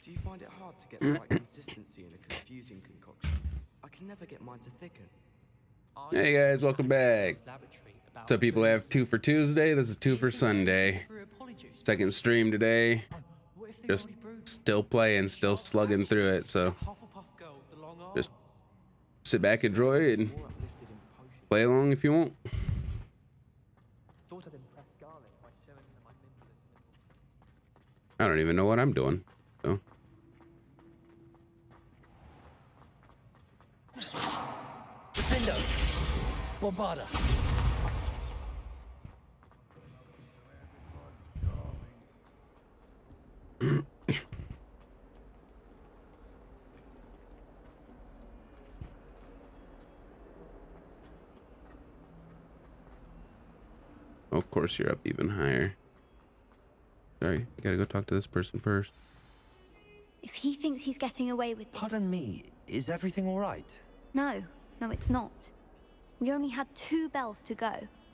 Do you find it hard to get the right consistency in a confusing concoction? I can never get mine to thicken. Hey guys, welcome back. So people have 2 for Tuesday. This is 2 for Sunday. Second stream today. Just still playing, still slugging through it. So just sit back, enjoy, and play along if you want. I don't even know what I'm doing. So. Defendo! Bombarda! Of course you're up even higher. Sorry, I gotta go talk to this person first. If he thinks he's getting away with it... Pardon me, is everything all right? No, it's not. We only had 2 bells to go,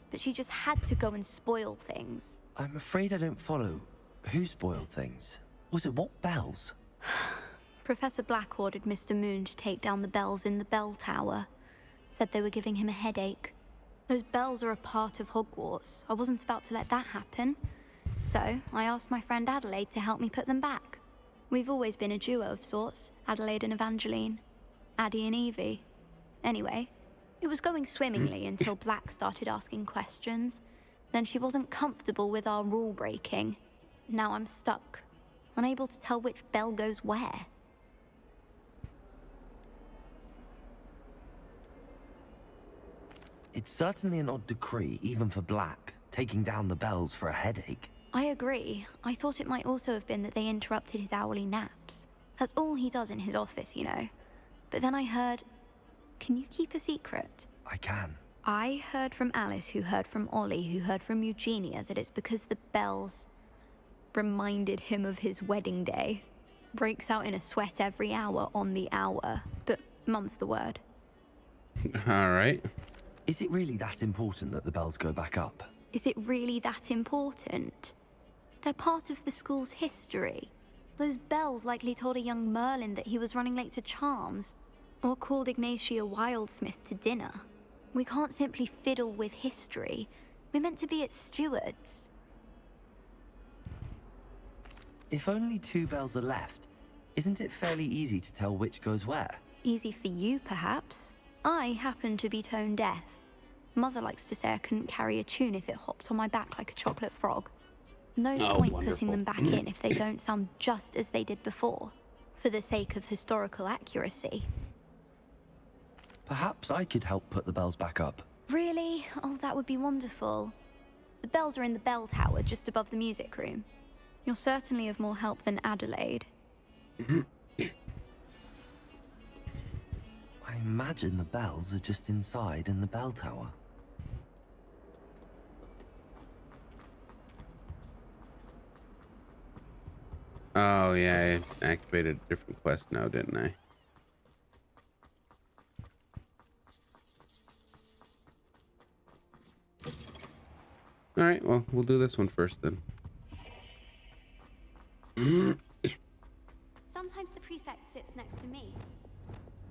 but she just had to go and spoil things. I'm afraid I don't follow. Who spoiled things? Was it what bells? Professor Black ordered Mr. Moon to take down the bells in the bell tower. Said they were giving him a headache. Those bells are a part of Hogwarts. I wasn't about to let that happen. So, I asked my friend Adelaide to help me put them back. We've always been a duo of sorts, Adelaide and Evangeline. Addie and Evie. Anyway, it was going swimmingly until Black started asking questions. Then she wasn't comfortable with our rule breaking. Now I'm stuck, unable to tell which bell goes where. It's certainly an odd decree, even for Black, taking down the bells for a headache. I agree. I thought it might also have been that they interrupted his hourly naps. That's all he does in his office, you know. But then I heard... Can you keep a secret? I can. I heard from Alice, who heard from Ollie, who heard from Eugenia, that it's because the bells reminded him of his wedding day. Breaks out in a sweat every hour on the hour, but mum's the word. All right. Is it really that important that the bells go back up? Is it really that important? They're part of the school's history. Those bells likely told a young Merlin that he was running late to Charms, or called Ignatia Wildsmith to dinner. We can't simply fiddle with history. We're meant to be its stewards. If only 2 bells are left, isn't it fairly easy to tell which goes where? Easy for you, perhaps. I happen to be tone deaf. Mother likes to say I couldn't carry a tune if it hopped on my back like a chocolate frog. No point putting them back in if they don't sound just as they did before, for the sake of historical accuracy. Perhaps I could help put the bells back up. Really? Oh, that would be wonderful. The bells are in the bell tower just above the music room. You're certainly of more help than Adelaide. I imagine the bells are just inside in the bell tower. Oh yeah, I activated a different quest now, didn't I? All right, well, we'll do this one first then. Sometimes the prefect sits next to me.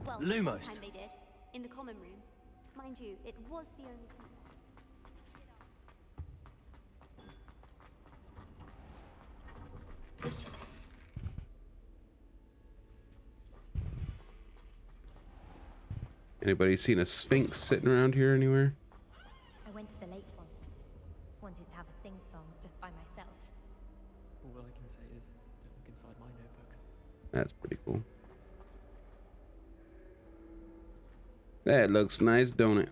Well, Lumos. one time they did, in the common room. Mind you, it was the only time. Anybody seen a sphinx sitting around here anywhere? I went to the lake one. Wanted to have a sing-song just by myself. All I can say is, don't look inside my notebooks. That's pretty cool. That looks nice, don't it?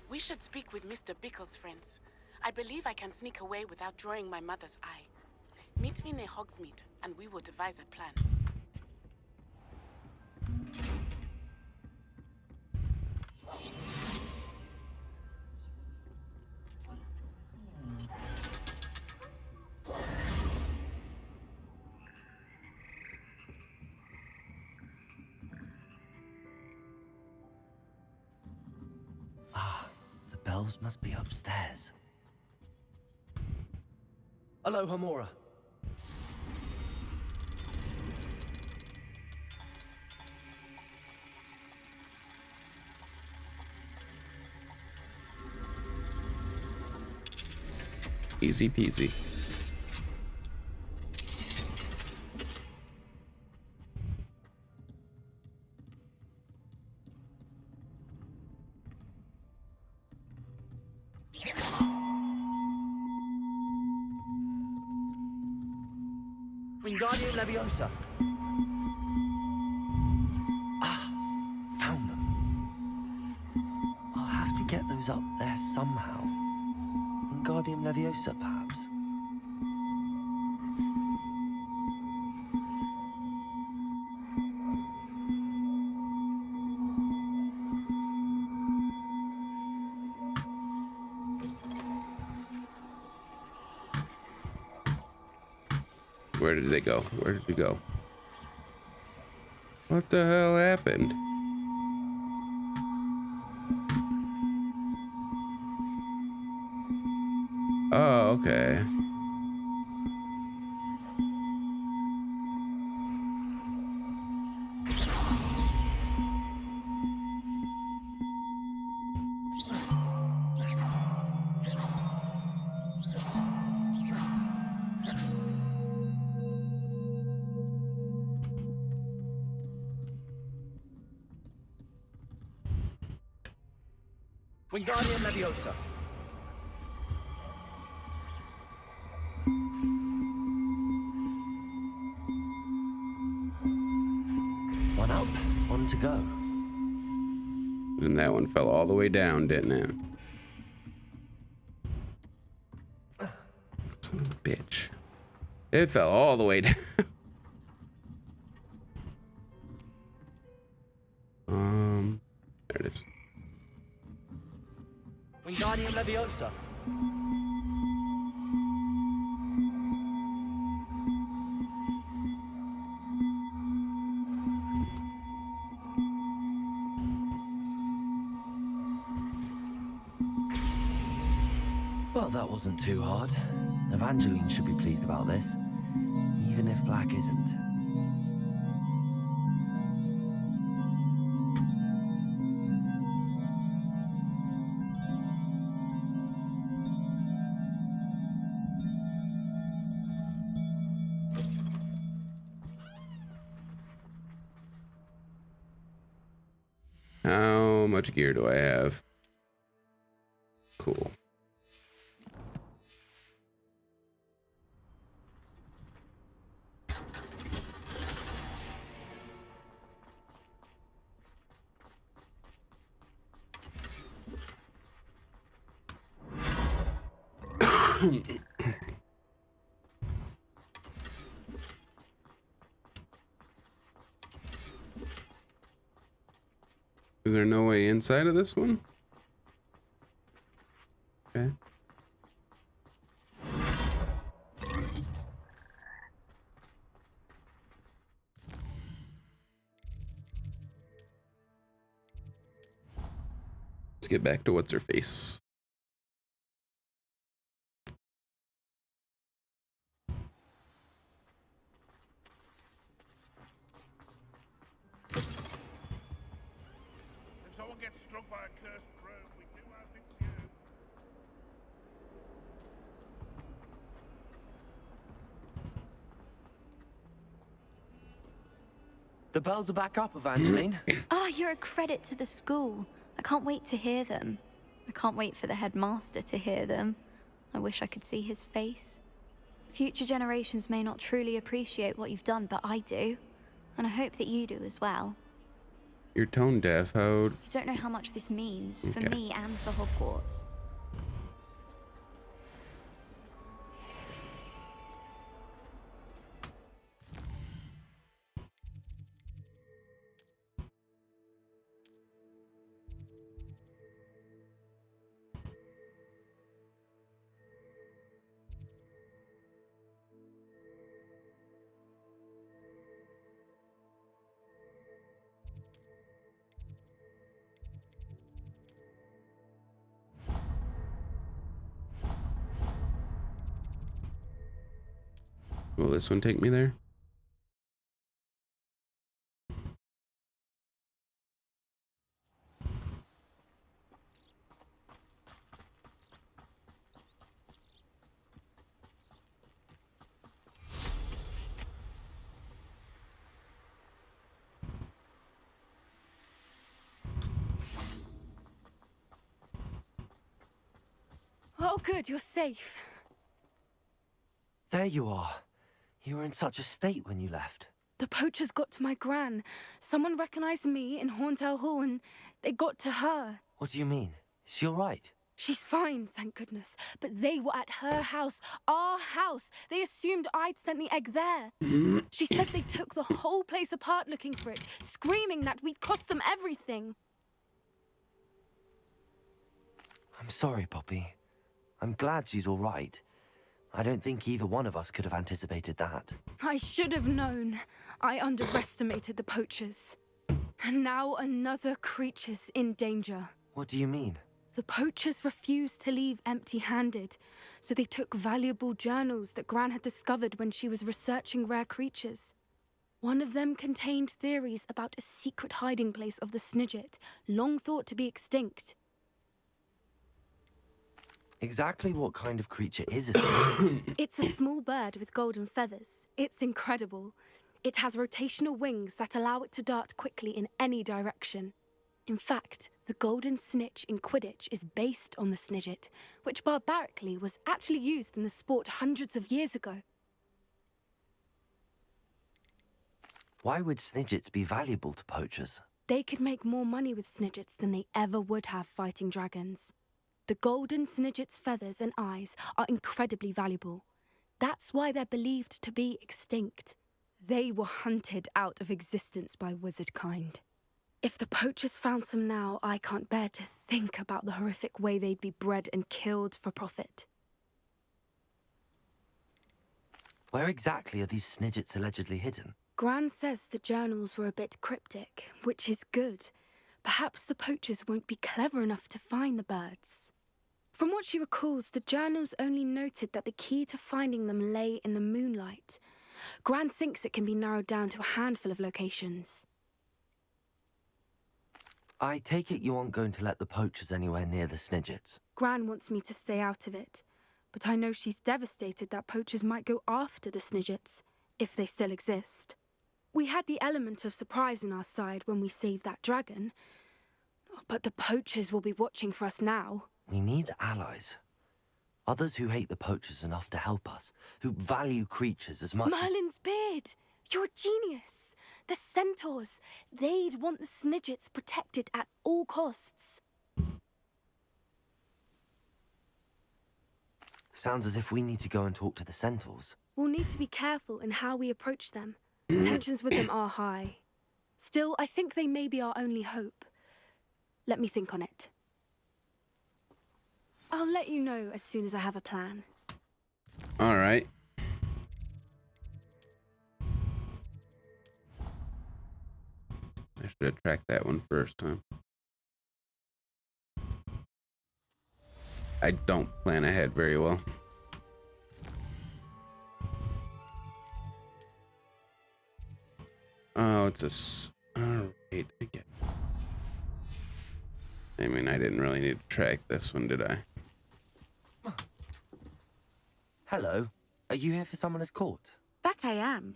We should speak with Mr. Bickle's friends. I believe I can sneak away without drawing my mother's eye. Meet me near Hogsmeade, and we will devise a plan. bells must be upstairs. Hello, Hamura. Easy peasy. Wingardium Leviosa. Found them. I'll have to get those up there somehow. Wingardium Leviosa, perhaps. Where did they go? Where did you go? What the hell happened? Oh, okay. Wingardium Leviosa. One up, one to go. And that one fell all the way down, didn't it? Son of a bitch. It fell all the way down. There it is. Wingardium Leviosa. Well, that wasn't too hard. Evangeline should be pleased about this, even if Black isn't. How much gear do I have? Cool. Is there no way inside of this one? Okay. Let's get back to what's her face. If someone gets struck by a cursed broom, we do our things to you. The bells are back up, Evangeline. Oh, you're a credit to the school. I can't wait to hear them. I can't wait for the headmaster to hear them. I wish I could see his face. Future generations may not truly appreciate what you've done, but I do. And I hope that you do as well. You're tone deaf. How? You don't know how much this means for Okay. me and for Hogwarts. Will this one take me there? Oh, good, you're safe. There you are. You were in such a state when you left. The poachers got to my gran. Someone recognized me in Horntail Hall and they got to her. What do you mean? Is she all right? She's fine, thank goodness. But they were at her house, our house. They assumed I'd sent the egg there. She said they took the whole place apart looking for it, screaming that we'd cost them everything. I'm sorry, Poppy. I'm glad she's all right. I don't think either one of us could have anticipated that. I should have known. I underestimated the poachers. And now another creature's in danger. What do you mean? The poachers refused to leave empty-handed, so they took valuable journals that Gran had discovered when she was researching rare creatures. One of them contained theories about a secret hiding place of the Snidget, long thought to be extinct. Exactly what kind of creature is a snidget? It's a small bird with golden feathers. It's incredible. It has rotational wings that allow it to dart quickly in any direction. In fact, the golden snitch in Quidditch is based on the Snidget, which barbarically was actually used in the sport hundreds of years ago. Why would snidgets be valuable to poachers? They could make more money with Snidgets than they ever would have fighting dragons. The golden Snidget's feathers and eyes are incredibly valuable. That's why they're believed to be extinct. They were hunted out of existence by wizard kind. If the poachers found some now, I can't bear to think about the horrific way they'd be bred and killed for profit. Where exactly are these snidgets allegedly hidden? Gran says the journals were a bit cryptic, which is good. Perhaps the poachers won't be clever enough to find the birds. From what she recalls, the journals only noted that the key to finding them lay in the moonlight. Gran thinks it can be narrowed down to a handful of locations. I take it you aren't going to let the poachers anywhere near the snidgets. Gran wants me to stay out of it, but I know she's devastated that poachers might go after the Snidgets, if they still exist. We had the element of surprise on our side when we saved that dragon, but the poachers will be watching for us now. We need allies. Others who hate the poachers enough to help us, who value creatures as much Merlin's beard! You're a genius! The centaurs! They'd want the Snidgets protected at all costs. Sounds as if we need to go and talk to the centaurs. We'll need to be careful in how we approach them. Tensions with them are high. Still, I think they may be our only hope. Let me think on it. I'll let you know as soon as I have a plan. All right. I should have tracked that one first, huh? I don't plan ahead very well. Oh, it's a... All right, I get it. I mean, I didn't really need to track this one, did I? Hello. Are you here for someone as court? That I am.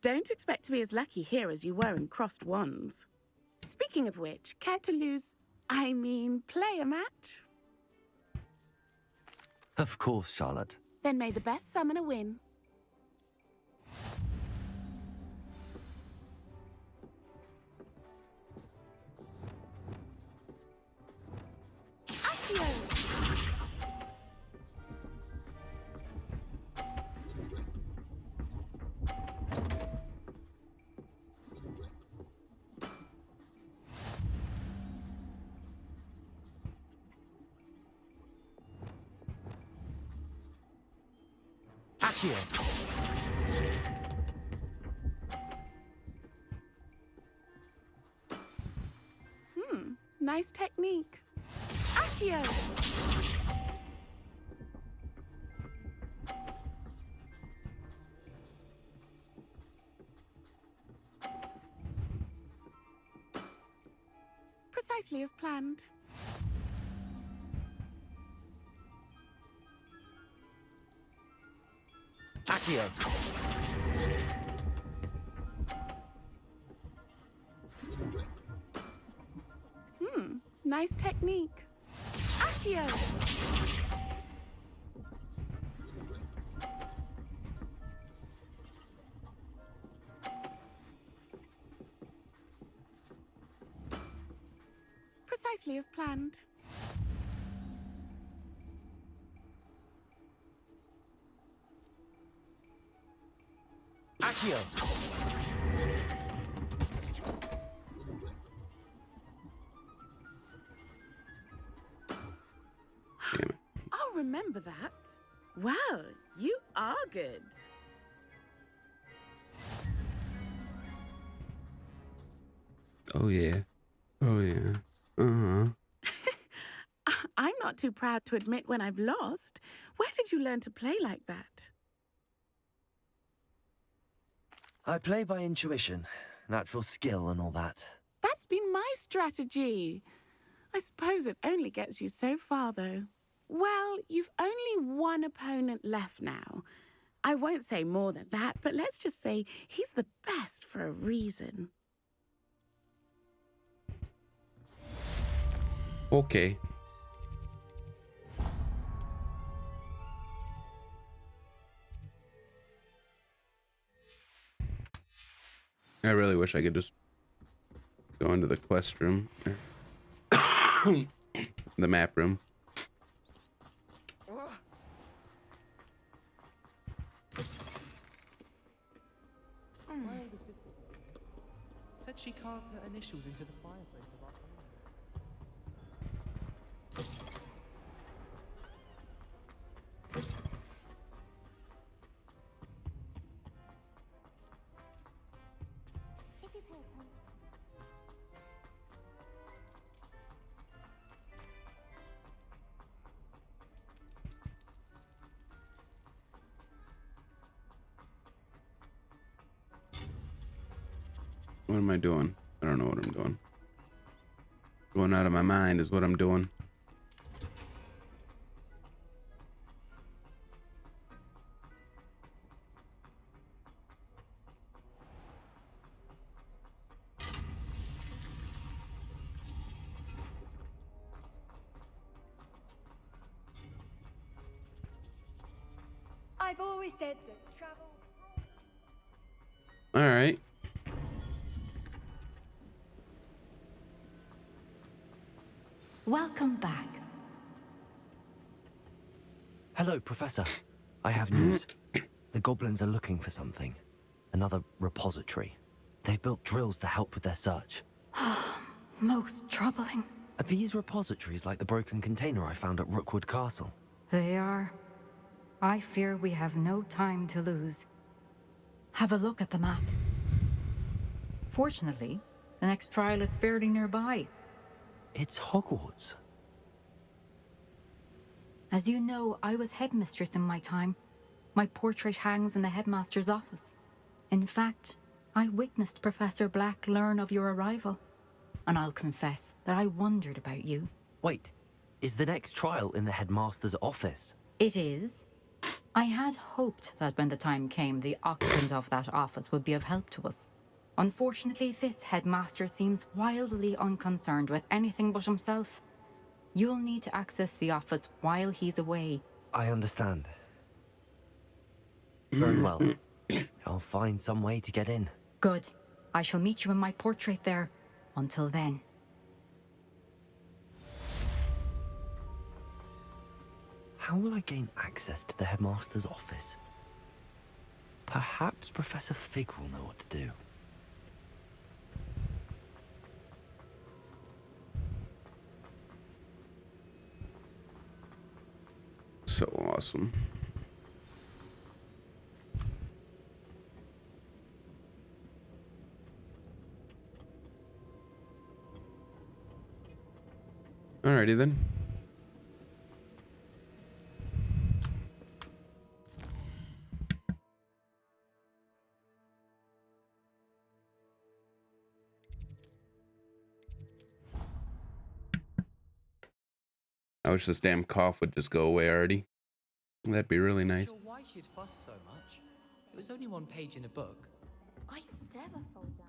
Don't expect to be as lucky here as you were in Crossed Wands. Speaking of which, care to play a match? Of course, Charlotte. Then may the best summoner win. Accio! Accio! Nice technique. Accio! Precisely as planned. Accio. Nice technique. Accio. Precisely as planned. Accio. Damn it. I'll remember that. Well, you are good. Oh yeah. Oh yeah. Uh-huh. I'm not too proud to admit when I've lost. Where did you learn to play like that? I play by intuition, natural skill and all that. That's been my strategy. I suppose it only gets you so far, though. Well, you've only one opponent left now. I won't say more than that, but let's just say he's the best for a reason. Okay. I really wish I could just go into the quest room. The map room. Said she carved her initials into the fireplace of our home. What am I doing? I don't know what I'm doing. Going out of my mind is what I'm doing. I've always said that travel... All right. Welcome back. Hello, Professor. I have news. The goblins are looking for something. Another repository. They've built drills to help with their search. Most troubling. Are these repositories like the broken container I found at Rookwood Castle? They are. I fear we have no time to lose. Have a look at the map. Fortunately, the next trial is fairly nearby. It's Hogwarts. As you know, I was headmistress in my time. My portrait hangs in the headmaster's office. In fact, I witnessed Professor Black learn of your arrival. And I'll confess that I wondered about you. Wait, is the next trial in the headmaster's office? It is. I had hoped that when the time came, the occupant of that office would be of help to us. Unfortunately, this headmaster seems wildly unconcerned with anything but himself. You'll need to access the office while he's away. I understand. Very well. I'll find some way to get in. Good. I shall meet you in my portrait there. Until then. How will I gain access to the headmaster's office? Perhaps Professor Fig will know what to do. So awesome. Alrighty then. I wish this damn cough would just go away already. That'd be really nice. Sure why she'd fuss so much. It was only one page in a book. I never fall down.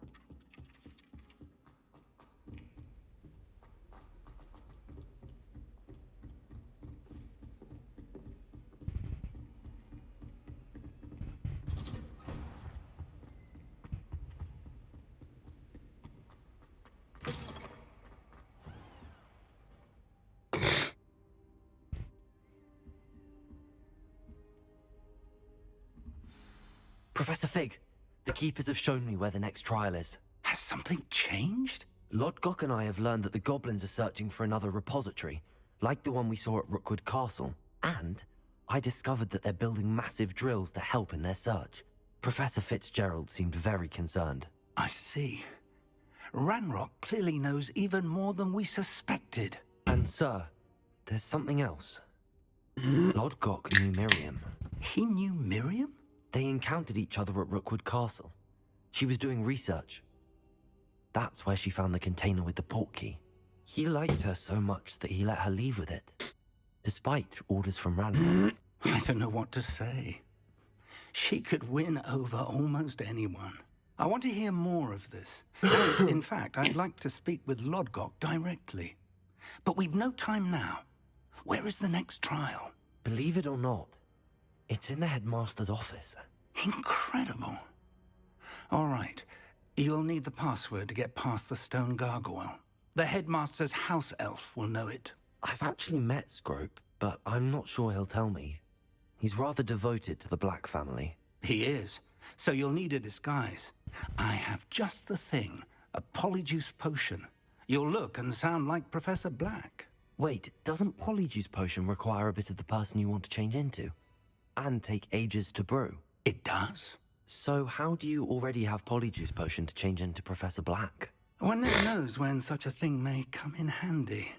Professor Fig, the Keepers have shown me where the next trial is. Has something changed? Lodgok and I have learned that the goblins are searching for another repository, like the one we saw at Rookwood Castle. And I discovered that they're building massive drills to help in their search. Professor Fitzgerald seemed very concerned. I see. Ranrock clearly knows even more than we suspected. And sir, there's something else. Lodgok knew Miriam. He knew Miriam? They encountered each other at Rookwood Castle. She was doing research. That's where she found the container with the portkey. He liked her so much that he let her leave with it, despite orders from Ranrock. I don't know what to say. She could win over almost anyone. I want to hear more of this. In fact, I'd like to speak with Lodgok directly. But we've no time now. Where is the next trial? Believe it or not, it's in the headmaster's office. Incredible. All right. You'll need the password to get past the stone gargoyle. The headmaster's house elf will know it. I've actually met Scrope, but I'm not sure he'll tell me. He's rather devoted to the Black family. He is. So you'll need a disguise. I have just the thing. A polyjuice potion. You'll look and sound like Professor Black. Wait, doesn't Polyjuice Potion require a bit of the person you want to change into? And take ages to brew? It does. So how do you already have Polyjuice Potion to change into Professor Black? One never knows when such a thing may come in handy.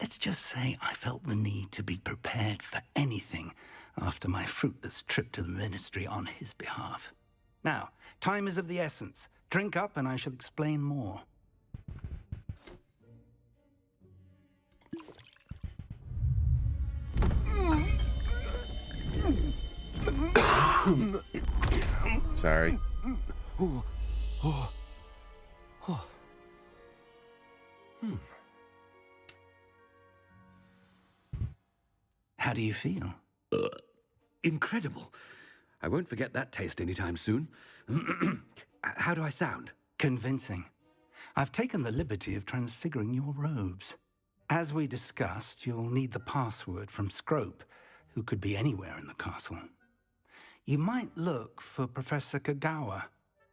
Let's just say I felt the need to be prepared for anything after my fruitless trip to the Ministry on his behalf. Now, time is of the essence. Drink up and I shall explain more. Sorry. How do you feel? Incredible. I won't forget that taste anytime soon. How do I sound? Convincing. I've taken the liberty of transfiguring your robes. As we discussed, you'll need the password from Scrope, who could be anywhere in the castle. You might look for Professor Kagawa.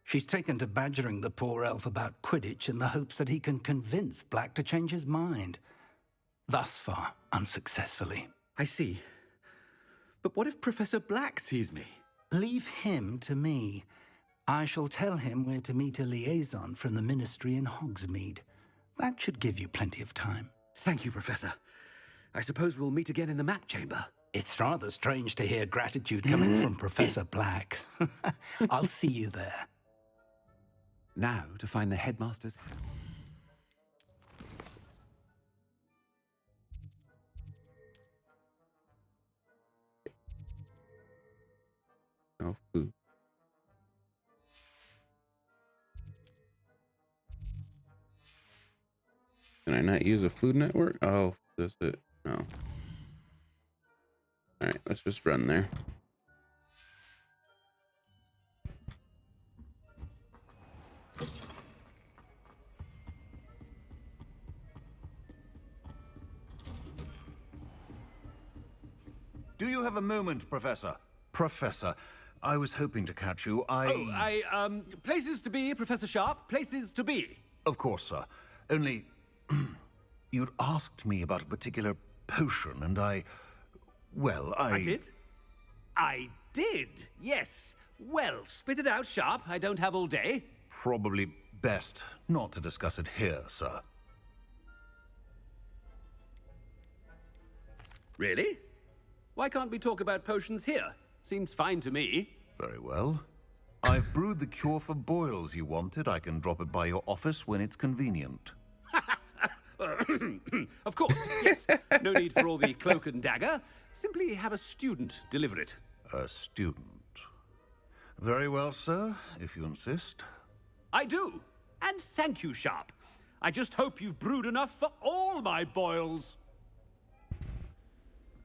She's taken to badgering the poor elf about Quidditch in the hopes that he can convince Black to change his mind. Thus far, unsuccessfully. I see. But what if Professor Black sees me? Leave him to me. I shall tell him where to meet a liaison from the Ministry in Hogsmeade. That should give you plenty of time. Thank you, Professor. I suppose we'll meet again in the map chamber. It's rather strange to hear gratitude coming from Professor Black. I'll see you there. Now to find the headmaster's house. No food. Can I not use a food network? Oh, that's it. No. All right, let's just run there. Do you have a moment, Professor? Professor, I was hoping to catch you. Places to be, Professor Sharp. Places to be. Of course, sir. Only, you'd asked me about a particular potion, and well, I did? I did, yes. Well, spit it out, Sharp. I don't have all day. Probably best not to discuss it here, sir. Really? Why can't we talk about potions here? Seems fine to me. Very well. I've brewed the cure for boils you wanted. I can drop it by your office when it's convenient. Of course, yes. No need for all the cloak and dagger. Simply have a student deliver it. A student. Very well, sir, if you insist. I do. And thank you, Sharp. I just hope you've brewed enough for all my boils.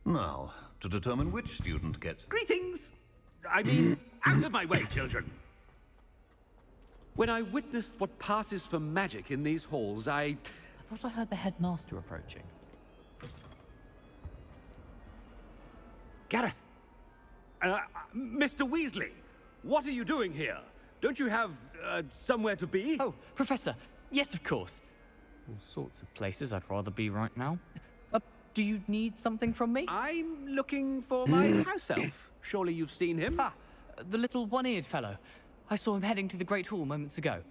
Now, to determine which student gets... Greetings! I mean, out of my way, children. When I witness what passes for magic in these halls, I thought I heard the headmaster approaching. Gareth! Mr. Weasley, what are you doing here? Don't you have, somewhere to be? Oh, Professor. Yes, of course. All sorts of places I'd rather be right now. Do you need something from me? I'm looking for my house elf. Surely you've seen him? Ah, the little one-eared fellow. I saw him heading to the Great Hall moments ago.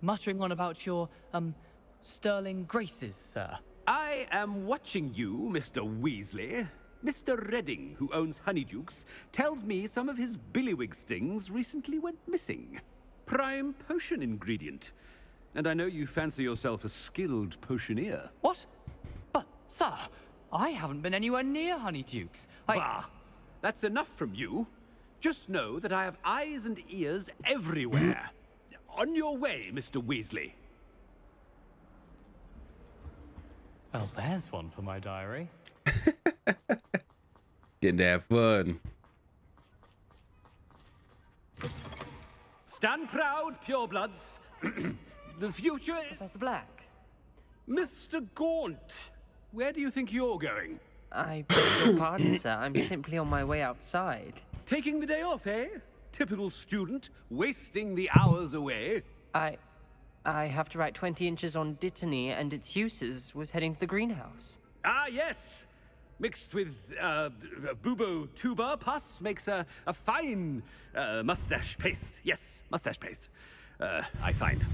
Muttering on about your, sterling graces, sir. I am watching you, Mr. Weasley. Mr. Redding, who owns Honeydukes, tells me some of his billywig stings recently went missing. Prime potion ingredient. And I know you fancy yourself a skilled potioneer. What? But, sir, I haven't been anywhere near Honeydukes. Bah! That's enough from you. Just know that I have eyes and ears everywhere. On your way, Mr. Weasley. Well, there's one for my diary. Getting to have fun. Stand proud, purebloods. The future... Professor Black. Mr. Gaunt, where do you think you're going? I beg your pardon, sir. I'm simply on my way outside. Taking the day off, eh? Typical student, wasting the hours away. I have to write 20 inches on Dittany and its uses. Was heading to the greenhouse. Ah, yes. Mixed with, bubo tuber pus makes a fine, mustache paste. Yes, mustache paste. I find.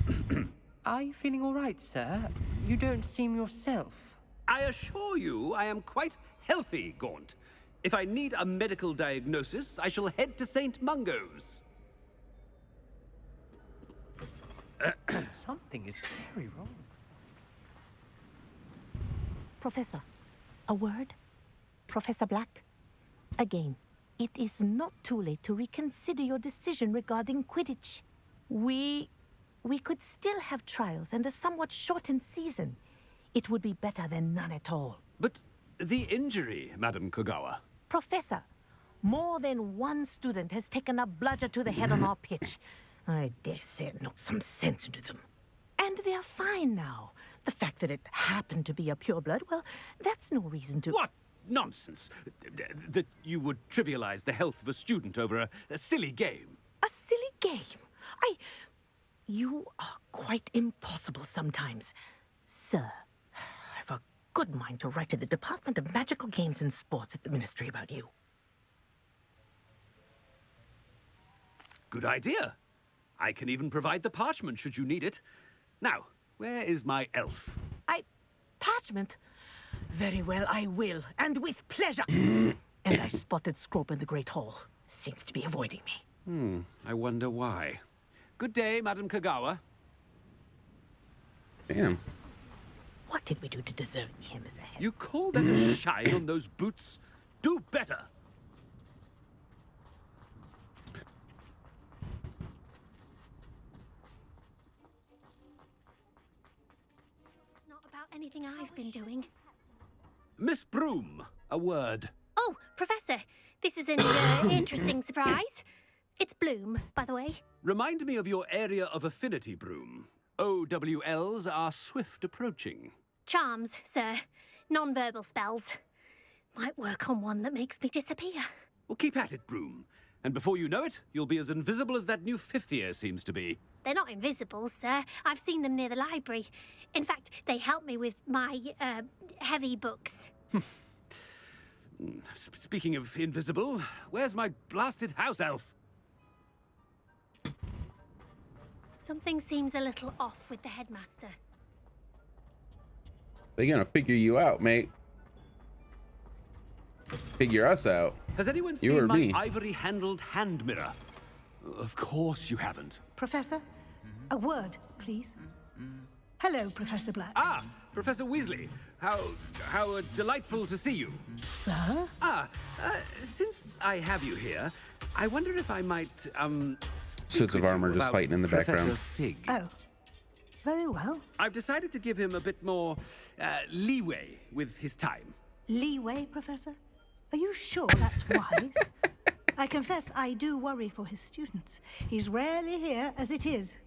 Are you feeling all right, sir? You don't seem yourself. I assure you I am quite healthy, Gaunt. If I need a medical diagnosis, I shall head to St. Mungo's. Something is very wrong. Professor, a word? Professor Black? Again, it is not too late to reconsider your decision regarding Quidditch. We could still have trials and a somewhat shortened season. It would be better than none at all. But the injury, Madam Kogawa. Professor, more than one student has taken a bludger to the head on our pitch. I dare say it knocked some sense into them. And they're fine now. The fact that it happened to be a pureblood, well, that's no reason to... What nonsense! That you would trivialize the health of a student over a silly game. A silly game? You are quite impossible sometimes. Sir, I've a good mind to write to the Department of Magical Games and Sports at the Ministry about you. Good idea. I can even provide the parchment should you need it. Now, where is my elf? Parchment? Very well, I will, and with pleasure. And I spotted Scrope in the Great Hall. Seems to be avoiding me. I wonder why. Good day, Madam Kogawa. Damn. What did we do to deserve him as a head? You call that a shine on those boots? Do better. It's not about anything I've been doing. Miss Broom, a word. Oh, Professor, this is an interesting surprise. It's Bloom, by the way. Remind me of your area of affinity, Broom. OWLs are swift approaching. Charms, sir. Non-verbal spells. Might work on one that makes me disappear. Well, keep at it, Broom. And before you know it, you'll be as invisible as that new fifth year seems to be. They're not invisible, sir. I've seen them near the library. In fact, they help me with my, heavy books. Speaking of invisible, where's my blasted house elf? Something seems a little off with the headmaster. They're gonna figure you out, mate. Figure us out. Has anyone You seen or my me? ivory-handled hand mirror? Of course you haven't. Professor, a word, please. Hello, Professor Black. Ah, Professor Weasley. How delightful to see you. Sir? Since I have you here, I wonder if I might, Suits of armor just fighting in the Professor background. Fig. Oh, very well. I've decided to give him a bit more leeway with his time. Leeway, Professor? Are you sure that's wise? I confess I do worry for his students. He's rarely here as it is.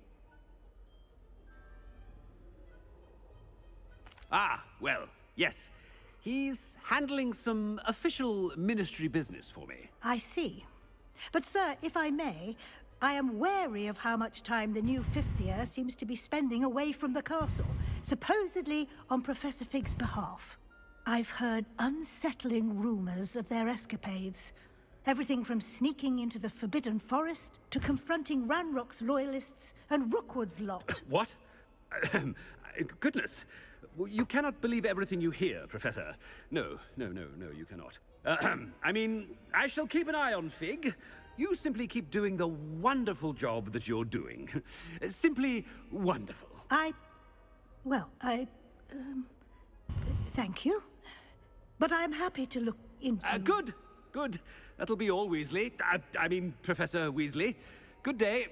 Ah, well, yes. He's handling some official ministry business for me. I see. But, sir, if I may, I am wary of how much time the new fifth year seems to be spending away from the castle, supposedly on Professor Fig's behalf. I've heard unsettling rumors of their escapades. Everything from sneaking into the Forbidden Forest to confronting Ranrock's loyalists and Rookwood's lot. What? Goodness. You cannot believe everything you hear, Professor. No, you cannot. I mean, I shall keep an eye on Fig. You simply keep doing the wonderful job that you're doing. Simply wonderful. Thank you. But I'm happy to look into... Good. That'll be all, Weasley. I mean, Professor Weasley. Good day.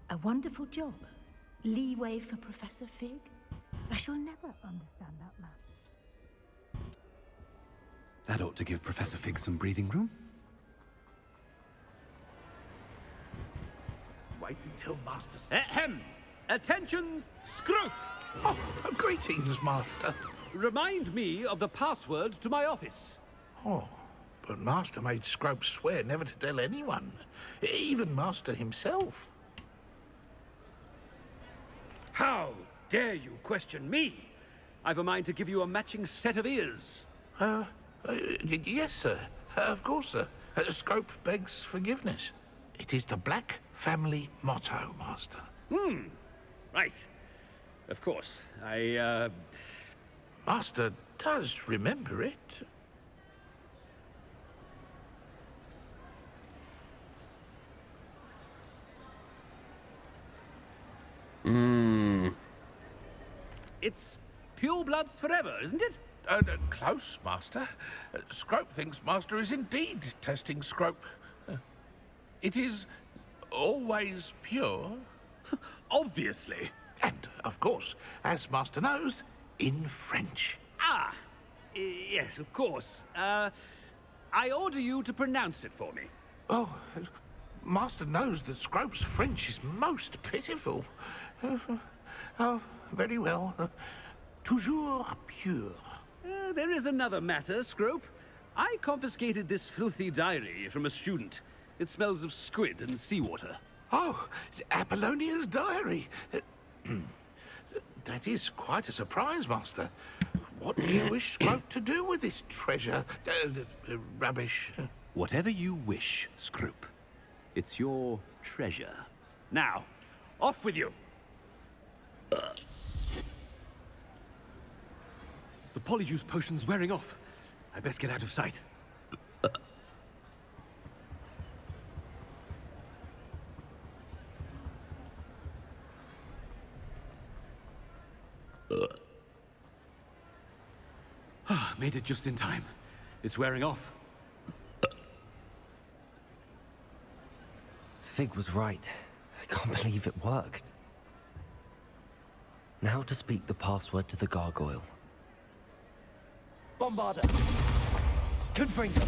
A wonderful job. Leeway for Professor Fig. I shall never understand that man. That ought to give Professor Fig some breathing room. Wait until Master... Ahem! Attention, Scrope! Oh, greetings, Master. Remind me of the password to my office. Oh, but Master made Scrope swear never to tell anyone. Even Master himself. How dare you question me? I've a mind to give you a matching set of ears. Yes, sir. Of course, sir. Scrope begs forgiveness. It is the Black family motto, Master. Right. Of course. Master does remember it. It's pure bloods forever, isn't it? Close, Master. Scrope thinks Master is indeed testing Scrope. It is always pure. Obviously. And, of course, as Master knows, in French. Yes, of course. I order you to pronounce it for me. Oh, Master knows that Scrope's French is most pitiful. Oh, very well. Toujours pure. There is another matter, Scrope. I confiscated this filthy diary from a student. It smells of squid and seawater. Oh, Apollonia's diary. That is quite a surprise, Master. What do you wish Scrope to do with this treasure? Rubbish. Whatever you wish, Scrope. It's your treasure. Now, off with you. The polyjuice potion's wearing off. I best get out of sight. Made it just in time. It's wearing off. Fig was right. I can't believe it worked. Now to speak the password to the gargoyle. Bombarder. Confringo.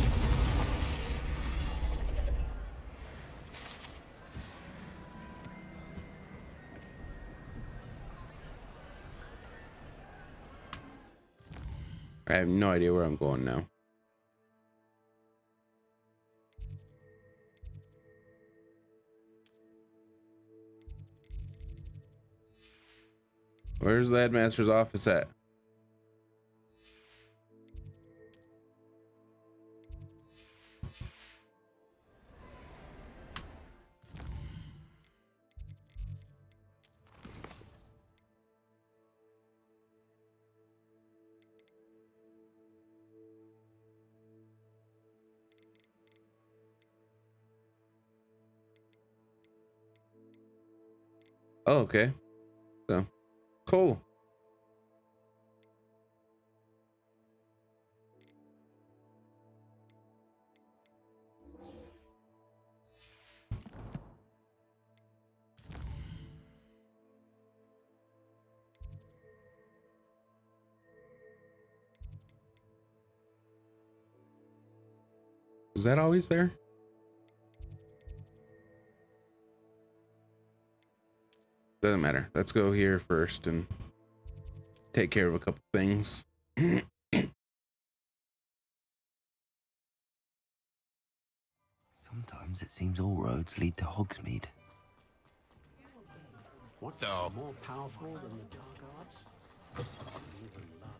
I have no idea where I'm going now. Where's the headmaster's office at? Oh, okay. So, cool. Was that always there? Doesn't matter. Let's go here first and take care of a couple things. Sometimes it seems all roads lead to Hogsmeade. What the? More powerful than the dark arts?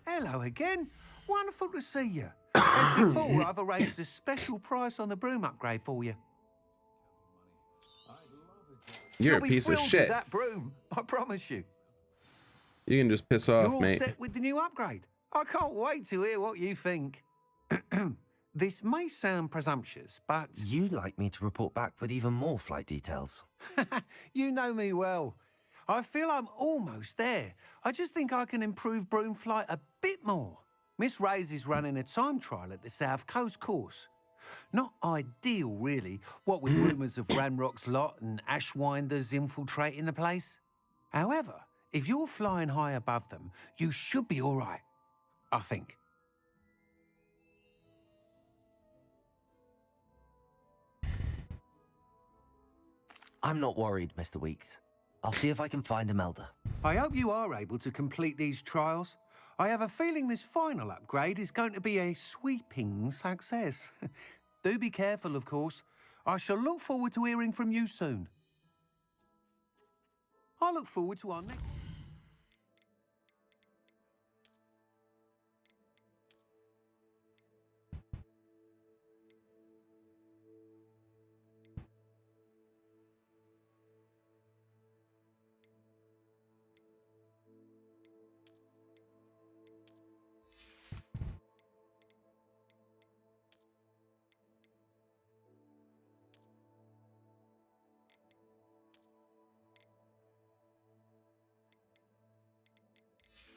Hello again. Wonderful to see you. As before, I've arranged a special price on the broom upgrade for you. You're You'll a be piece of thrilled shit. with that broom, I promise you. You can just piss You're off, all mate. set with the new upgrade. I can't wait to hear what you think. This may sound presumptuous, but... You'd like me to report back with even more flight details. You know me well. I feel I'm almost there. I just think I can improve broom flight a bit more. Miss Ray's is running a time trial at the South Coast course. Not ideal, really, what with rumours of Ranrock's lot and Ashwinders infiltrating the place. However, if you're flying high above them, you should be all right, I think. I'm not worried, Mr. Weeks. I'll see if I can find Imelda. I hope you are able to complete these trials. I have a feeling this final upgrade is going to be a sweeping success. Do be careful, of course. I shall look forward to hearing from you soon. I look forward to our next...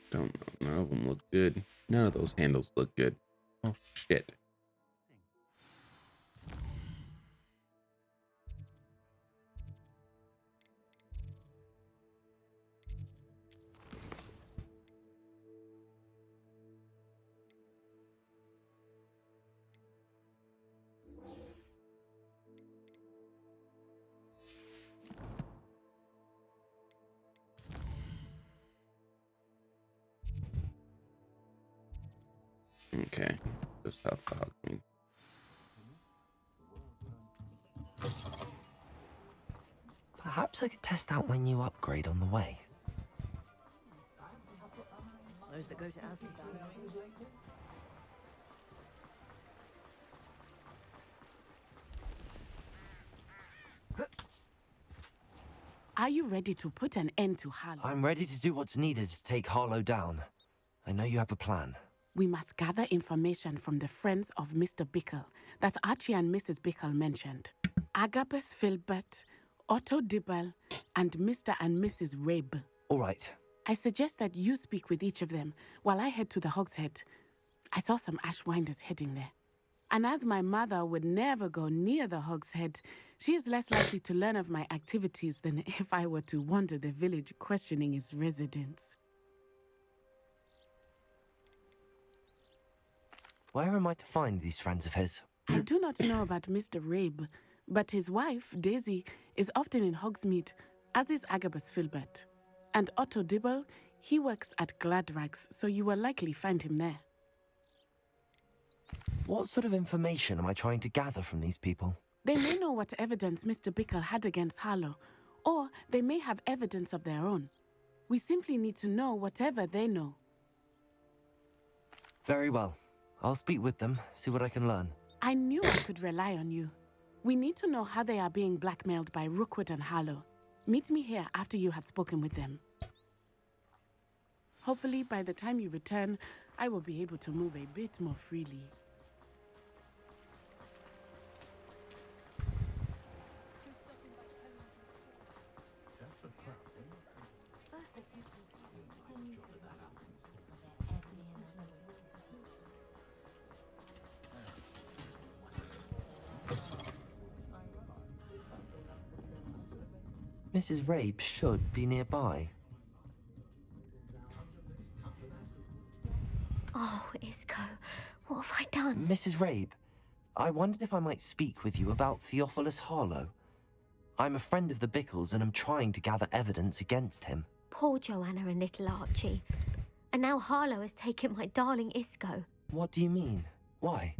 Don't know. None of them look good. None of those handles look good. Oh, shit. Okay. Just how fog me. Perhaps I could test out my new upgrade on the way. Those that go to Alpha. Are you ready to put an end to Harlow? I'm ready to do what's needed to take Harlow down. I know you have a plan. We must gather information from the friends of Mr. Bickle that Archie and Mrs. Bickle mentioned. Agabus Filbert, Otto Dibble, and Mr. and Mrs. Rabe. All right. I suggest that you speak with each of them while I head to the Hogshead. I saw some Ashwinders heading there. And as my mother would never go near the Hogshead, she is less likely to learn of my activities than if I were to wander the village questioning its residents. Where am I to find these friends of his? I do not know about Mr. Rabe, but his wife, Daisy, is often in Hogsmeade, as is Agabus Filbert. And Otto Dibble, he works at Gladrags, so you will likely find him there. What sort of information am I trying to gather from these people? They may know what evidence Mr. Bickle had against Harlow, or they may have evidence of their own. We simply need to know whatever they know. Very well. I'll speak with them, see what I can learn. I knew I could rely on you. We need to know how they are being blackmailed by Rookwood and Harlow. Meet me here after you have spoken with them. Hopefully, by the time you return, I will be able to move a bit more freely. Mrs. Rabe should be nearby. Oh, Isco, what have I done? Mrs. Rabe, I wondered if I might speak with you about Theophilus Harlow. I'm a friend of the Bickles and I'm trying to gather evidence against him. Poor Joanna and little Archie. And now Harlow has taken my darling Isco. What do you mean? Why?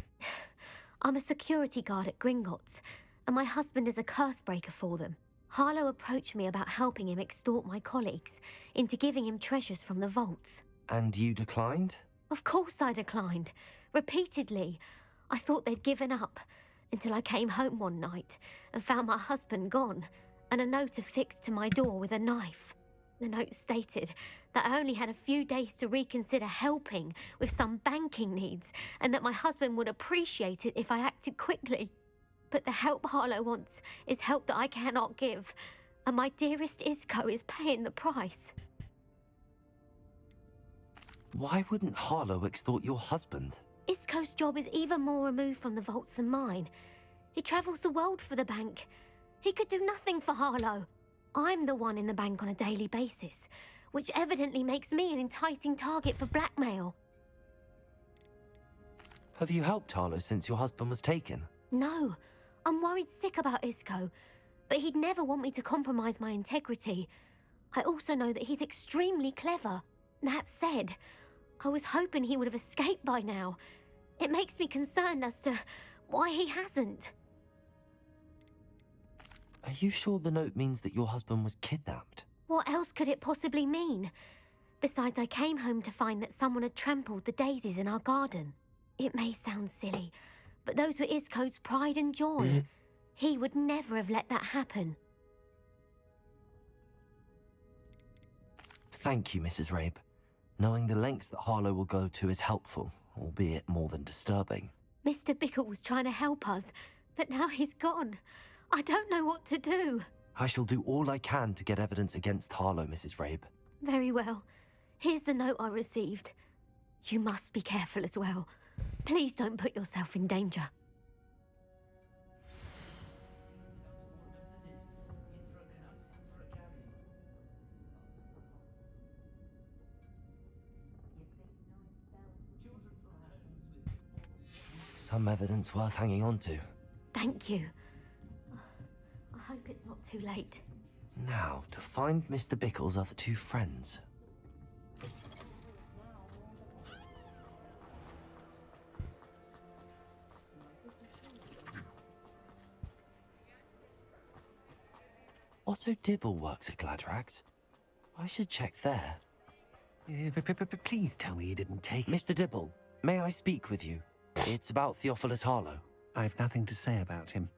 I'm a security guard at Gringotts, and my husband is a curse breaker for them. Harlow approached me about helping him extort my colleagues into giving him treasures from the vaults. And you declined? Of course I declined. Repeatedly. I thought they'd given up, until I came home one night and found my husband gone, and a note affixed to my door with a knife. The note stated that I only had a few days to reconsider helping with some banking needs, and that my husband would appreciate it if I acted quickly. But the help Harlow wants is help that I cannot give, and my dearest Isco is paying the price. Why wouldn't Harlow extort your husband? Isco's job is even more removed from the vaults than mine. He travels the world for the bank. He could do nothing for Harlow. I'm the one in the bank on a daily basis, which evidently makes me an enticing target for blackmail. Have you helped Harlow since your husband was taken? No, I'm worried sick about Isco, but he'd never want me to compromise my integrity. I also know that he's extremely clever. That said, I was hoping he would have escaped by now. It makes me concerned as to why he hasn't. Are you sure the note means that your husband was kidnapped? What else could it possibly mean? Besides, I came home to find that someone had trampled the daisies in our garden. It may sound silly, but those were Isco's pride and joy. He would never have let that happen. Thank you, Mrs. Rabe. Knowing the lengths that Harlow will go to is helpful, albeit more than disturbing. Mr. Bickle was trying to help us, but now he's gone. I don't know what to do. I shall do all I can to get evidence against Harlow, Mrs. Rabe. Very well. Here's the note I received. You must be careful as well. Please don't put yourself in danger. Some evidence worth hanging on to. Thank you. I hope it's not too late. Now, to find Mr. Bickle's other two friends. Otto Dibble works at Gladrags. I should check there. Please tell me you didn't take it. Mr. Dibble, may I speak with you? It's about Theophilus Harlow. I've nothing to say about him.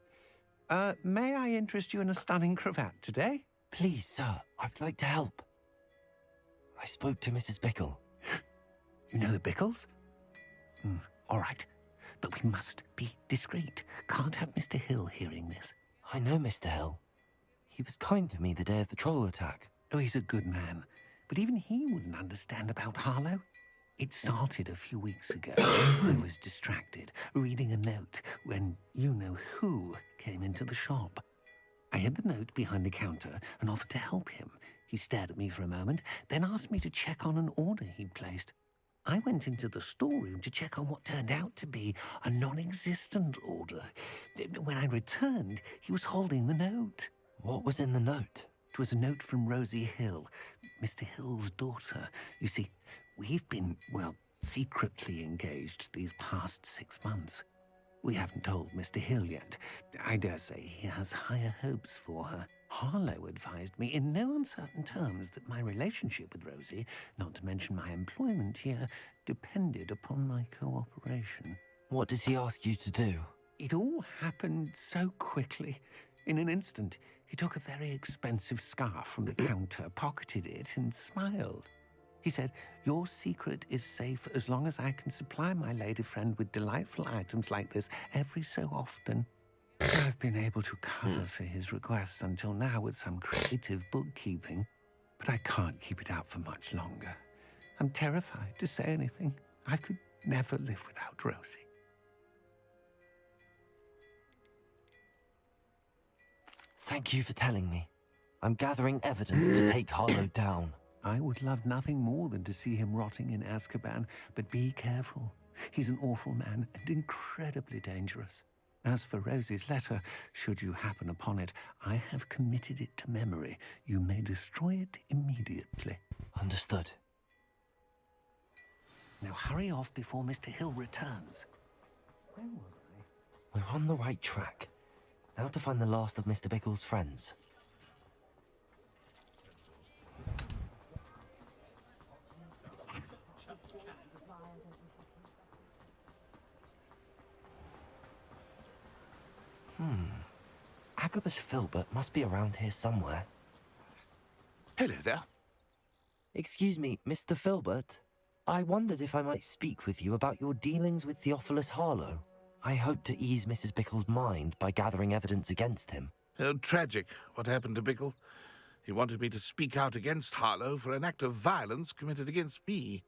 May I interest you in a stunning cravat today? Please, sir, I'd like to help. I spoke to Mrs. Bickle. You know the Bickles? All right, but we must be discreet. Can't have Mr. Hill hearing this. I know Mr. Hill. He was kind to me the day of the troll attack. Oh, he's a good man. But even he wouldn't understand about Harlow. It started a few weeks ago. I was distracted, reading a note, when you-know-who came into the shop. I hid the note behind the counter and offered to help him. He stared at me for a moment, then asked me to check on an order he'd placed. I went into the storeroom to check on what turned out to be a non-existent order. When I returned, he was holding the note. What was in the note? It was a note from Rosie Hill, Mr. Hill's daughter. You see, we've been, well, secretly engaged these past 6 months. We haven't told Mr. Hill yet. I dare say he has higher hopes for her. Harlow advised me in no uncertain terms that my relationship with Rosie, not to mention my employment here, depended upon my cooperation. What did he ask you to do? It all happened so quickly. In an instant, he took a very expensive scarf from the counter, pocketed it, and smiled. He said, "Your secret is safe as long as I can supply my lady friend with delightful items like this every so often." I've been able to cover for his requests until now with some creative bookkeeping, but I can't keep it up for much longer. I'm terrified to say anything. I could never live without Rosie. Thank you for telling me. I'm gathering evidence to take Harlow down. I would love nothing more than to see him rotting in Azkaban, but be careful. He's an awful man and incredibly dangerous. As for Rosie's letter, should you happen upon it, I have committed it to memory. You may destroy it immediately. Understood. Now hurry off before Mr. Hill returns. Where was I? We're on the right track. Now to find the last of Mr. Bickle's friends. Agabus Filbert must be around here somewhere. Hello there. Excuse me, Mr. Filbert. I wondered if I might speak with you about your dealings with Theophilus Harlow. I hope to ease Mrs. Bickle's mind by gathering evidence against him. Oh, tragic what happened to Bickle. He wanted me to speak out against Harlow for an act of violence committed against me.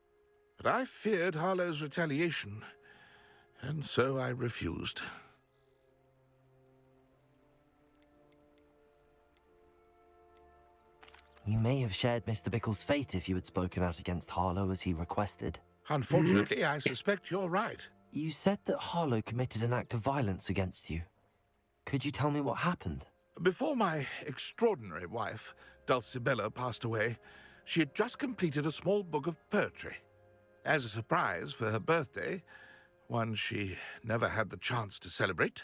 But I feared Harlow's retaliation, and so I refused. You may have shared Mr. Bickle's fate if you had spoken out against Harlow as he requested. Unfortunately, I suspect you're right. You said that Harlow committed an act of violence against you. Could you tell me what happened? Before my extraordinary wife, Dulcibella, passed away, she had just completed a small book of poetry. As a surprise for her birthday, one she never had the chance to celebrate,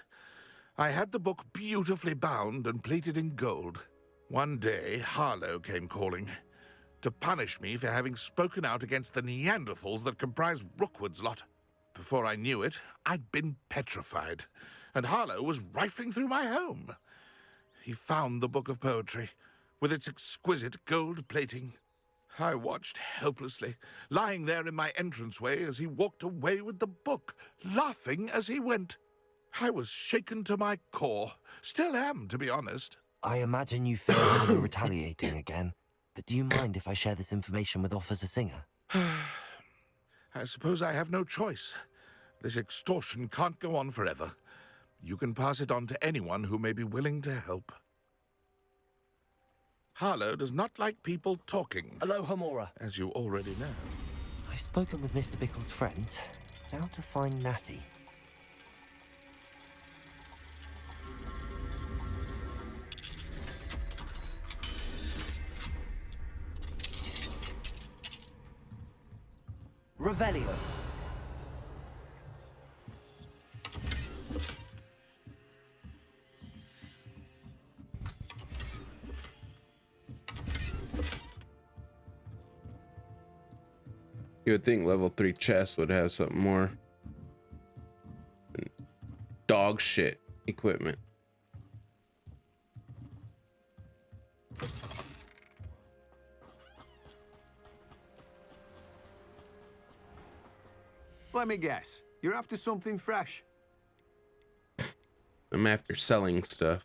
I had the book beautifully bound and plated in gold. One day, Harlow came calling to punish me for having spoken out against the Neanderthals that comprise Rookwood's lot. Before I knew it, I'd been petrified, and Harlow was rifling through my home. He found the book of poetry, with its exquisite gold plating. I watched helplessly, lying there in my entranceway as he walked away with the book, laughing as he went. I was shaken to my core. Still am, to be honest. I imagine you fear Harlow retaliating again, but do you mind if I share this information with Officer Singer? I suppose I have no choice. This extortion can't go on forever. You can pass it on to anyone who may be willing to help. Harlow does not like people talking. Aloha Mora. As you already know. I've spoken with Mr. Bickle's friends. Now to find Natty. Revelio. You would think level 3 chest would have something more dog shit equipment. Let me guess. You're after something fresh. I'm after selling stuff.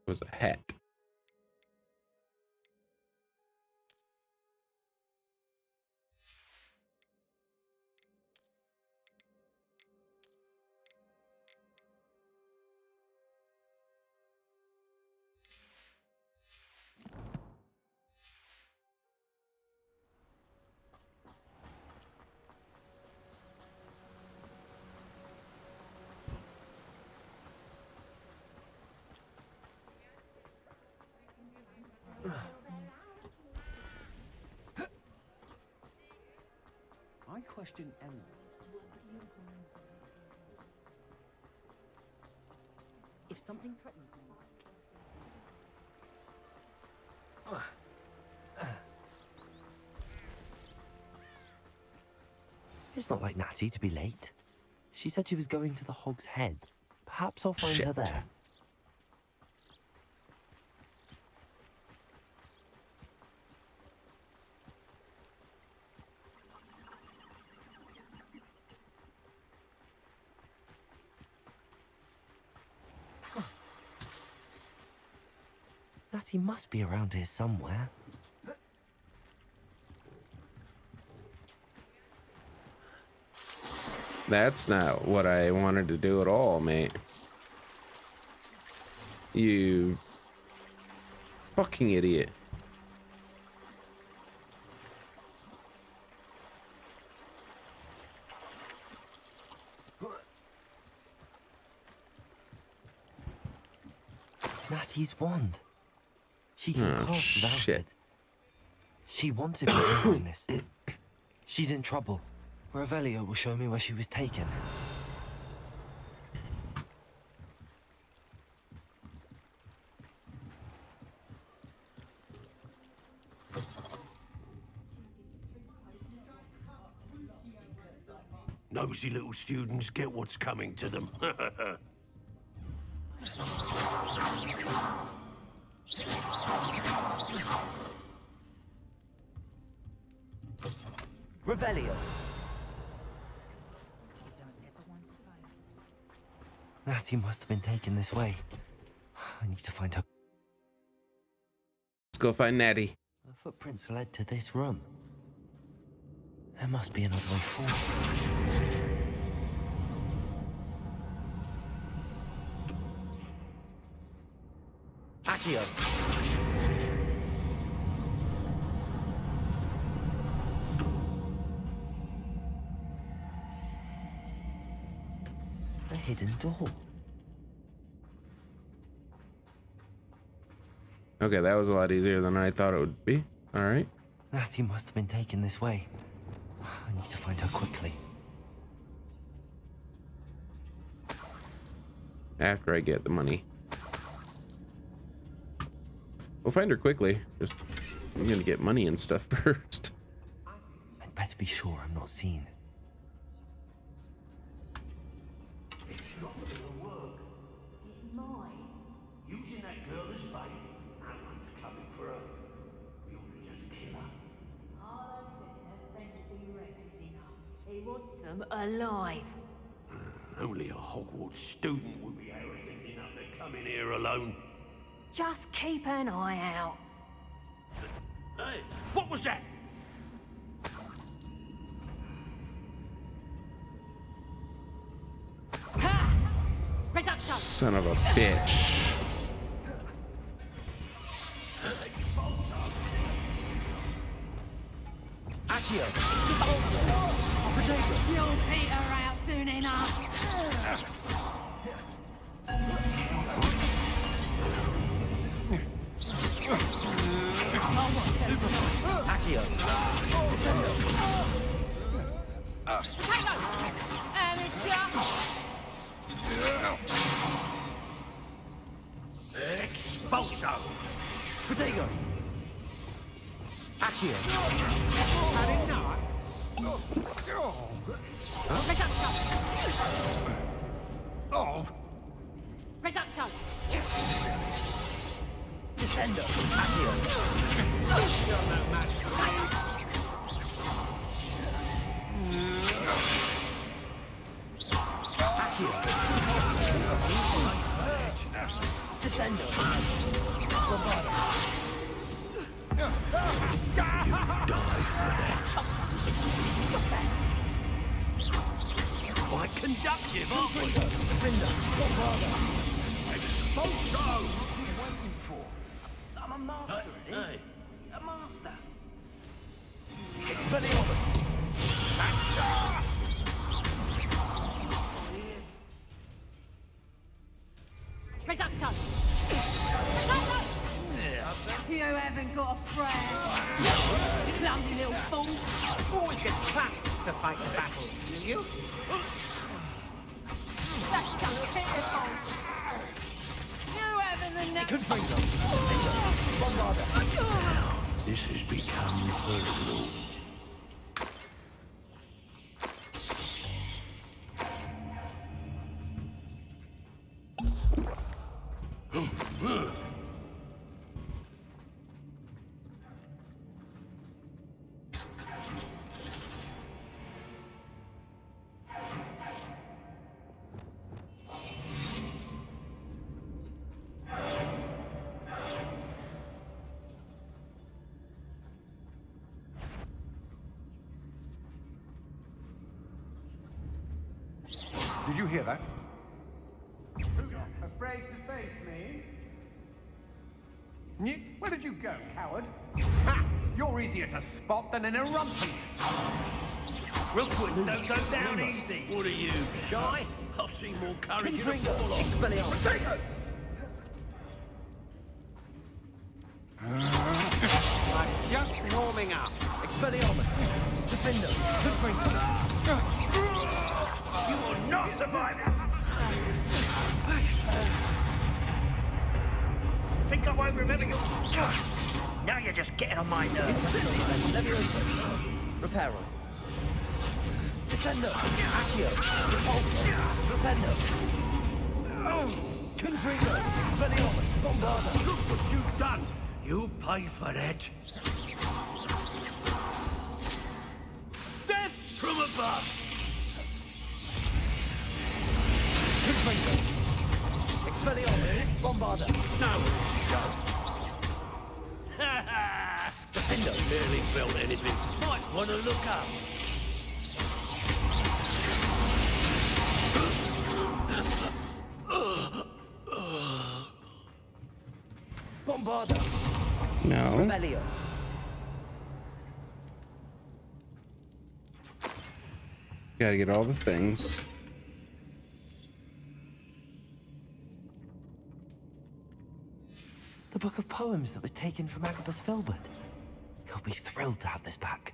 Was a hat. I question anyone. If something threatens me... It's not like Natty to be late. She said she was going to the Hog's Head. Perhaps I'll find her there. He must be around here somewhere. That's not what I wanted to do at all, mate. You fucking idiot. Natty's wand. She can cast without shit. it. She wanted me to find this. She's in trouble. Revelio will show me where she was taken. Nosy little students get what's coming to them. Revelio. Natty must have been taken this way. I need to find her. Let's go find Natty. The footprints led to this room. There must be another way forward. Accio. A hidden door. Okay, that was a lot easier than I thought it would be. All right. Natty must have been taken this way. I need to find her quickly. After I get the money. We'll find her quickly. Just, I'm gonna get money and stuff first. I'd better be sure I'm not seen. It's not gonna work. It might. Using that girl as bait, Alan's coming for her. We ought to just kill her. Arlo says her friend will be reckless enough. He wants them alive. Only a Hogwarts student would be arrogant enough to come in here alone. Just keep an eye out. Hey, what was that? Son of a bitch. Accio. You'll peter out soon enough. Accio. Take those! Expulso! Protego! Accio! Had enough? Oh! Reducto! Descendo! Accio! You're no match for me. Accio! Descendo! You die for that. Stop that! Quite conductive, aren't we? Expulso! I'm a master at this. Hey. A master. Expelliarmus! Reducto! You haven't got a prayer. You clumsy little fool. Always get clapped to fight the battles, do you? That's just pitiful. You haven't the next. Good finger. This has become personal. Did you hear that? Afraid to face me? Where did you go, coward? Ha! You're easier to spot than an irrumpent. Rookwoods don't go down easy. What are you, shy? I've seen more courage in a fall off. Expelliarmus. I'm just warming up. Expelliarmus. Defender. Confringo. You will not survive that. Think I won't remember you? Now you're just getting on my nerves. Reparo. Descendo. Accio. Repulsor. Rependo. Confringo. Expelliarmus. Bombarda. Look what you've done. You paid for that. Death from above. Confringo. Expelliarmus. Bombarda. No. Defender barely felt anything. Might want to look up. Bombarda. No. Rebellion. Gotta get all the things. The book of poems that was taken from Agabus Filbert. He'll be thrilled to have this back.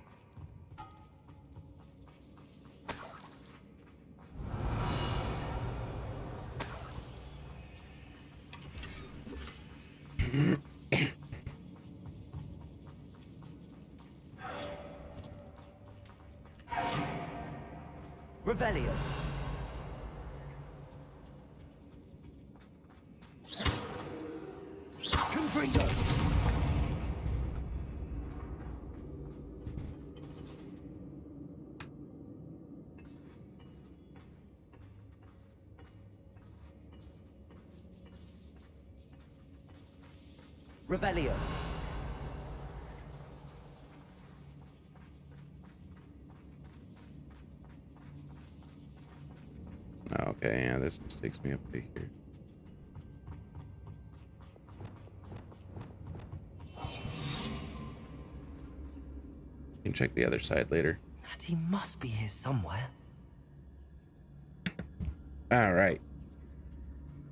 Revelio. Confringo. Revelio. Okay, yeah, this just takes me up to here. You can check the other side later. Natty must be here somewhere. All right.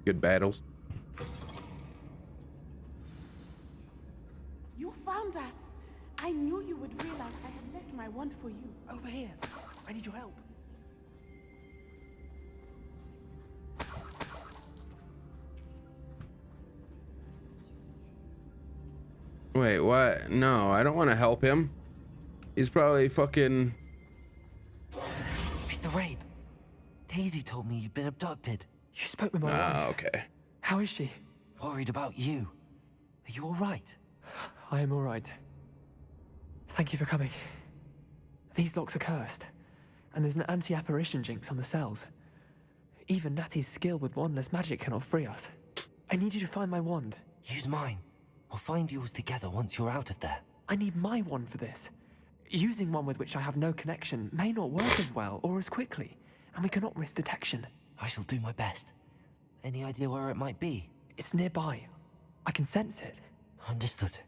Good battles. You found us. I knew you would realize I had left my wand for you. Over here. I need your help. Wait, what? No, I don't want to help him. He's probably fucking... Mr. Rabe, Daisy told me you'd been abducted. You spoke with my wife. Okay. How is she? Worried about you. Are you all right? I am all right. Thank you for coming. These locks are cursed, and there's an anti-apparition jinx on the cells. Even Natty's skill with wandless magic cannot free us. I need you to find my wand. Use mine. We'll find yours together once you're out of there. I need my wand for this. Using one with which I have no connection may not work as well or as quickly, and we cannot risk detection. I shall do my best. Any idea where it might be? It's nearby. I can sense it. Understood.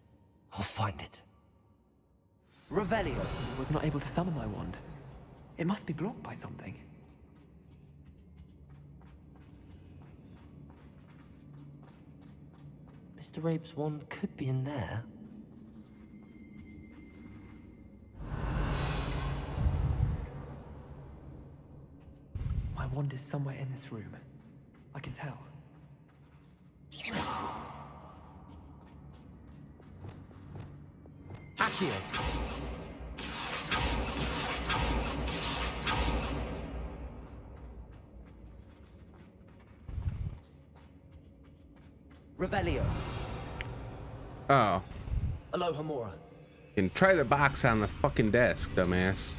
I'll find it. Revelio was not able to summon my wand. It must be blocked by something. Mr. Rabe's wand could be in there. My wand is somewhere in this room. I can tell. Accio. Revelio. Oh. Aloha Mora. You can try the box on the fucking desk, dumbass.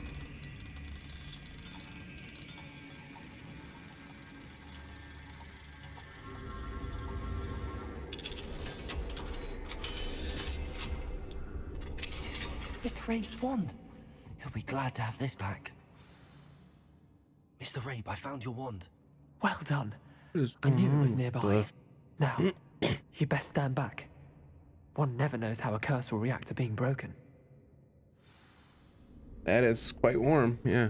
Mr. Rabe's wand. He'll be glad to have this back. Mr. Rabe, I found your wand. Well done. I knew it was nearby. Now, you best stand back. One never knows how a curse will react to being broken. That is quite warm, yeah.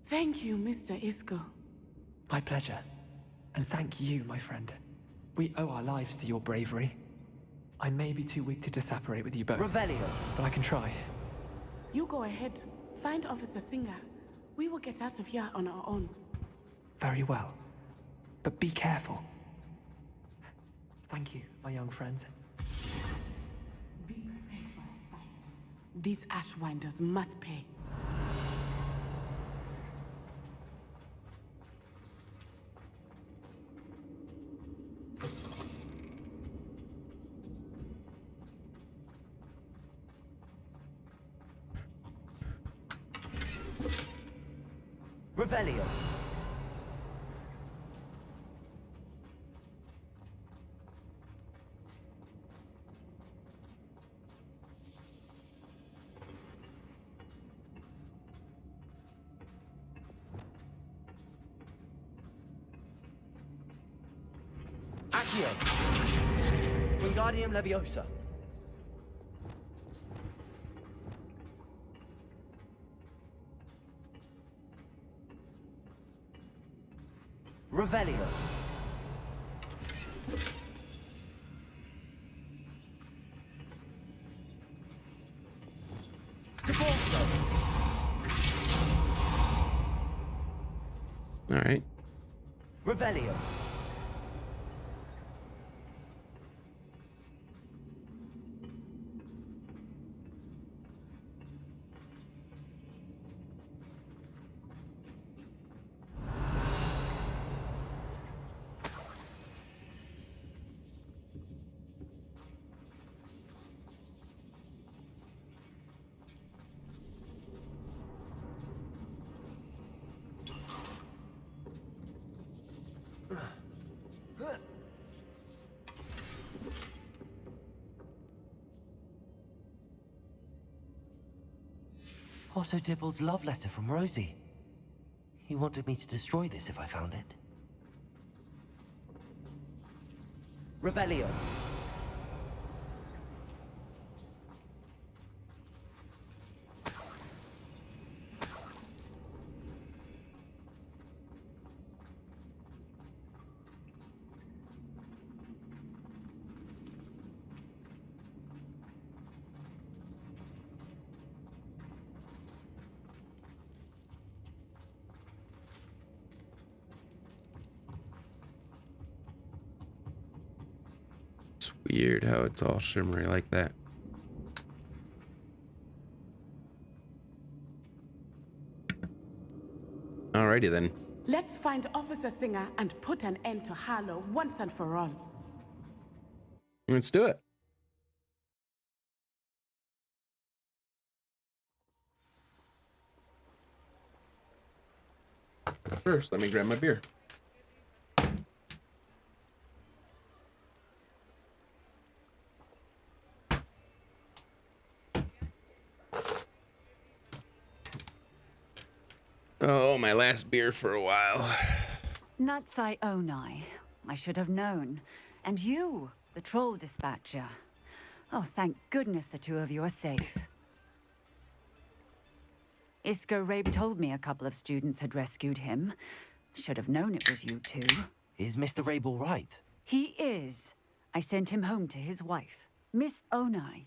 Thank you, Mr. Isco. My pleasure. And thank you, my friend. We owe our lives to your bravery. I may be too weak to disapparate with you both. Revelio. But I can try. You go ahead. Find Officer Singer. We will get out of here on our own. Very well. But be careful. Thank you, my young friends. Be prepared for a fight. These Ashwinders must pay. Revelio. Accio. Wingardium Leviosa. Revelio. Debolso. All right. Revelio. Otto Dibble's love letter from Rosie. He wanted me to destroy this if I found it. Revelio. It's weird how it's all shimmery like that. Alrighty then. Let's find Officer Singer and put an end to Harlow once and for all. Let's do it. First, let me grab my beer. Oh, my last beer for a while. Natsai Onai. I should have known. And you, the troll dispatcher. Oh, thank goodness the two of you are safe. Isco Rabe told me a couple of students had rescued him. Should have known it was you two. Is Mr. Rabe all right? He is. I sent him home to his wife. Miss Onai,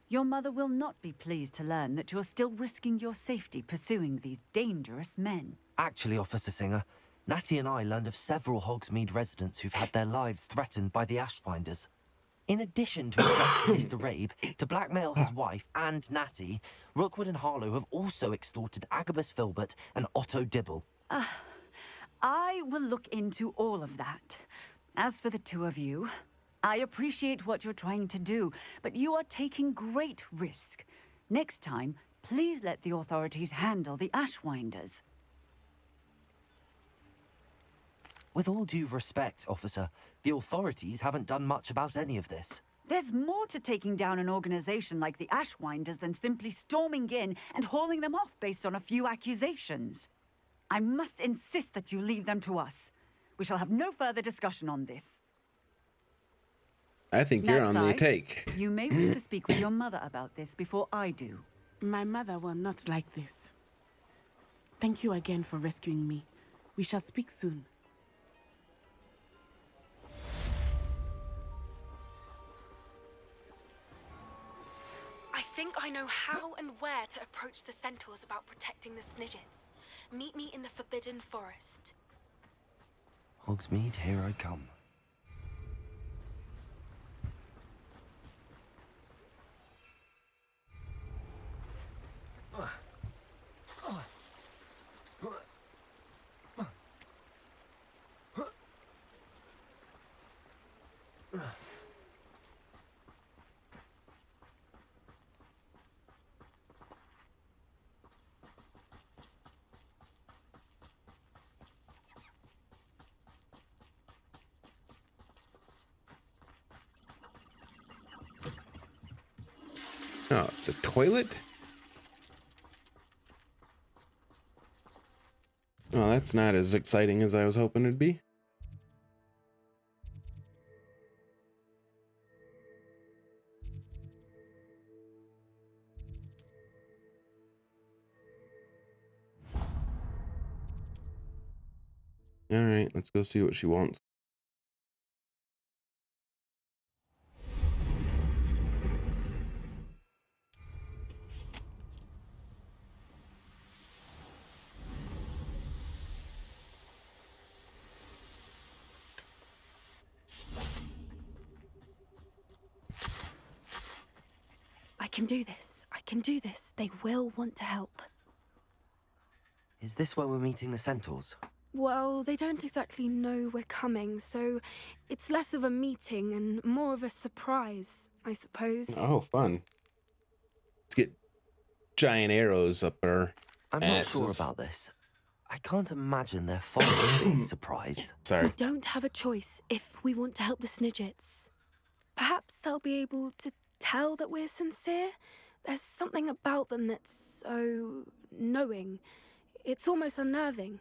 your mother will not be pleased to learn that you're still risking your safety pursuing these dangerous men. Actually, Officer Singer, Natty and I learned of several Hogsmeade residents who've had their lives threatened by the Ashwinders. In addition to Mr. Rabe, to blackmail his wife and Natty, Rookwood and Harlow have also extorted Agabus Filbert and Otto Dibble. I will look into all of that. As for the two of you, I appreciate what you're trying to do, but you are taking great risk. Next time, Please let the authorities handle the Ashwinders. With all due respect, officer, the authorities haven't done much about any of this. There's more to taking down an organization like the Ashwinders than simply storming in and hauling them off based on a few accusations. I must insist that you leave them to us. We shall have no further discussion on this. I think you're on the Natsai, take. You may wish to speak with your mother about this before I do. My mother will not like this. Thank you again for rescuing me. We shall speak soon. I think I know how and where to approach the centaurs about protecting the Snidgets. Meet me in the Forbidden Forest. Hogsmeade, here I come. Oh, it's a toilet? Oh, that's not as exciting as I was hoping it'd be. All right, let's go see what she wants. I can do this. I can do this. They will want to help. Is this where we're meeting the centaurs? Well, they don't exactly know we're coming, so it's less of a meeting and more of a surprise, I suppose. Oh, fun. Let's get giant arrows up our I'm asses. not sure about this. I can't imagine their followers being surprised. Sorry. We don't have a choice if we want to help the Snidgets. Perhaps they'll be able to tell that we're sincere. There's something about them that's so knowing. It's almost unnerving.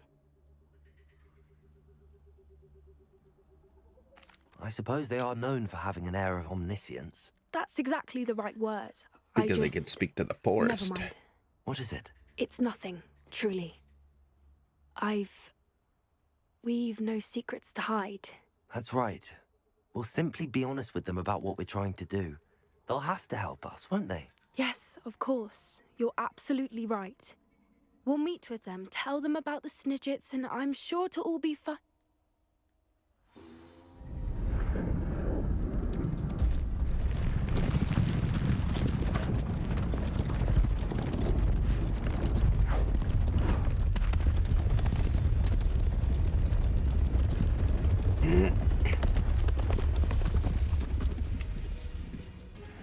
I suppose they are known for having an air of omniscience. That's exactly the right word. Because they can speak to the forest. Never mind. What is it? It's nothing, truly. We've no secrets to hide. That's right. We'll simply be honest with them about what we're trying to do. They'll have to help us, won't they? Yes, of course. You're absolutely right. We'll meet with them, tell them about the Snidgets, and I'm sure to all be fine.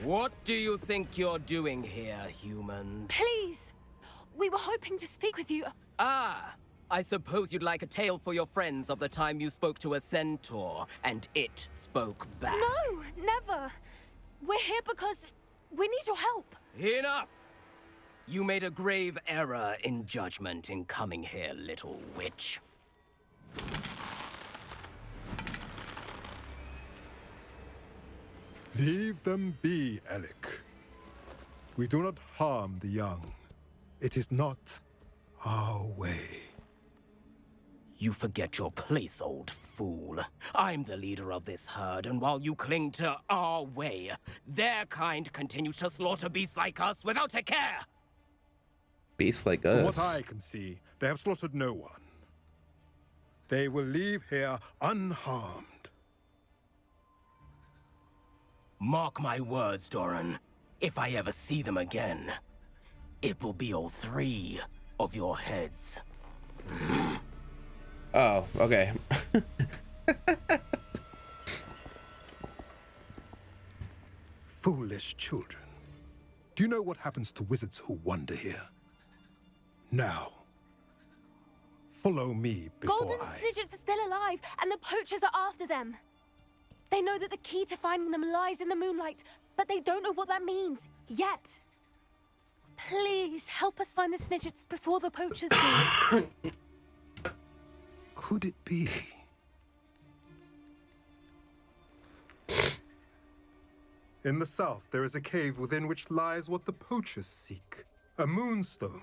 What do you think you're doing here, humans? Please! We were hoping to speak with you. Ah! I suppose you'd like a tale for your friends of the time you spoke to a centaur, and it spoke back. No, never. We're here because we need your help. Enough! You made a grave error in judgment in coming here, little witch. Leave them be, Alec. We do not harm the young. It is not our way. You forget your place, old fool. I'm the leader of this herd, and while you cling to our way, their kind continues to slaughter beasts like us without a care! Beasts like From us. what I can see, they have slaughtered no one. They will leave here unharmed. Mark my words, Doran. If I ever see them again, it will be all 3 of your heads. Oh, okay. Foolish children. Do you know what happens to wizards who wander here? Now, follow me before Golden Snidgets are still alive, and the poachers are after them. They know that the key to finding them lies in the moonlight, but they don't know what that means, yet. Please, help us find the Snidgets before the poachers do. Could it be? In the south, there is a cave within which lies what the poachers seek. A moonstone.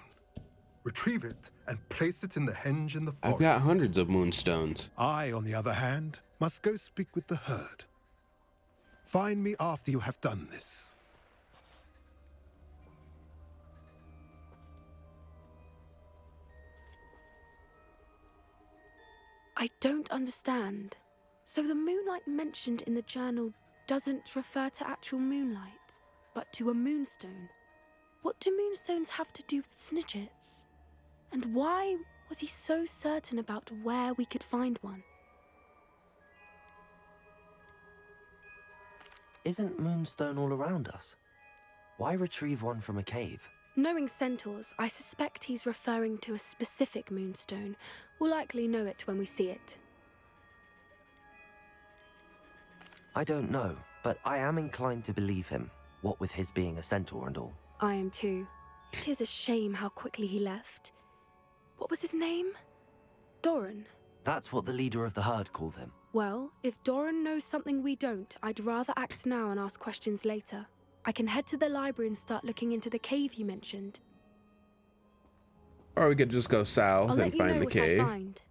Retrieve it and place it in the henge in the forest. I've got hundreds of moonstones. I, on the other hand, must go speak with the herd. Find me after you have done this. I don't understand. So the moonlight mentioned in the journal doesn't refer to actual moonlight, but to a moonstone. What do moonstones have to do with Snidgets? And why was he so certain about where we could find one? Isn't moonstone all around us? Why retrieve one from a cave? Knowing centaurs, I suspect he's referring to a specific moonstone. We'll likely know it when we see it. I don't know, but I am inclined to believe him, what with his being a centaur and all. I am too. It is a shame how quickly he left. What was his name? Doran. That's what the leader of the herd called him. Well, if Doran knows something we don't, I'd rather act now and ask questions later. I can head to the library and start looking into the cave you mentioned. Or we could just go south I'll and let you find know the what cave. I find.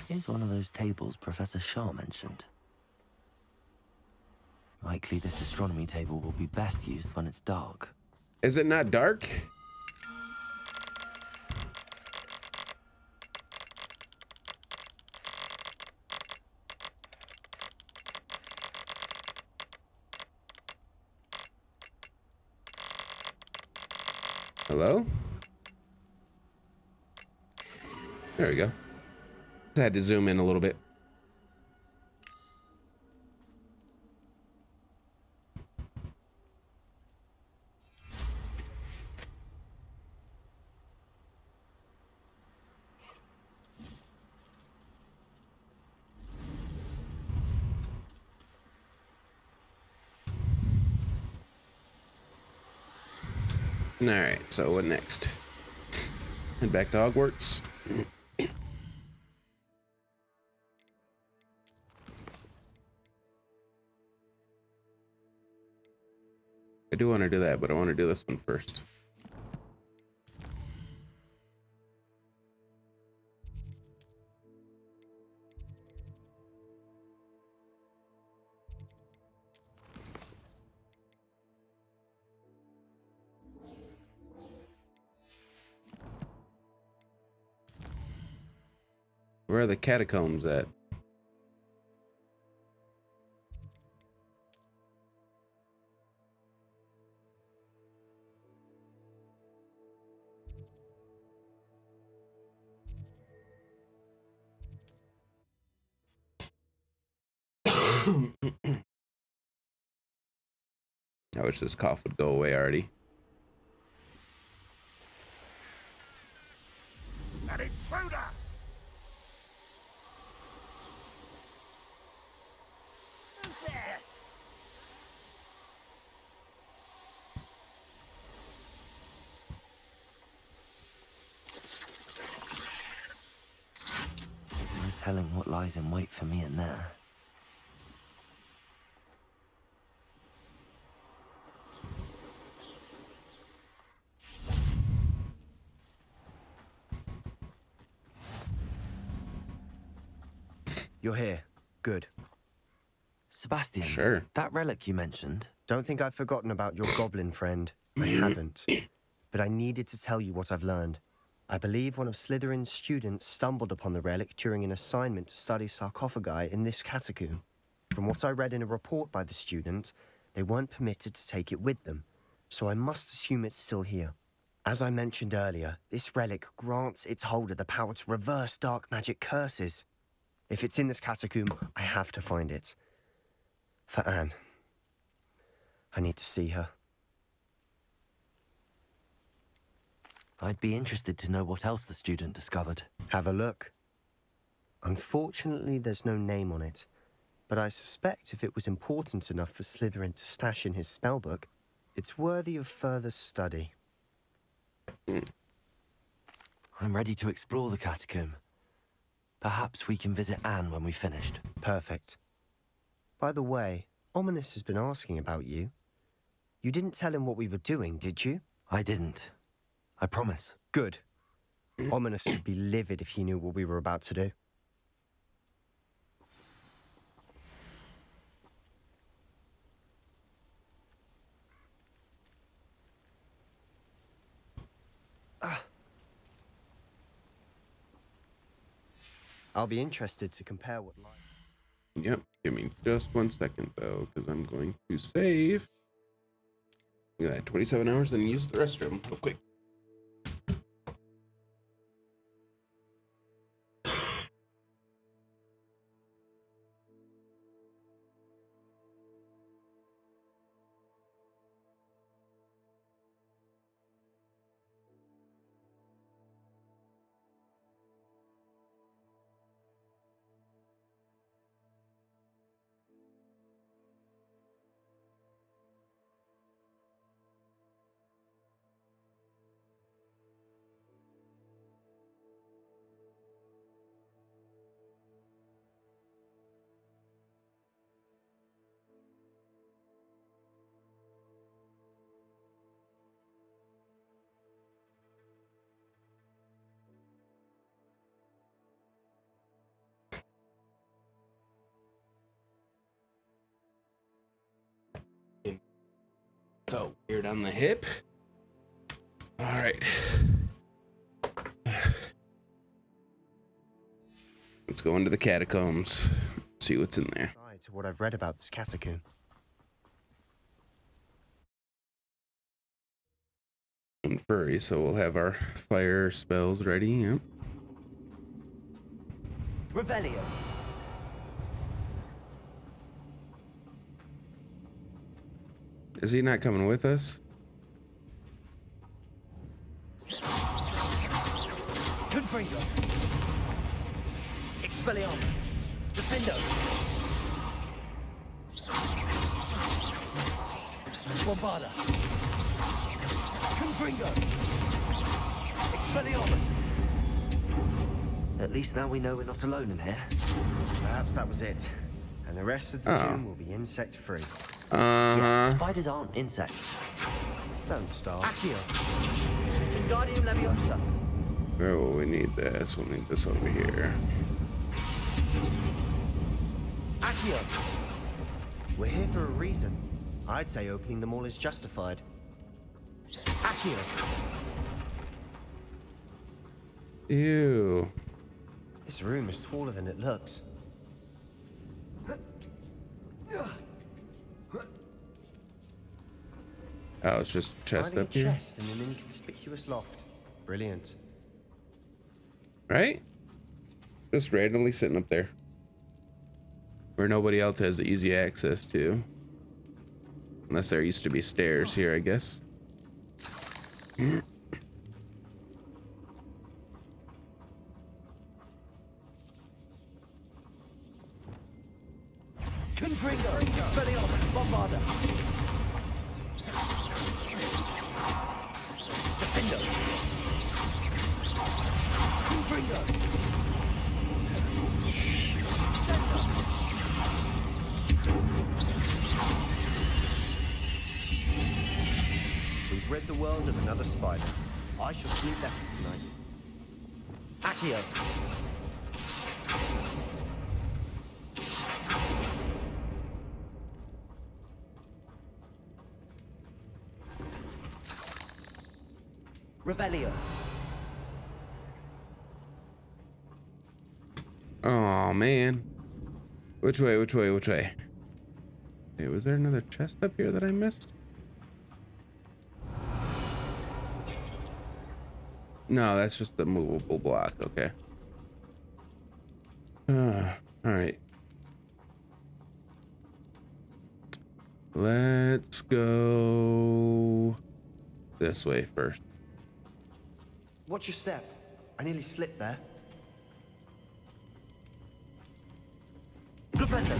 Here's one of those tables Professor Shaw mentioned. Likely this astronomy table will be best used when it's dark. Is it not dark? Hello? There we go. Just had to zoom in a little bit. All right, so what next? Head back to Hogwarts. I do want to do that, but I want to do this one first. Where are the catacombs at? I wish this cough would go away already. An intruder! Who's there? There's no telling what lies in wait for me in there. You're here. Good. Sebastian, sure. That relic you mentioned. Don't think I've forgotten about your goblin friend. I haven't. But I needed to tell you what I've learned. I believe one of Slytherin's students stumbled upon the relic during an assignment to study sarcophagi in this catacomb. From what I read in a report by the student, they weren't permitted to take it with them, so I must assume it's still here. As I mentioned earlier, this relic grants its holder the power to reverse dark magic curses. If it's in this catacomb, I have to find it. For Anne. I need to see her. I'd be interested to know what else the student discovered. Have a look. Unfortunately, there's no name on it, but I suspect if it was important enough for Slytherin to stash in his spellbook, it's worthy of further study. I'm ready to explore the catacomb. Perhaps we can visit Anne when we've finished. Perfect. By the way, Ominous has been asking about you. You didn't tell him what we were doing, did you? I didn't. I promise. Good. Ominous would be livid if he knew what we were about to do. I'll be interested to compare what life... Yep, give me just 1 second though, because I'm going to save. Look at that, 27 hours, and use the restroom real quick. Felt weird on the hip. All right. Let's go into the catacombs. See what's in there. To what I've read about this catacomb. And furry, so we'll have our fire spells ready. Yep. Revelio. Is he not coming with us? Confringo. Expelliarmus. Defendo. Bombarda. Confringo. Expelliarmus. At least now we know we're not alone in here. Perhaps that was it. And the rest of the tomb will be insect-free. Yeah, spiders aren't insects. Don't start. Accio. Wingardium Leviosa. Where will we need this? We'll need this over here. Accio. We're here for a reason. I'd say opening them all is justified. Accio. Ew. This room is taller than it looks. Oh, it's just a chest up here. Chest in an inconspicuous loft. Brilliant. Right? Just randomly sitting up there. Where nobody else has easy access to. Unless there used to be stairs here, I guess. Confringo. Expelliarmus. Bombarda. Defendo. Confringo. We've rid the world of another spider. I shall sleep better tonight. Accio. Revelio. Oh man. Which way? Which way? Which way? Hey, was there another chest up here that I missed? No, that's just the movable block. Okay. All right. Let's go this way first. Watch your step. I nearly slipped there. Flipendo.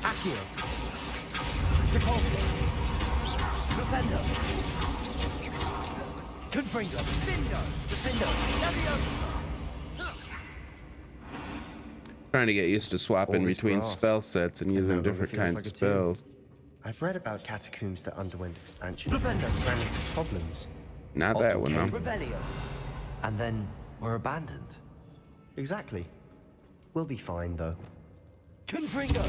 Accio. Depulso. Flipendo. Confringo. Bindo. Defendo. Levio. Trying to get used to swapping All this between grass. spell sets and It no using longer different feels kinds like of a tomb. spells. I've read about catacombs that underwent expansion and ran into problems. Not that one, though. Revelio. And then were abandoned. Exactly. We'll be fine, though. Confringo.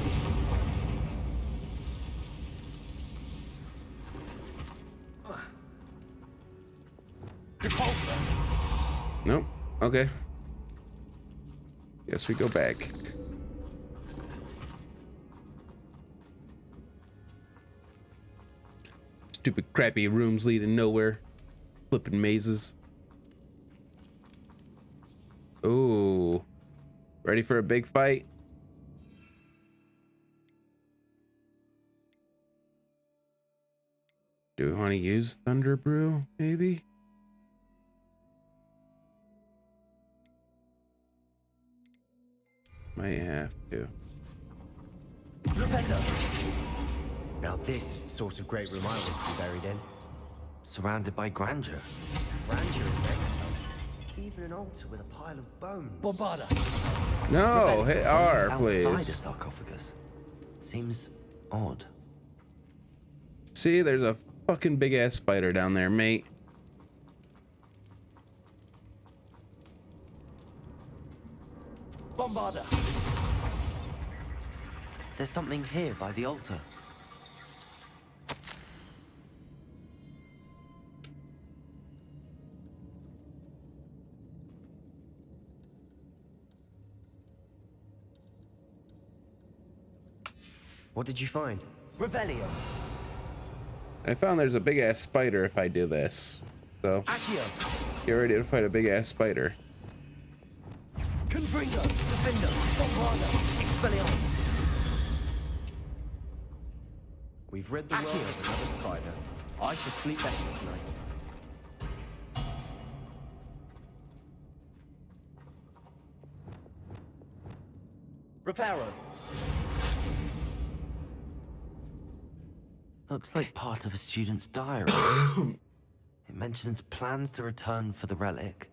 Depulso. Nope. Okay. Guess we go back. Stupid crappy rooms leading nowhere. Flipping mazes. Ooh. Ready for a big fight? Do we want to use Thunder Brew, maybe? Might have to. Now this is the sort of great room I want to be buried in. Surrounded by grandeur. Grandeur and then some. Even an altar with a pile of bones. Bombarda. No, hit R, Outside please. a sarcophagus. Seems odd. See, there's a fucking big ass spider down there, mate. Bombarda. There's something here by the altar. What did you find? Revelio. I found there's a big ass spider if I do this. So, Accio. get ready to fight a big ass spider. Confringo. Defendo. Bombarda. Expelliarmus. We've rid the world of another spider. I shall sleep better tonight. Reparo. Looks like part of a student's diary. It mentions plans to return for the relic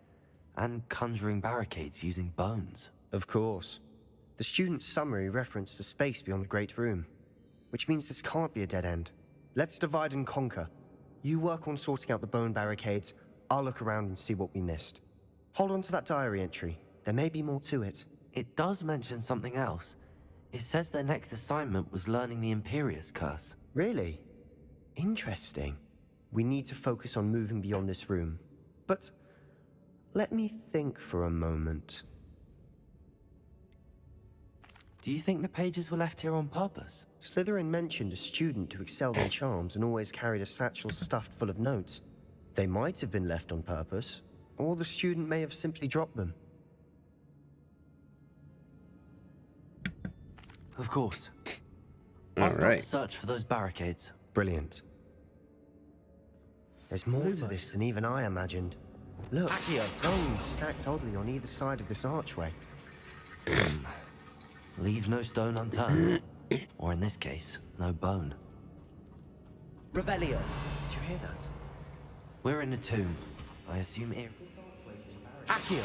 and conjuring barricades using bones. Of course. The student's summary referenced a space beyond the Great Room, which means this can't be a dead end. Let's divide and conquer. You work on sorting out the bone barricades. I'll look around and see what we missed. Hold on to that diary entry. There may be more to it. It does mention something else. It says their next assignment was learning the Imperius Curse. Really? Interesting. We need to focus on moving beyond this room. But let me think for a moment. Do you think the pages were left here on purpose? Slytherin mentioned a student who excelled in charms and always carried a satchel stuffed full of notes. They might have been left on purpose, or the student may have simply dropped them. Of course. All I'll start right. to search for those barricades. Brilliant. There's more to this than even I imagined. Look, bones stacked oddly on either side of this archway. Leave no stone unturned. Or in this case, no bone. Revelio. Did you hear that? We're in a tomb. I assume it... Accio.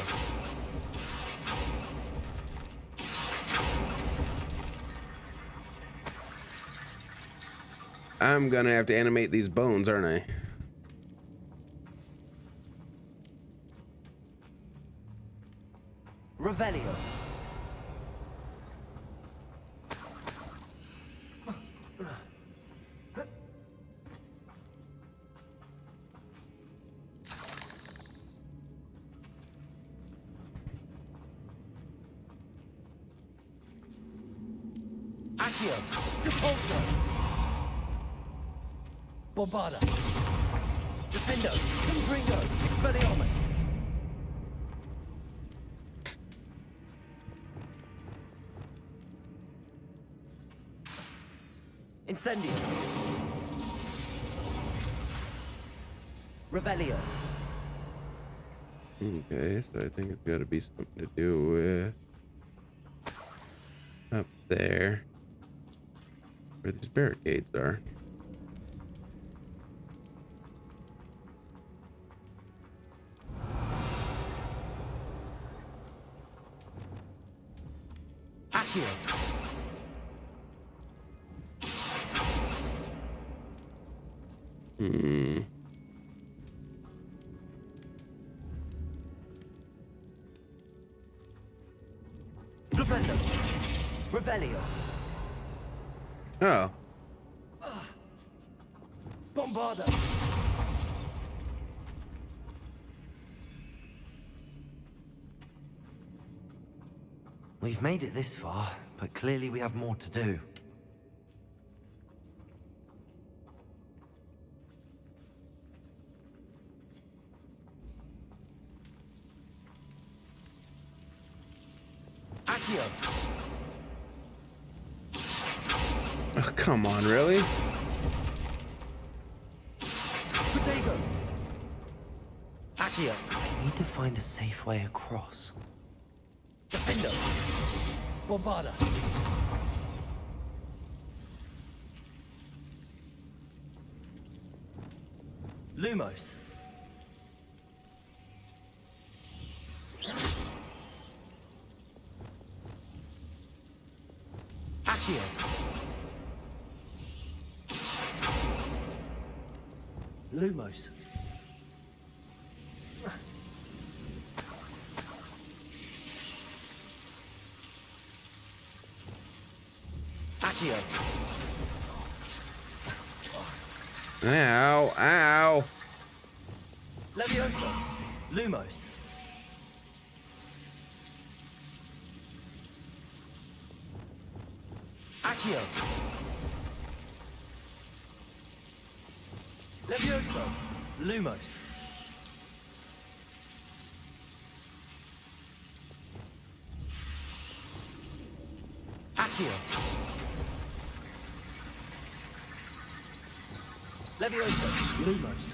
I'm gonna have to animate these bones, aren't I? Revelio. Accio. Depulso. Bombarda. Defendo, Confringo, Expelliarmus. Incendio. Revelio. Okay, so I think it's got to be something to do with up there where these barricades are. Accio. Flipendo. Revelio. Oh. Bombarda. We've made it this far, but clearly we have more to do. Accio. Oh, come on, really? Protego. Accio. I need to find a safe way across. Defendo. Bombarda. Lumos. Accio. Lumos. Accio. Ow, ow. Levioso. Lumos. Accio. Levioso. Lumos. Accio. Levioso. Lumos.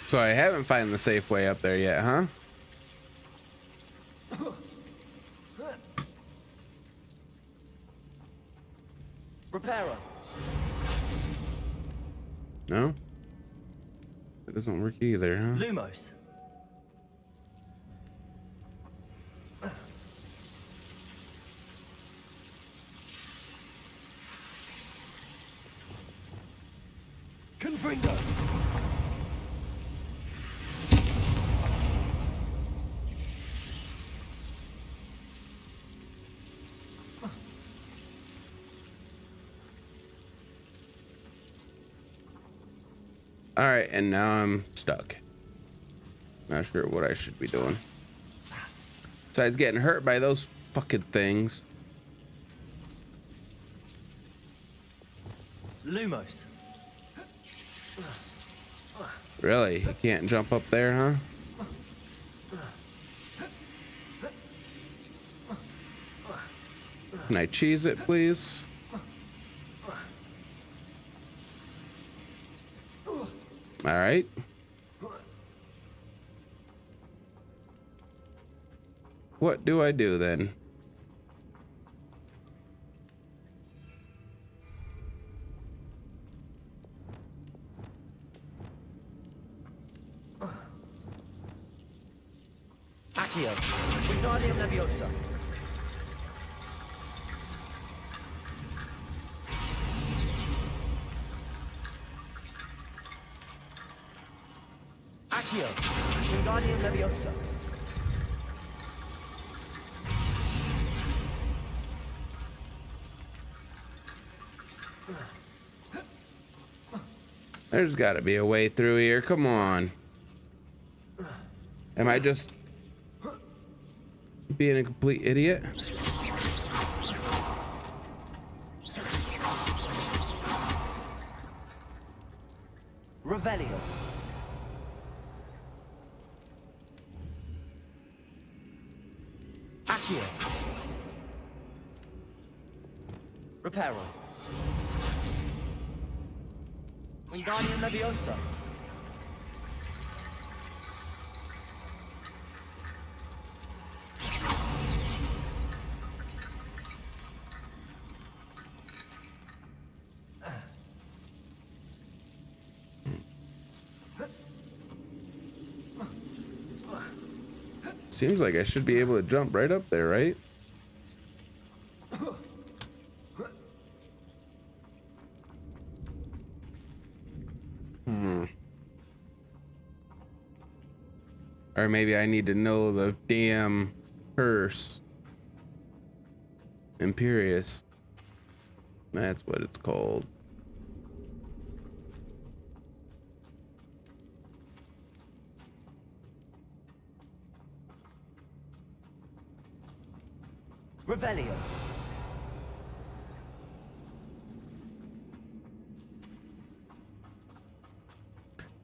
So I haven't found the safe way up there yet, huh? Reparo. No? It doesn't work either, huh? Lumos. Confringo. All right, and now I'm stuck. Not sure what I should be doing. Besides getting hurt by those fucking things. Lumos. Really? You can't jump up there, huh? Can I cheese it, please? All right. What do I do then? Accio. Wingardium Leviosa. Accio. Wingardium Leviosa. There's got to be a way through here. Come on. Am I just being a complete idiot? Revelio. Accio. Reparo. Wingardium Leviosa. Seems like I should be able to jump right up there, right? Or maybe I need to know the damn curse. Imperious. That's what it's called. Revelio.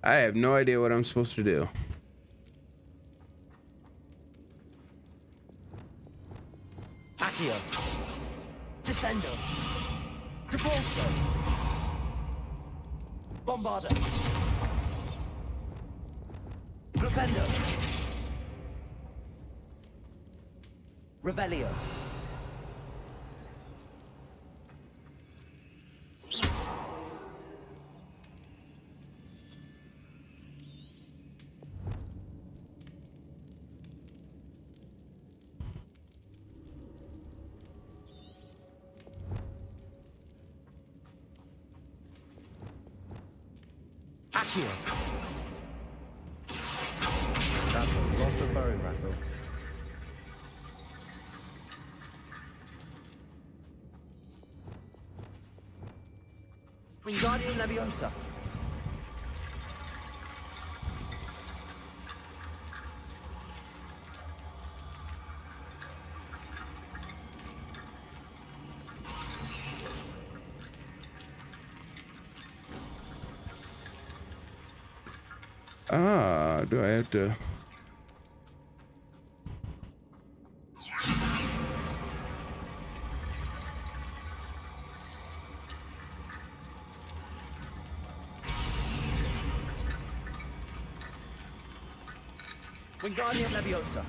I have no idea what I'm supposed to do. Accio. Descendo. Debolso. Bombarda. Flipendo. Revelio. Accio. That's a lot of bone rattle. Wingardium Leviosa. Ah, do I have to? Wingardium Leviosa.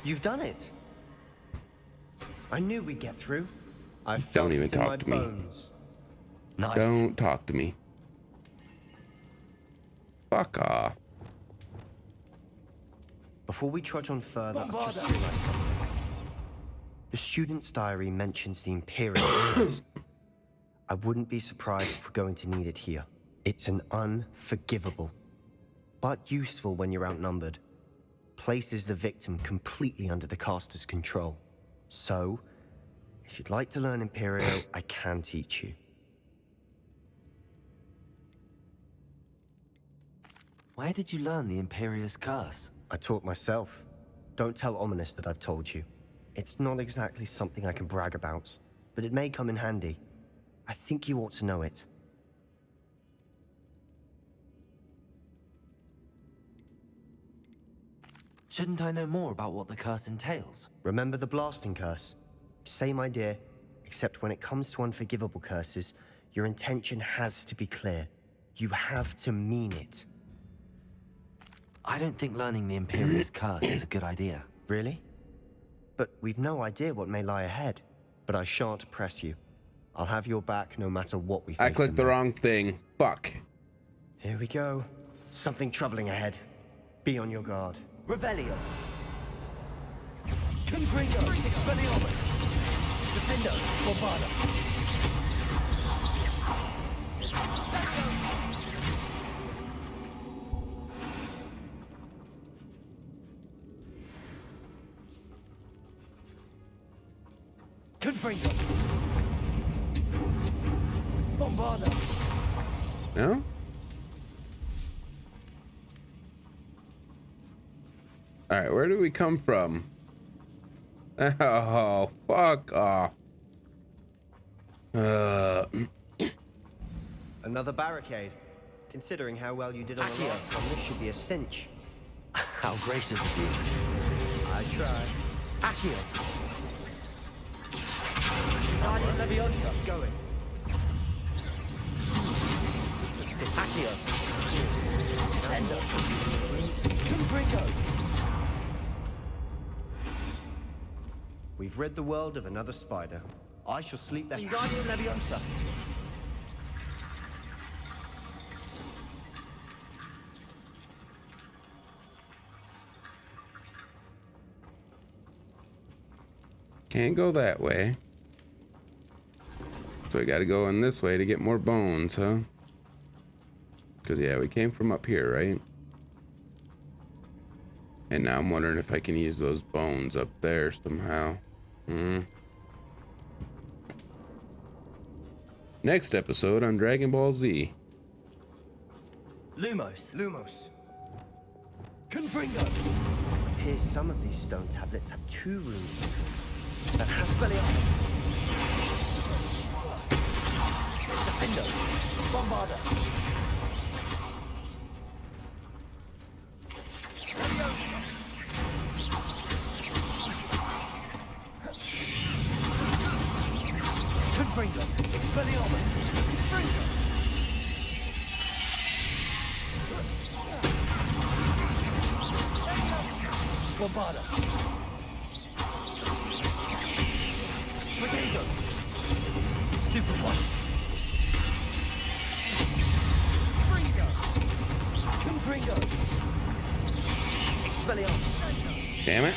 You've done it. I knew we'd get through. I felt Don't even it in my talk to me. bones. Nice. Don't talk to me. Fuck off. Before we trudge on further, I've just Bombarda. realized something. The student's diary mentions the Imperial Orders. I wouldn't be surprised if we're going to need it here. It's an unforgivable, but useful when you're outnumbered. Places the victim completely under the caster's control. So, if you'd like to learn Imperial, I can teach you. Where did you learn the Imperious Curse? I taught myself. Don't tell Ominous that I've told you. It's not exactly something I can brag about, but it may come in handy. I think you ought to know it. Shouldn't I know more about what the curse entails? Remember the blasting curse? Same idea, except when it comes to unforgivable curses, your intention has to be clear. You have to mean it. I don't think learning the Imperious Curse is a good idea. Really? But we've no idea what may lie ahead. But I shan't press you. I'll have your back no matter what we face. I clicked the wrong thing. Fuck. Here we go. Something troubling ahead. Be on your guard. Revelio. Confringo. Expelliarmus. Defendo. Bombarda. Confringo. Bombarda. No? Alright, where do we come from? Oh, fuck off. Another barricade. Considering how well you did on the last one, this should be a cinch. How gracious of you. I tried. Accio. Guardian Leviosa. Going. Accio. Descendo. Confringo. We've rid the world of another spider. I shall sleep that. Guardian Leviosa. Can't go that way. So we gotta go in this way to get more bones, huh? Because, yeah, we came from up here, right? And now I'm wondering if I can use those bones up there somehow. Next episode on Dragon Ball Z. Lumos. Confringo. Appears some of these stone tablets have 2 rune symbols. That has Expelliarmus. Defendo. Bombarda. Confringo. Expelliarmus. Confringo. Bombarda. Potato. Stupefy. Fringo. Confringo. Expelliarmus. Damn it.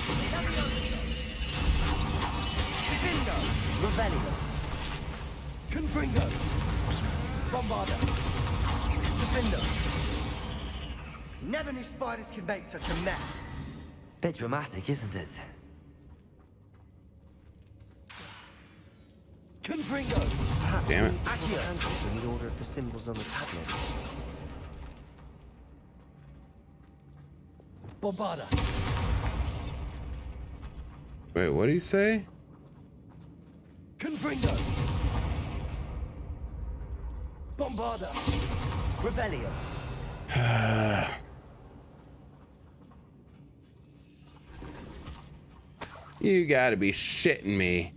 Defendo. Revelio. Confringo. Bombarda. Defendo. Never knew spiders could make such a mess. Bit dramatic, isn't it? Confringo. Perhaps Damn it. we need to pull the handles in the order of the symbols on the tablets. Bombarda. Wait, what did he say? Confringo. Bombarda. Revelio. You gotta be shitting me.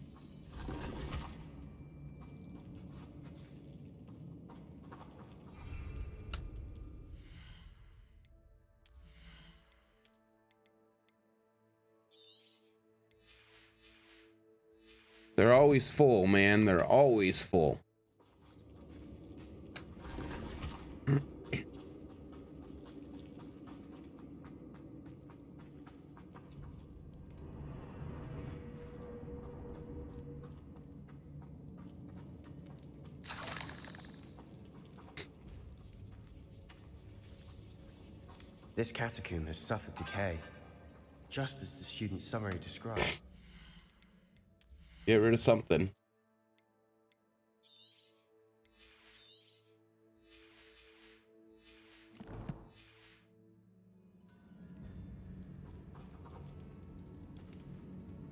They're always full, man. They're always full. This catacomb has suffered decay, just as the student's summary described. Get rid of something.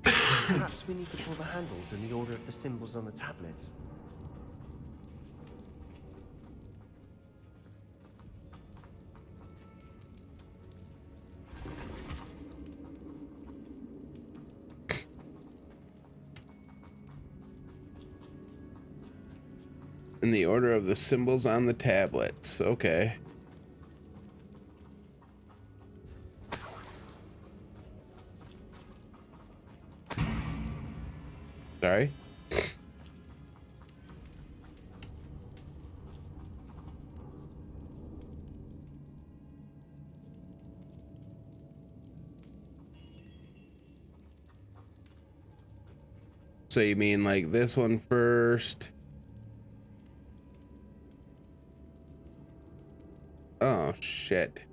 Perhaps we need to pull the handles in the order of the symbols on the tablets. In the order of the symbols on the tablets. Okay. Sorry. So you mean like this one first? Oh, shit.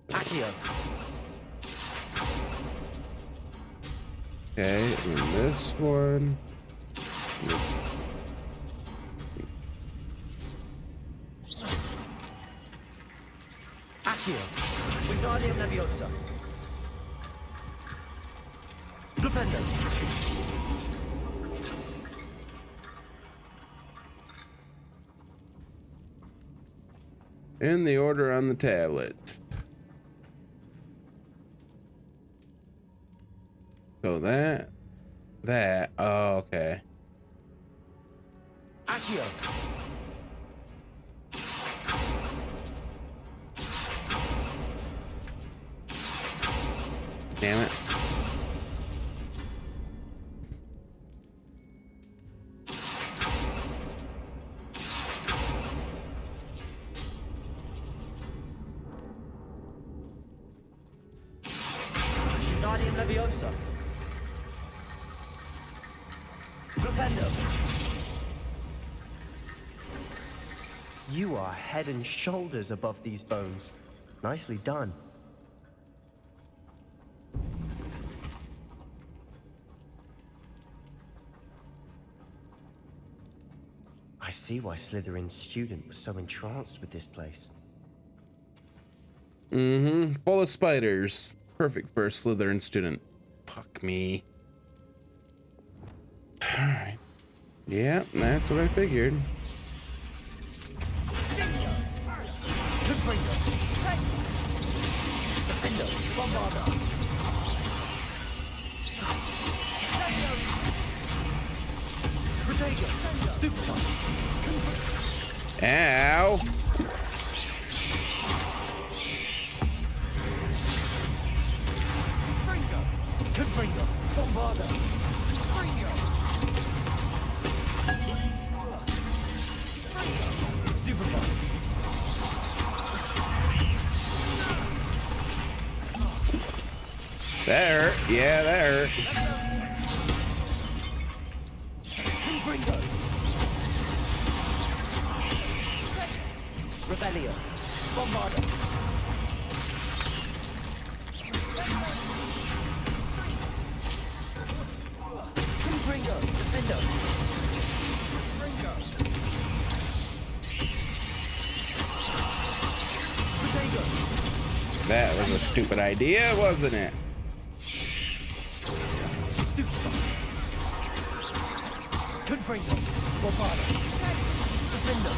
Accio. Okay, and then this one. Accio. Wingardium Leviosa. Flipendo. In the order on the tablet. So that. Oh, okay. Accio. Damn it. Wingardium Leviosa. Flipendo. You are head and shoulders above these bones. Nicely done. I see why Slytherin's student was so entranced with this place. Mm-hmm. Full of spiders. Perfect for a Slytherin student. Fuck me. Alright. Yeah, that's what I figured. Ow! Confringo. Bombarda. Stupefy. That hurt. Yeah, that hurt. Confringo. Rebellion. Bombarda. Confringo. Defendo. That was a stupid idea, wasn't it? Confringo. Bombarda. Defendo.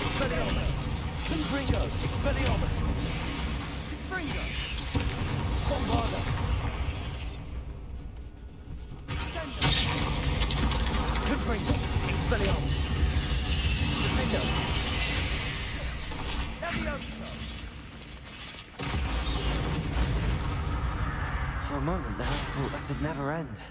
Expelliarmus! Confringo! Expelliarmus! Confringo! Bombarda! Confringo! Expelliarmus! Defendo! For a moment there, I thought that'd never end.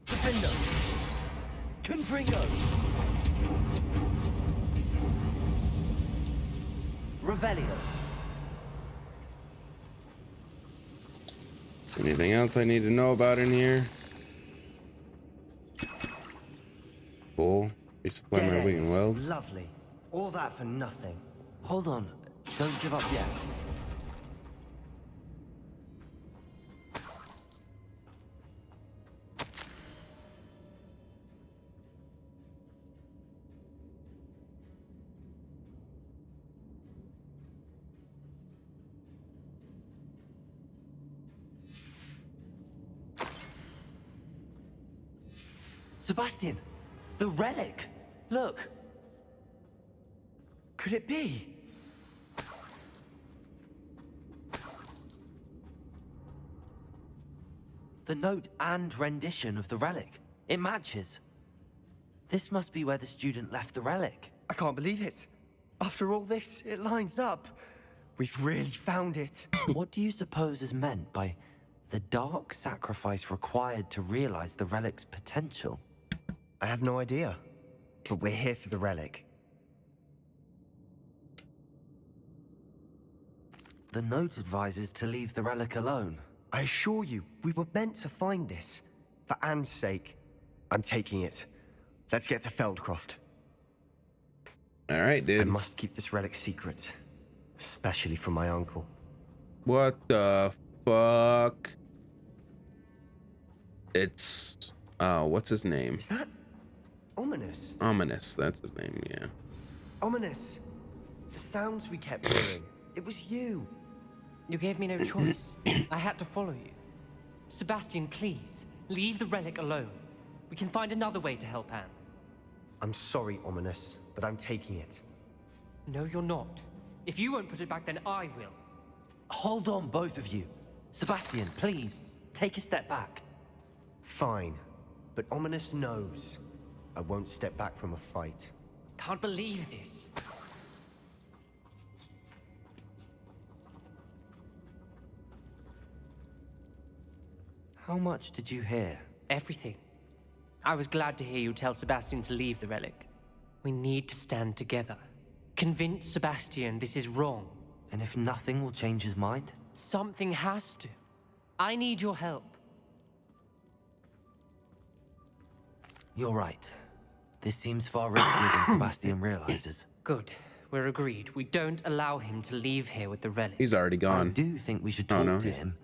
Defendo! Confringo! Revelio! Anything else I need to know about in here? Cool. Resupply my Dead wing and end. weld. Lovely. All that for nothing. Hold on. Don't give up yet. Sebastian! The relic! Look! Could it be? The note and rendition of the relic. It matches. This must be where the student left the relic. I can't believe it. After all this, it lines up. We've really found it. What do you suppose is meant by the dark sacrifice required to realize the relic's potential? I have no idea, but we're here for the relic. The note advises to leave the relic alone. I assure you, we were meant to find this. For Anne's sake, I'm taking it. Let's get to Feldcroft. All right, dude. I must keep this relic secret, especially from my uncle. What the fuck? It's what's his name? Is that Ominous? Ominous, that's his name, yeah. Ominous. The sounds we kept hearing. It was you. You gave me no choice. I had to follow you. Sebastian, please, leave the relic alone. We can find another way to help Anne. I'm sorry, Ominous, but I'm taking it. No, you're not. If you won't put it back, then I will. Hold on, both of you. Sebastian, please, take a step back. Fine, but Ominous knows I won't step back from a fight. Can't believe this. How much did you hear? Everything. I was glad to hear you tell Sebastian to leave the relic. We need to stand together. Convince Sebastian this is wrong. And if nothing will change his mind? Something has to. I need your help. You're right. This seems far riskier than Sebastian realizes. Good. We're agreed. We don't allow him to leave here with the relic. He's already gone. I do think we should talk to him,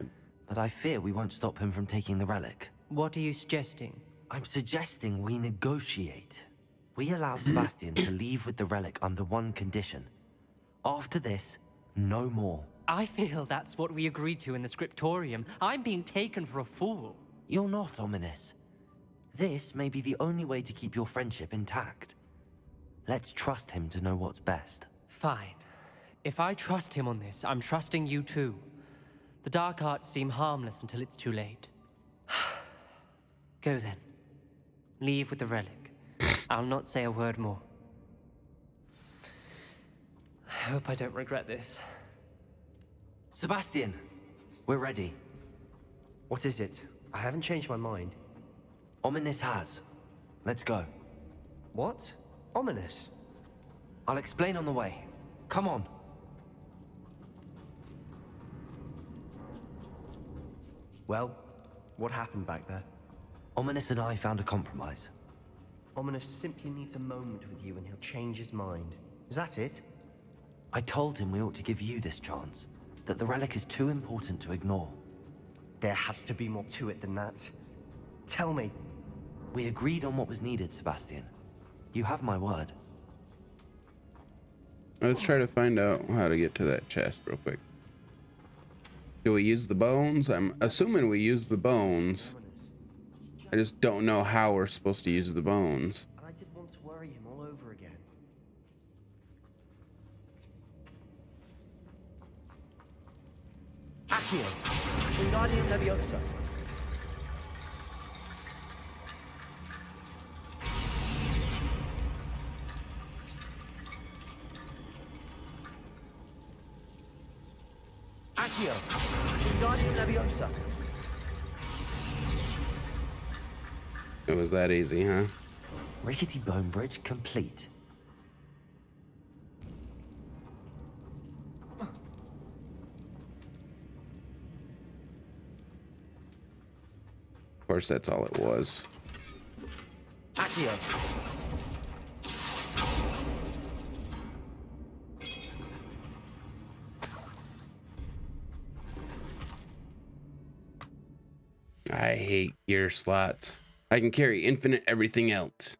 but I fear we won't stop him from taking the relic. What are you suggesting? I'm suggesting we negotiate. We allow Sebastian to leave with the relic under one condition. After this, no more. I feel that's what we agreed to in the scriptorium. I'm being taken for a fool. You're not, Ominous. This may be the only way to keep your friendship intact. Let's trust him to know what's best. Fine. If I trust him on this, I'm trusting you too. The dark arts seem harmless until it's too late. Go then. Leave with the relic. I'll not say a word more. I hope I don't regret this. Sebastian, we're ready. What is it? I haven't changed my mind. Ominous has. Let's go. What? Ominous? I'll explain on the way. Come on. Well, what happened back there? Ominous and I found a compromise. Ominous simply needs a moment with you and he'll change his mind. Is that it? I told him we ought to give you this chance, that the relic is too important to ignore. There has to be more to it than that. Tell me. We agreed on what was needed, Sebastian. You have my word. Let's try to find out how to get to that chest real quick. Do we use the bones? I'm assuming we use the bones. I just don't know how we're supposed to use the bones. And I did want to worry him all over again. Accio, Wingardium Leviosa. Accio, Wingardium Leviosa. It was that easy, huh? Rickety Bone Bridge complete. Of course, that's all it was. Accio. I hate gear slots. I can carry infinite everything else.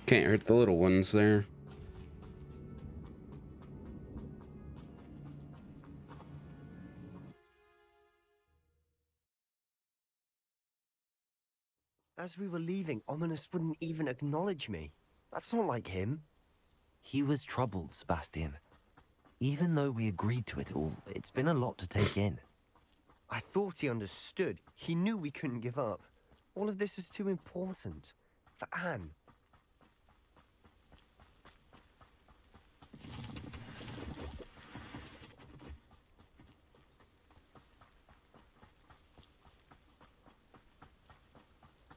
Can't hurt the little ones there. As we were leaving, Ominous wouldn't even acknowledge me. That's not like him. He was troubled, Sebastian. Even though we agreed to it all, it's been a lot to take in. I thought he understood. He knew we couldn't give up. All of this is too important. For Anne.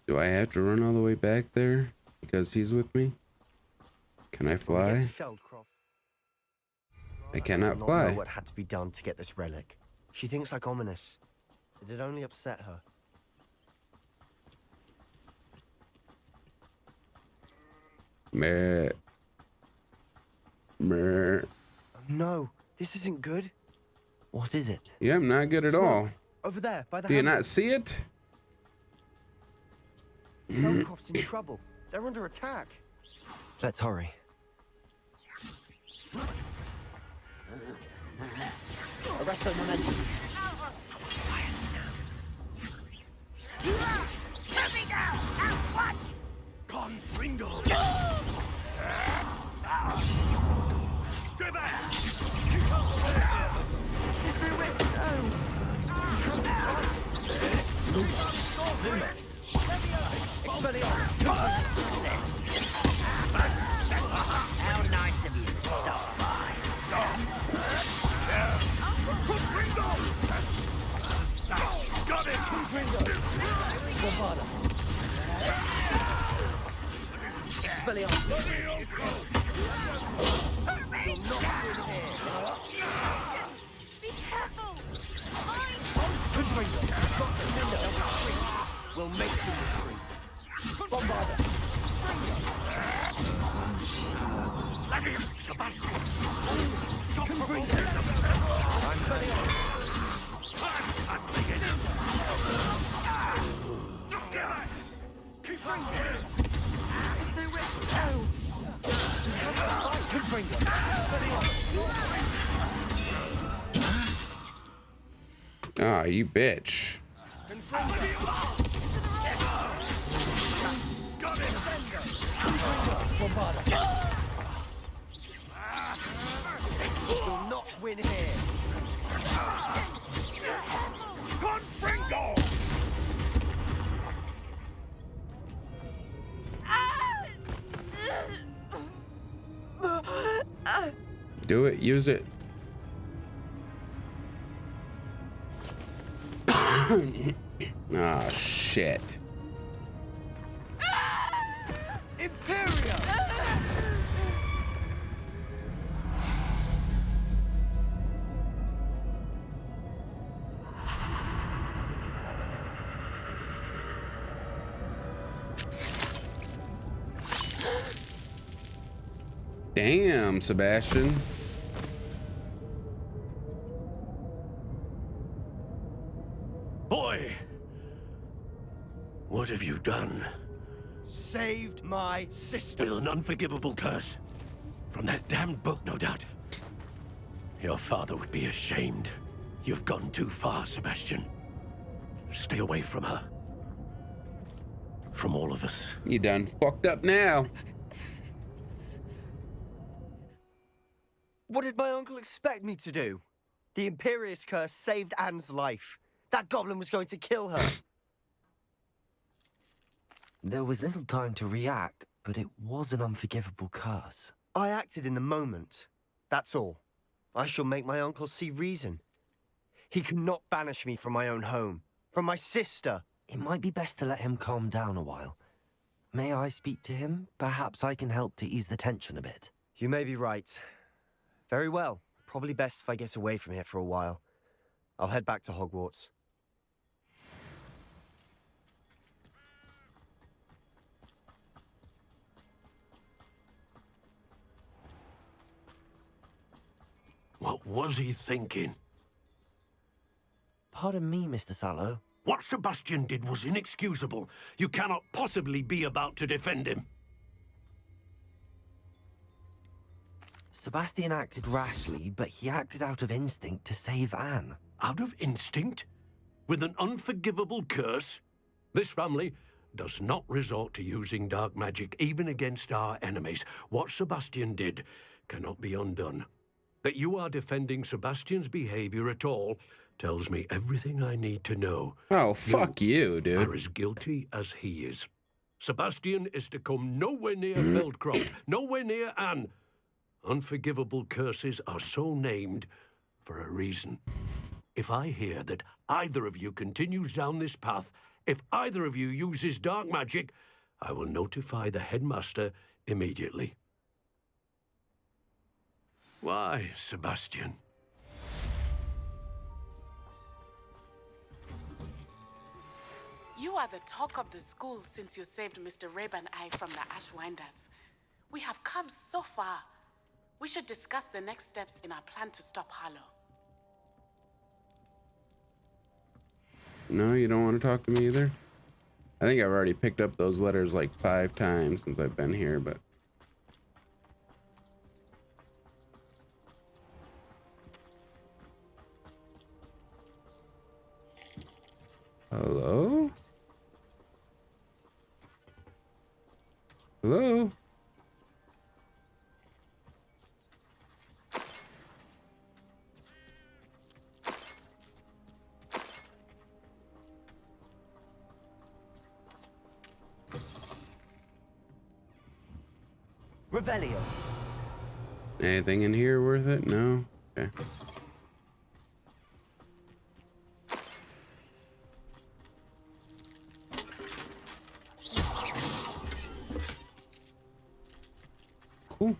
Do I have to run all the way back there because he's with me? Can I fly? I cannot Not fly. know what had to be done to get this relic. She thinks like Ominous. It had only upset her. Meh. Meh. No, this isn't good. What is it? Yeah, I'm not good at all. Over there, by the Do you handle. not see it? Hellcroft's in trouble. They're under attack. Let's hurry. Arrest their momentum. Coming down at once! Confringo! Stay back! Mr. Wetto! How nice of you to stop by. Got it! Be careful! We'll make them retreat. Bombarder. Sebastian! Stop Ah, you bitch. Will not win here. Confringo! Do it, use it. Ah, shit. Imperial! Damn, Sebastian. Boy! What have you done? Saved my sister. With an unforgivable curse. From that damned book, no doubt. Your father would be ashamed. You've gone too far, Sebastian. Stay away from her. From all of us. You done fucked up now. What did my uncle expect me to do? The Imperious curse saved Anne's life. That goblin was going to kill her. There was little time to react, but it was an unforgivable curse. I acted in the moment. That's all. I shall make my uncle see reason. He cannot banish me from my own home, from my sister. It might be best to let him calm down a while. May I speak to him? Perhaps I can help to ease the tension a bit. You may be right. Very well. Probably best if I get away from here for a while. I'll head back to Hogwarts. What was he thinking? Pardon me, Mr. Sallow. What Sebastian did was inexcusable. You cannot possibly be about to defend him. Sebastian acted rashly, but he acted out of instinct to save Anne. Out of instinct? With an unforgivable curse? This family does not resort to using dark magic even against our enemies. What Sebastian did cannot be undone. That you are defending Sebastian's behavior at all tells me everything I need to know. Oh, fuck you, dude. Are as guilty as he is. Sebastian is to come nowhere near Feldcroft, nowhere near Anne. Unforgivable curses are so named for a reason. If I hear that either of you continues down this path, if either of you uses dark magic, I will notify the headmaster immediately. Why, Sebastian? You are the talk of the school since you saved Mr. Rabe and I from the Ashwinders. We have come so far. We should discuss the next steps in our plan to stop Harlow. No, you don't want to talk to me either? I think I've already picked up those letters like 5 times since I've been here, but... Hello? Hello? Revelio. Anything in here worth it? No? Okay. Cool.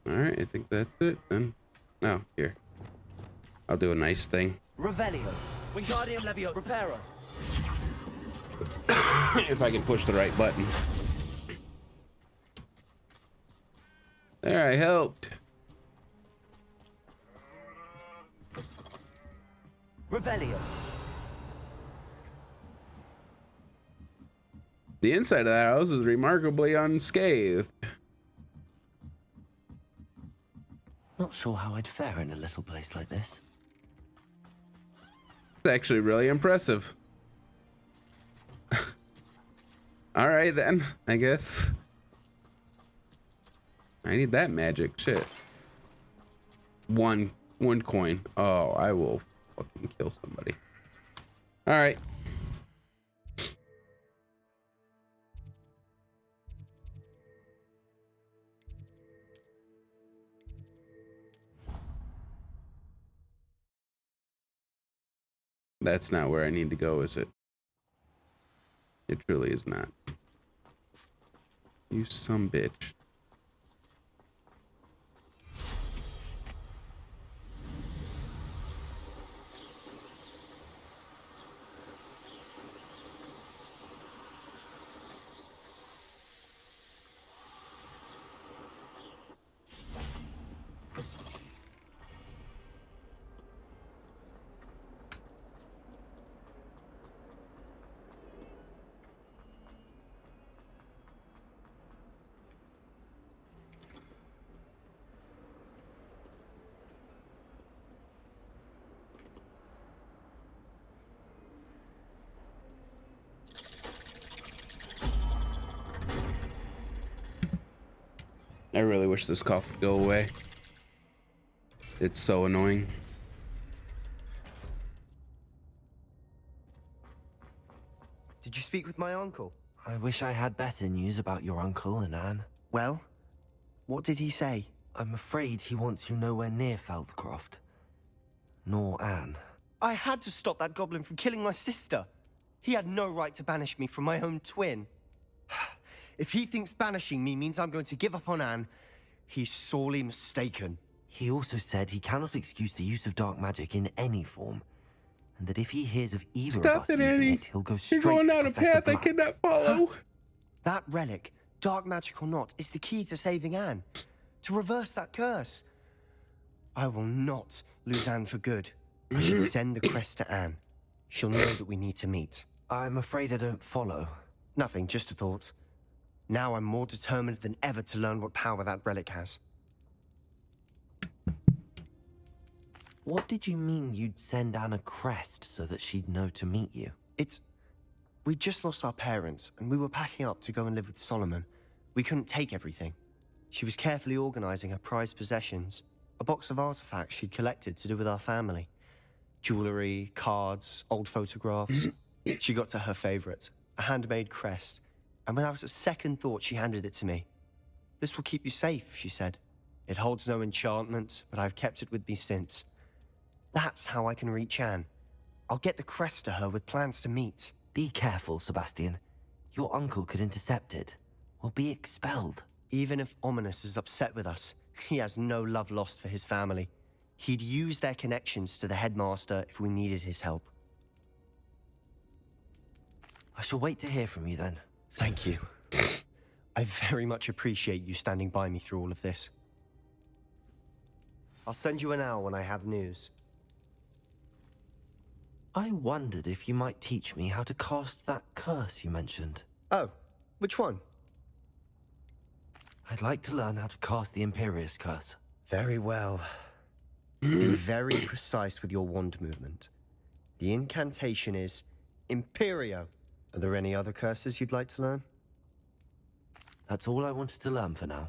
Alright, I think that's it then. Oh, here. I'll do a nice thing. Revelio. Wingardium Levio. Reparo. If I can push the right button. There, I helped. Revelio. The inside of that house is remarkably unscathed. Not sure how I'd fare in a little place like this. It's actually really impressive. All right then, I guess. I need that magic shit. One coin. Oh, I will fucking kill somebody. All right. That's not where I need to go, is it? It truly is not. You some bitch. I really wish this cough would go away. It's so annoying. Did you speak with my uncle? I wish I had better news about your uncle and Anne. Well, what did he say? I'm afraid he wants you nowhere near Feldcroft. Nor Anne. I had to stop that goblin from killing my sister. He had no right to banish me from my own twin. If he thinks banishing me means I'm going to give up on Anne, he's sorely mistaken. He also said he cannot excuse the use of dark magic in any form, and that if he hears of either of us using it, he'll go straight You're going to down a Professor path I Black. cannot follow. That relic, dark magic or not, is the key to saving Anne. To reverse that curse. I will not lose Anne for good. I should send the crest to Anne. She'll know that we need to meet. I'm afraid I don't follow. Nothing, just a thought. Now I'm more determined than ever to learn what power that relic has. What did you mean you'd send Anna Crest so that she'd know to meet you? We just lost our parents, and we were packing up to go and live with Solomon. We couldn't take everything. She was carefully organizing her prized possessions, a box of artifacts she'd collected to do with our family. Jewelry, cards, old photographs. She got to her favorite, a handmade crest, and without a second thought, she handed it to me. "This will keep you safe," she said. "It holds no enchantment, but I've kept it with me since. That's how I can reach Anne. I'll get the crest to her with plans to meet." Be careful, Sebastian. Your uncle could intercept it. We'll be expelled. Even if Ominous is upset with us, he has no love lost for his family. He'd use their connections to the headmaster if we needed his help. I shall wait to hear from you then. Thank you. I very much appreciate you standing by me through all of this. I'll send you an owl when I have news. I wondered if you might teach me how to cast that curse you mentioned. Oh, which one? I'd like to learn how to cast the Imperious Curse. Very well. Be very precise with your wand movement. The incantation is Imperio. Are there any other curses you'd like to learn? That's all I wanted to learn for now.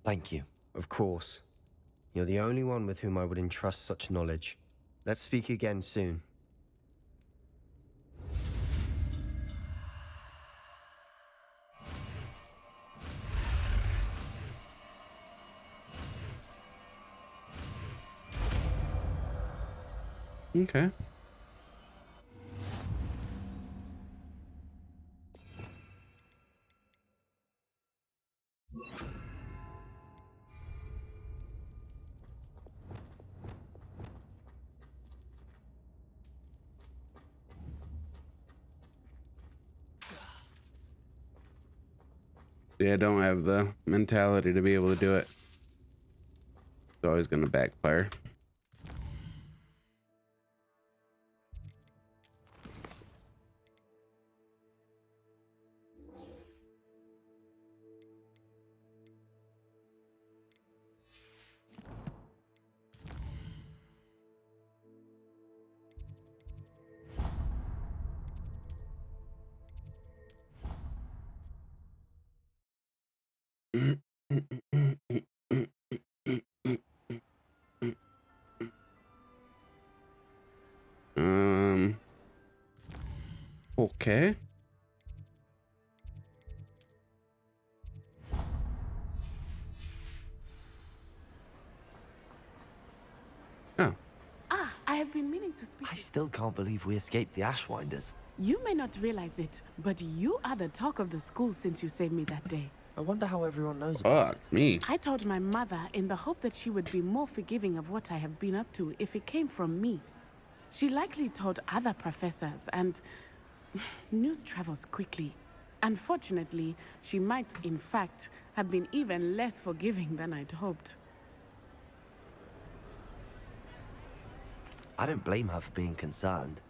Thank you. Of course. You're the only one with whom I would entrust such knowledge. Let's speak again soon. Okay. Yeah, I don't have the mentality to be able to do it. It's always going to backfire. Okay. Oh. Ah, I have been meaning to speak. I still can't believe we escaped the Ashwinders. You may not realize it, but you are the talk of the school since you saved me that day. I wonder how everyone knows about it. Me. I told my mother in the hope that she would be more forgiving of what I have been up to if it came from me. She likely told other professors, and news travels quickly. Unfortunately, she might, in fact, have been even less forgiving than I'd hoped. I don't blame her for being concerned.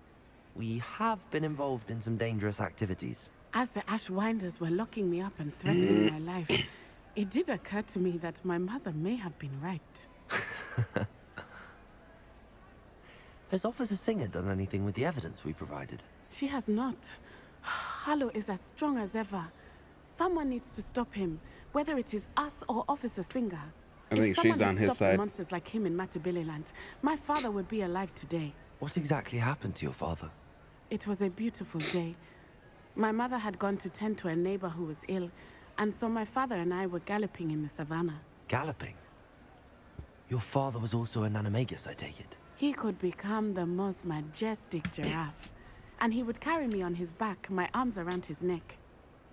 We have been involved in some dangerous activities. As the Ashwinders were locking me up and threatening my life, it did occur to me that my mother may have been right. Has Officer Singer done anything with the evidence we provided? She has not. Harlow is as strong as ever. Someone needs to stop him, whether it is us or Officer Singer. I think she's on his side. If monsters like him in Matabeleland, my father would be alive today. What exactly happened to your father? It was a beautiful day. My mother had gone to tend to a neighbor who was ill, and so my father and I were galloping in the savannah. Galloping? Your father was also an animagus, I take it? He could become the most majestic giraffe, and he would carry me on his back, my arms around his neck.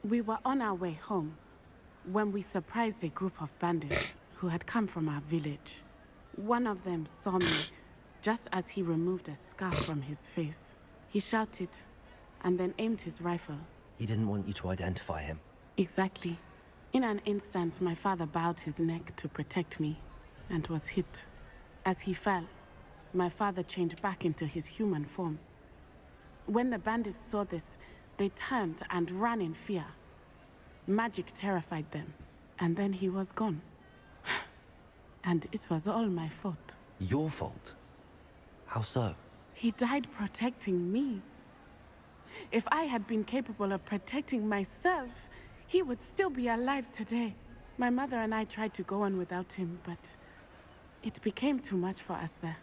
We were on our way home when we surprised a group of bandits who had come from our village. One of them saw me just as he removed a scar from his face. He shouted and then aimed his rifle. He didn't want you to identify him. Exactly. In an instant, my father bowed his neck to protect me and was hit. As he fell, my father changed back into his human form. When the bandits saw this, they turned and ran in fear. Magic terrified them, and then he was gone. And it was all my fault. Your fault? How so? He died protecting me. If I had been capable of protecting myself, he would still be alive today. My mother and I tried to go on without him, but it became too much for us there.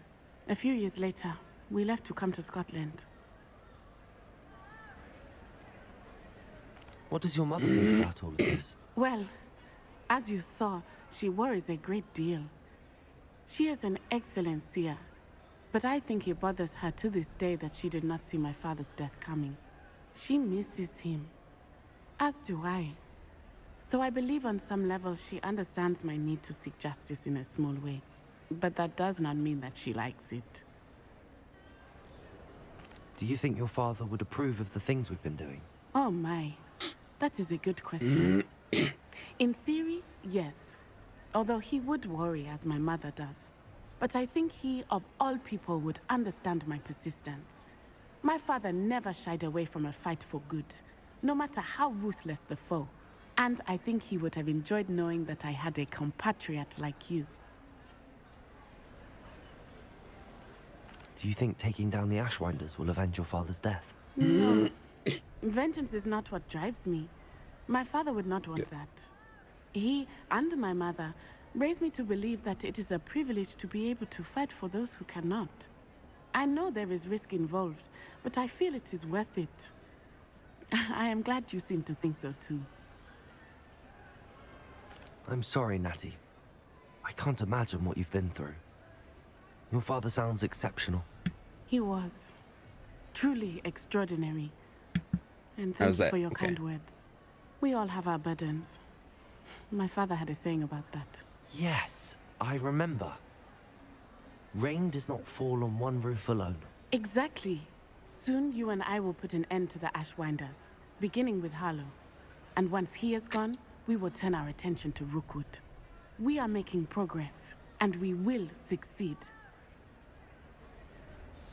A few years later, we left to come to Scotland. What does your mother think about all of this? Well, as you saw, she worries a great deal. She is an excellent seer, but I think it bothers her to this day that she did not see my father's death coming. She misses him, as do I. So I believe on some level she understands my need to seek justice in a small way. But that does not mean that she likes it. Do you think your father would approve of the things we've been doing? Oh my, that is a good question. In theory, yes. Although he would worry as my mother does. But I think he, of all people, would understand my persistence. My father never shied away from a fight for good, no matter how ruthless the foe. And I think he would have enjoyed knowing that I had a compatriot like you. Do you think taking down the Ashwinders will avenge your father's death? No. Vengeance is not what drives me. My father would not want that. He and my mother raised me to believe that it is a privilege to be able to fight for those who cannot. I know there is risk involved, but I feel it is worth it. I am glad you seem to think so too. I'm sorry, Natty. I can't imagine what you've been through. Your father sounds exceptional. He was. Truly extraordinary. And How's thank you that? for your Okay. kind words. We all have our burdens. My father had a saying about that. Yes, I remember. Rain does not fall on one roof alone. Exactly. Soon you and I will put an end to the Ashwinders, beginning with Harlow. And once he is gone, we will turn our attention to Rookwood. We are making progress, and we will succeed.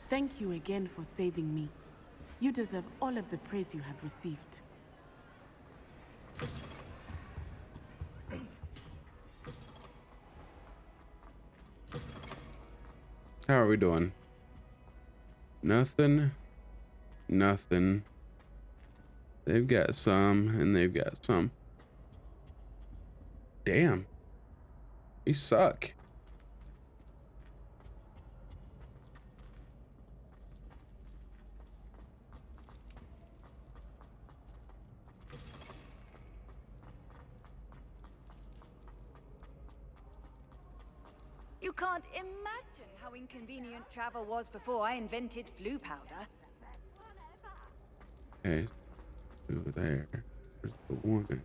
Thank you again for saving me. You deserve all of the praise you have received. How are we doing? Nothing. Nothing. They've got some, and they've got some. Damn. We suck. You can't imagine how inconvenient travel was before I invented flu powder. Okay. Over there. Where's the one?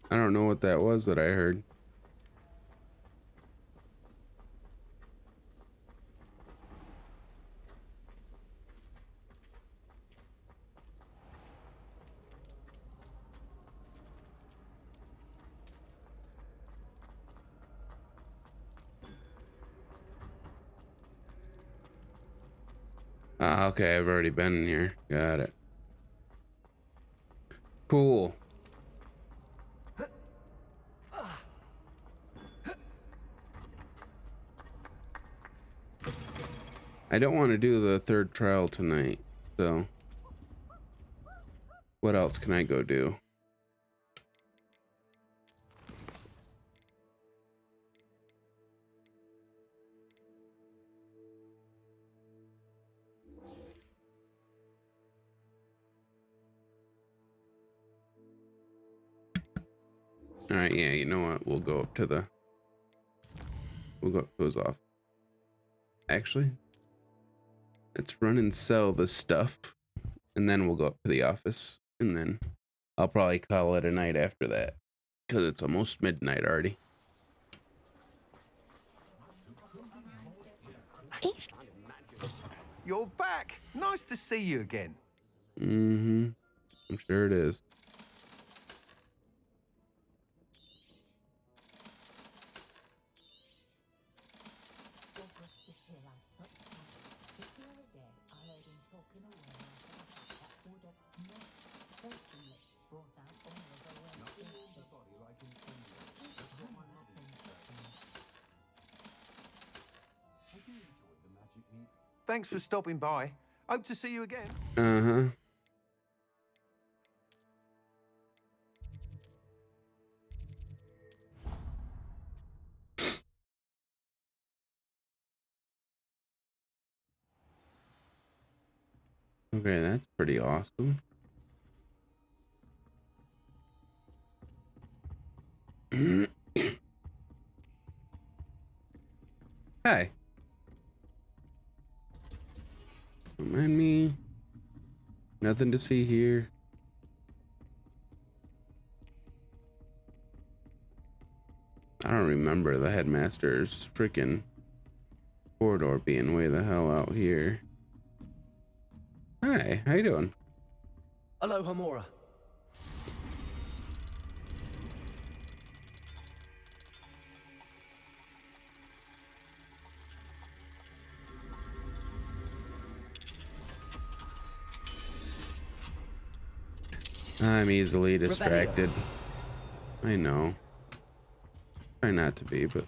I don't know what that was that I heard. Ah, okay, I've already been in here. Got it. Cool. I don't want to do the third trial tonight, so what else can I go do? All right, yeah, you know what? We'll go up to the. We'll go goes off. Actually, let's run and sell the stuff, and then we'll go up to the office, and then I'll probably call it a night after that, because it's almost midnight already. you're back. Nice to see you again. Mm-hmm. I'm sure it is. Thanks for stopping by. Hope to see you again. Uh-huh. Okay, that's pretty awesome. Hey. Don't mind me. Nothing to see here. I don't remember the headmaster's freaking corridor being way the hell out here. Hi, how you doing? Hello, Hamura. I'm easily distracted. I know. Try not to be, but...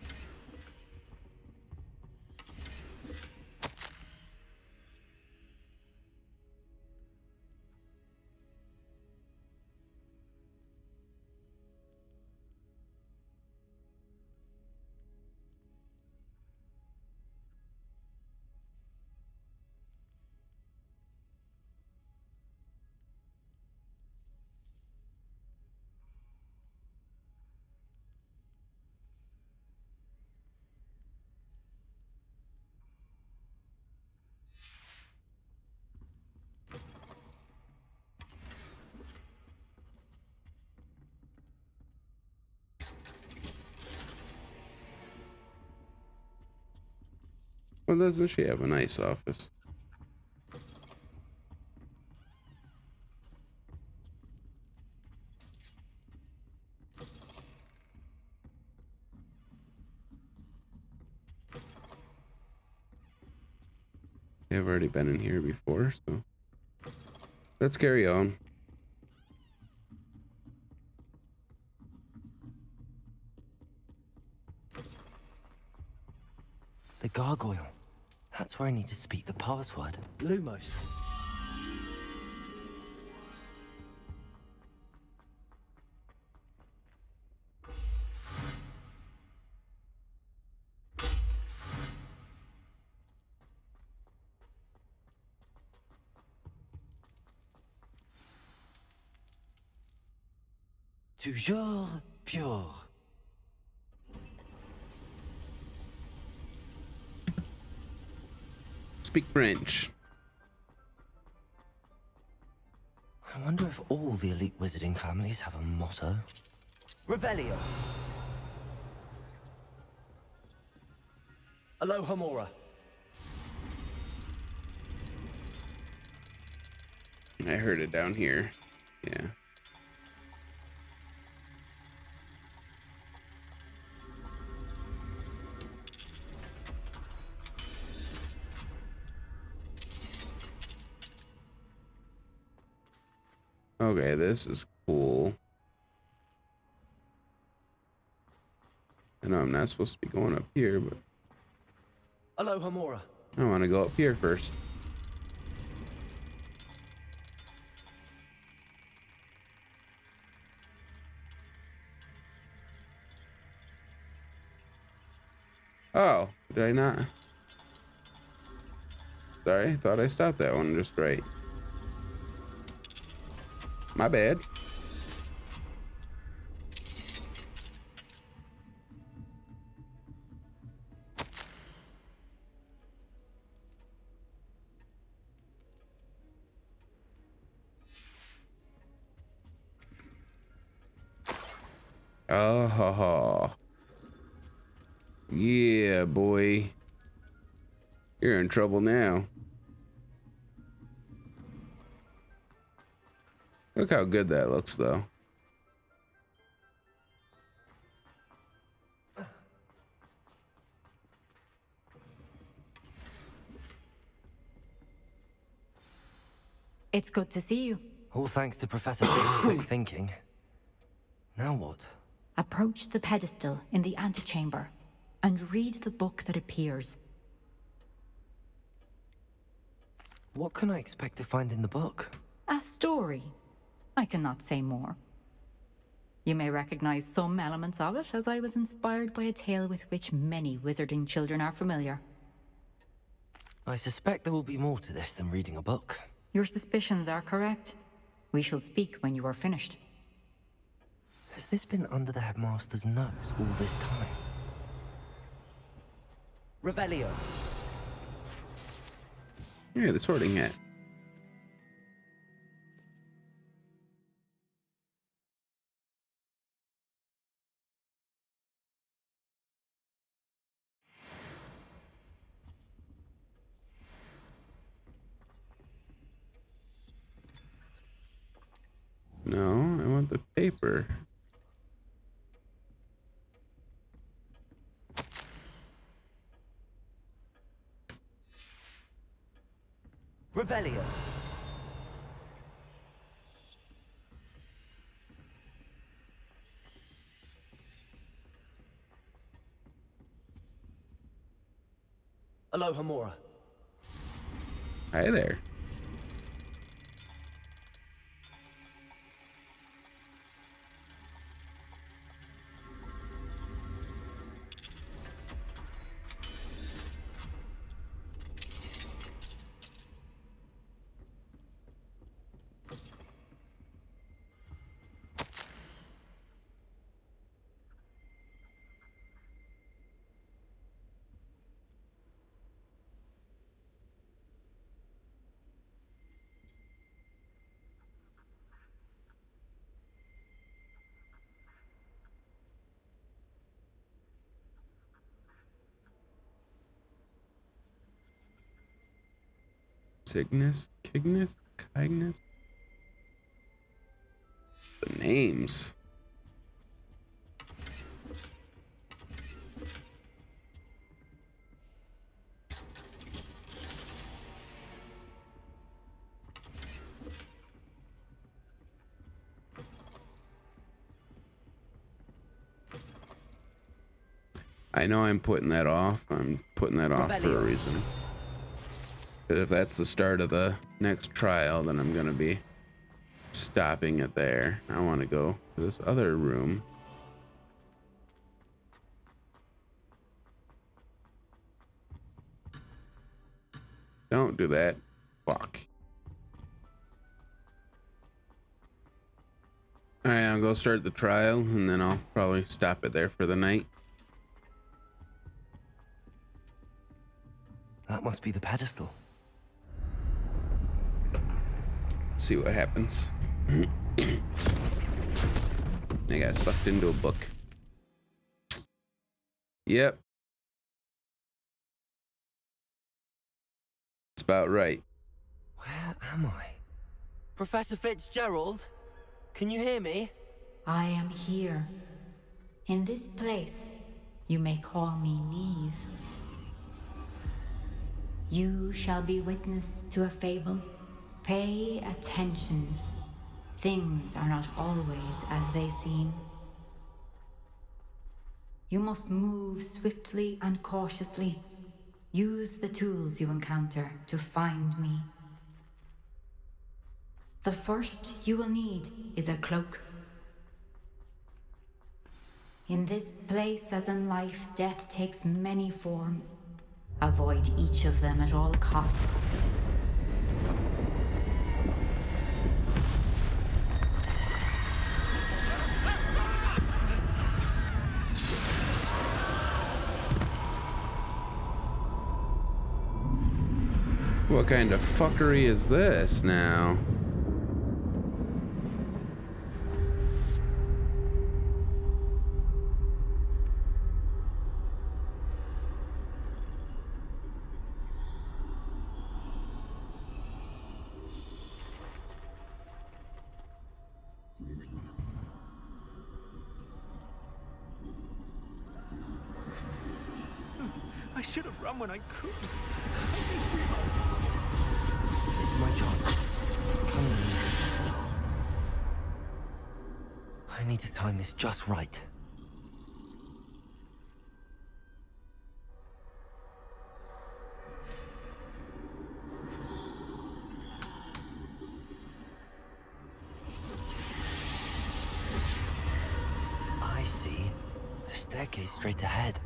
Well, doesn't she have a nice office? I've already been in here before, so let's carry on. The gargoyle. That's where I need to speak the password. Lumos. Toujours pure. Speak French. I wonder if all the elite wizarding families have a motto. Revelio. Alohomora. I heard it down here. Yeah. Okay, this is cool. I know I'm not supposed to be going up here, but Alohomora. I want to go up here first. Oh, did I not? Sorry, I thought I stopped that one just right. My bad. Oh, ha, ha. Yeah, boy. You're in trouble now. Look how good that looks, though. It's good to see you. All thanks to Professor Fig's quick thinking. Now what? Approach the pedestal in the antechamber and read the book that appears. What can I expect to find in the book? A story. I cannot say more. You may recognize some elements of it, as I was inspired by a tale with which many wizarding children are familiar. I suspect there will be more to this than reading a book. Your suspicions are correct. We shall speak when you are finished. Has this been under the headmaster's nose all this time? Revelio. Yeah, the sorting hat. No, I want the paper. Revelio. Aloha Mora. Hi there. Cygnus, Cygnus, Cygnus. The names. I know I'm putting that off. I'm putting that off for a reason. Because if that's the start of the next trial, then I'm going to be stopping it there. I want to go to this other room. Don't do that. Fuck. Alright, I'll go start the trial, and then I'll probably stop it there for the night. That must be the pedestal. See what happens. I got sucked into a book. Yep. It's about right. Where am I? Professor Fitzgerald? Can you hear me? I am here. In this place, you may call me Neve. You shall be witness to a fable. Pay attention. Things are not always as they seem. You must move swiftly and cautiously. Use the tools you encounter to find me. The first you will need is a cloak. In this place, as in life, death takes many forms. Avoid each of them at all costs. What kind of fuckery is this now? I should have run when I could. This is my chance. Come on. I need to time this just right. I see. A staircase straight ahead.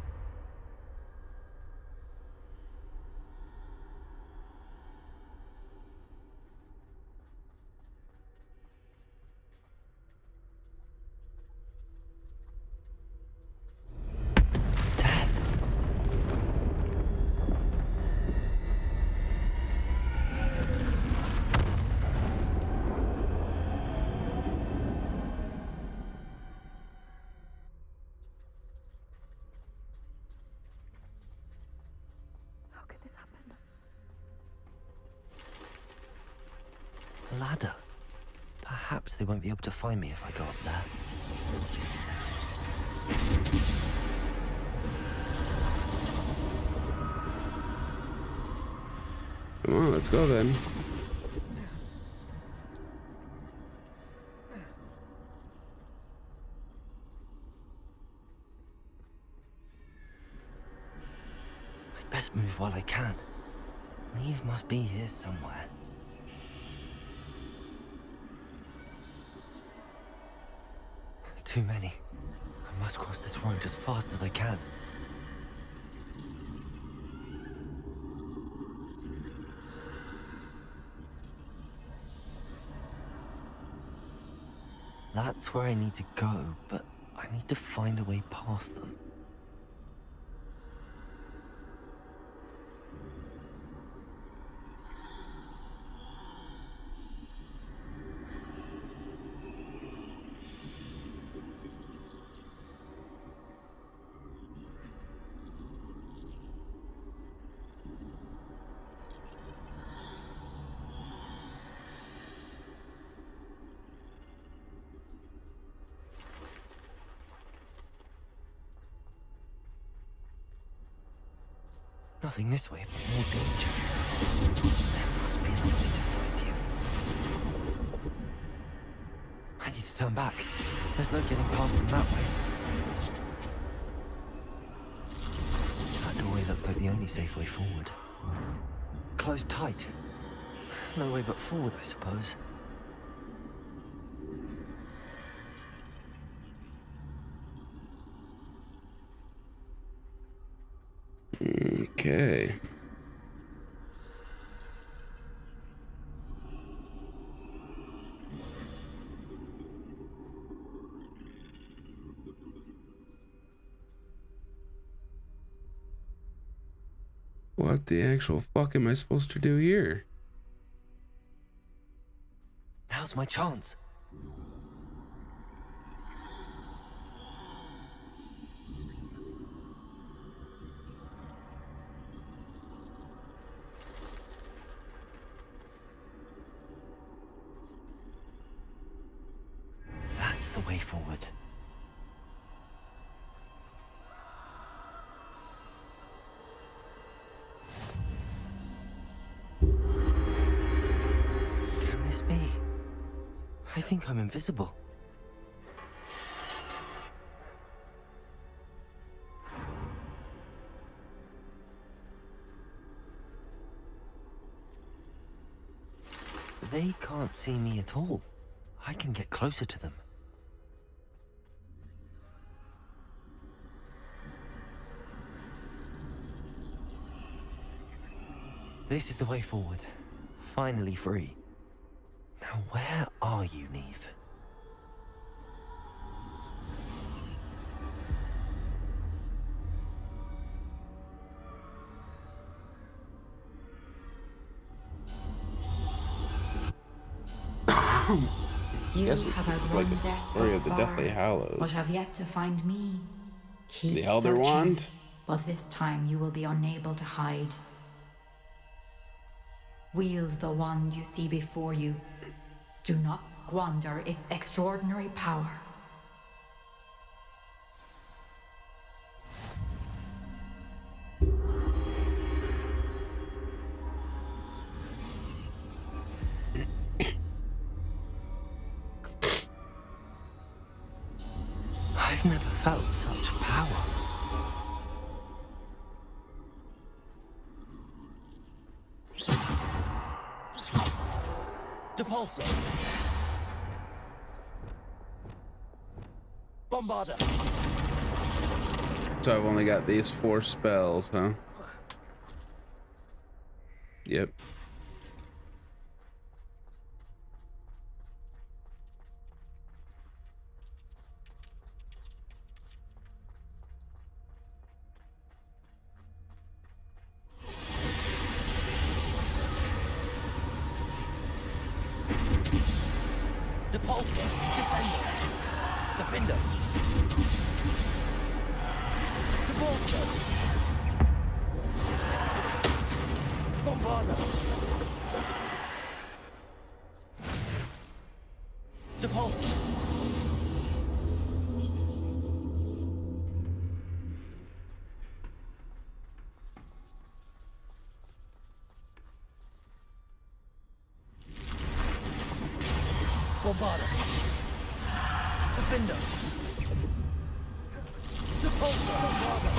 A ladder. Perhaps they won't be able to find me if I go up there. Come on, let's go then. I'd best move while I can. Neve must be here somewhere. Too many. I must cross this road as fast as I can. That's where I need to go, but I need to find a way past them. Nothing this way, but more danger. There must be another way to find you. I need to turn back. There's no getting past them that way. That doorway looks like the only safe way forward. Closed tight. No way but forward, I suppose. Okay. What the actual fuck am I supposed to do here? Now's my chance. That's the way forward. Can this be? I think I'm invisible. They can't see me at all. I can get closer to them. This is the way forward. Finally free. Now where are you, Neve? You Guess have it's outrun like a death story thus of the far, Deathly Hallows. but have yet to find me. Keep The Elder searching, Wand? but this time you will be unable to hide. Wield the wand you see before you. Do not squander its extraordinary power. I've never felt such power. Depulso. Bombarda. So I've only got these 4 spells, huh? Yep. Depulso. Descendo. Defender. Depulso. Bombarda. Depulso. Bombarda. Defender. Depulso. Bombarda.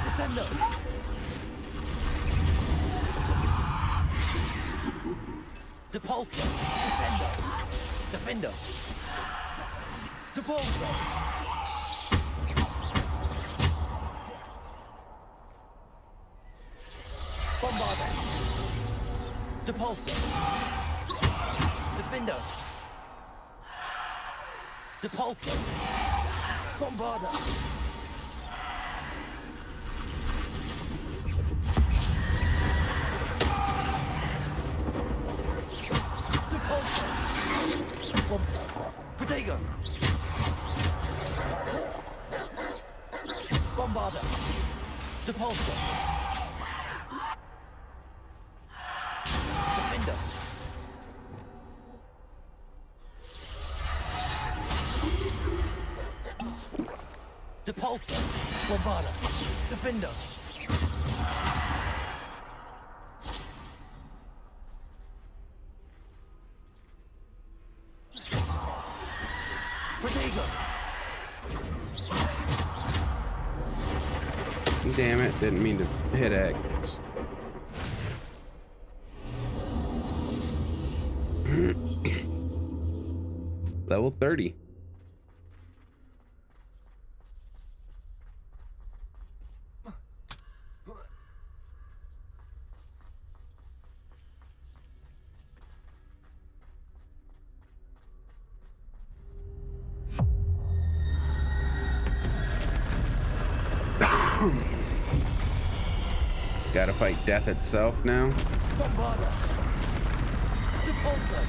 Descendo. Depulso. Descendo. Defender. Depulso. Bombarda. Depulso. Defender. Depulso. Bombarda. Depulso. Protego. Bombarda. Depulso. Defender. Depulso. Bombarda. Defender. Protego. Damn it, didn't mean to hit X. Level 30. Gotta fight death itself now. Bombarda. Depulso.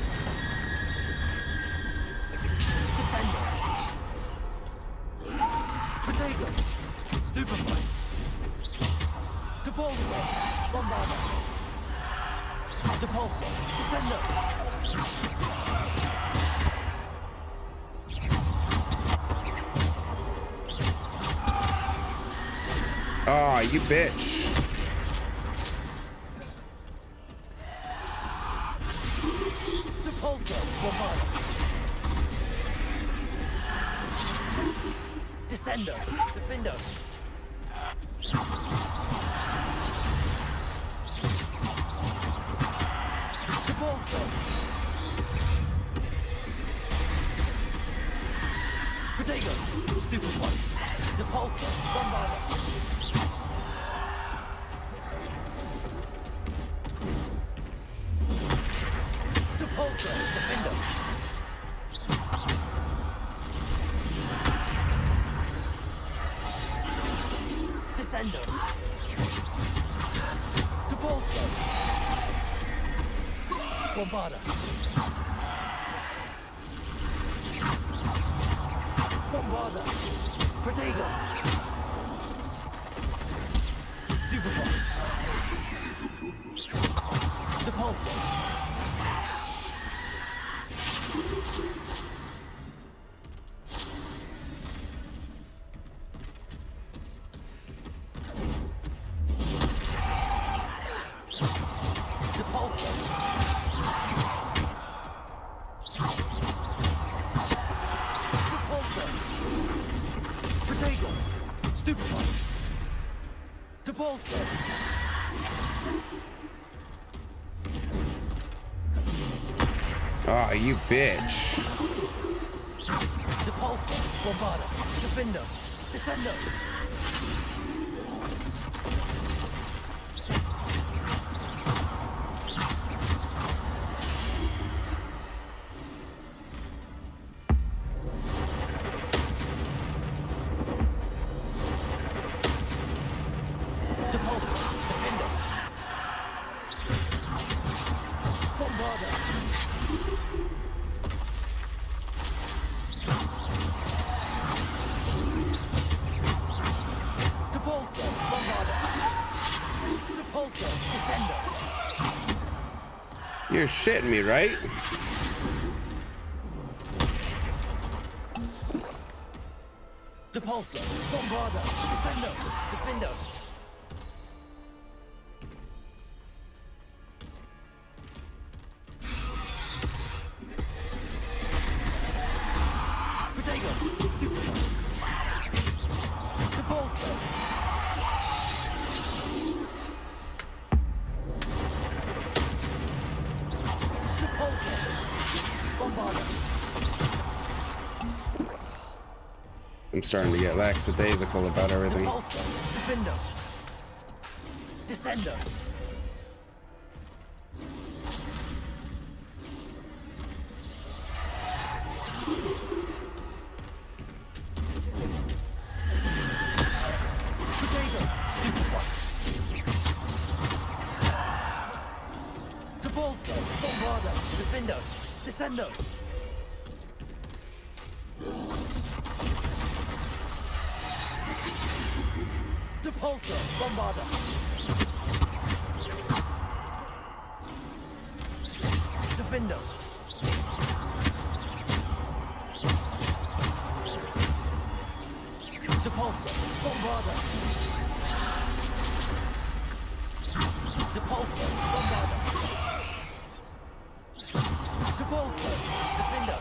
Descendo. Protego. Stupefy. Depulso. Bombarda. Depulso. Descendo. Oh, you bitch. Depulso. Bombarda. Descendo. Defendo. Depulso. Protego. Stupefy. Depulso. Bombarda. Depulso. Defendo. Descendo. Depulso. Bombarda. Bombarda. Protego. Stupefy. Depulso. Stupefy. Depulso. Oh, you bitch. Depulso. Bombarda. Defendo. Descendo. You're shitting me, right? Depulso. Bombarda. Descendo. Defendo. Protego. Stupefy. Depulso. I'm starting to get lackadaisical about everything. Depulso. Defendo. Descendo. Protego. Stupefy. Depulso. Bombarda. Defendo. Descendo. Depulso. Bombarda. Defendo. Depulso. Bombarda. Depulso. Bombarda. Depulso. Defendo.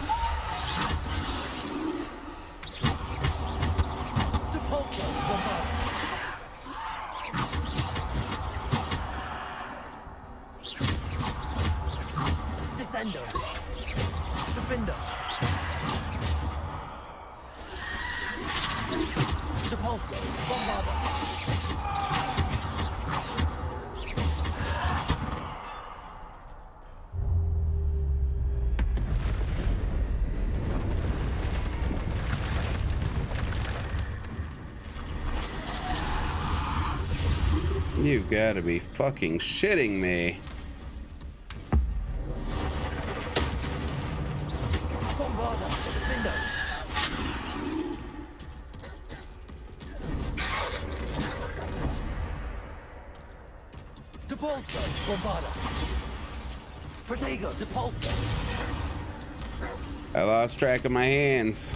Depulso. Bombarda. Descendo. Defendo. Depulso. Bombarda. You gotta be fucking shitting me. Bombarda. Defendo. Depulso. Bombarda. Protego. Depulso. I lost track of my hands.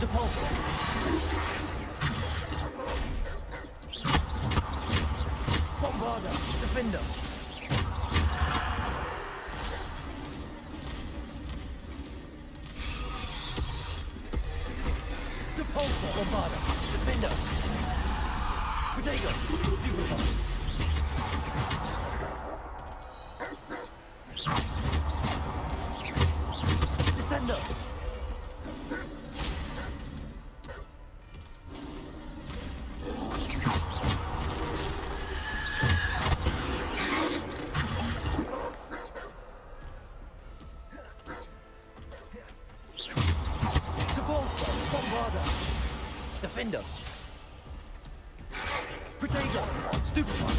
Depulso. Bombarda. Defendo. Depulso. Bombarda. Defendo. Protego. Stupefy. Descendo. Depulso. Bombarda. Defendo. Protego. Stupefy.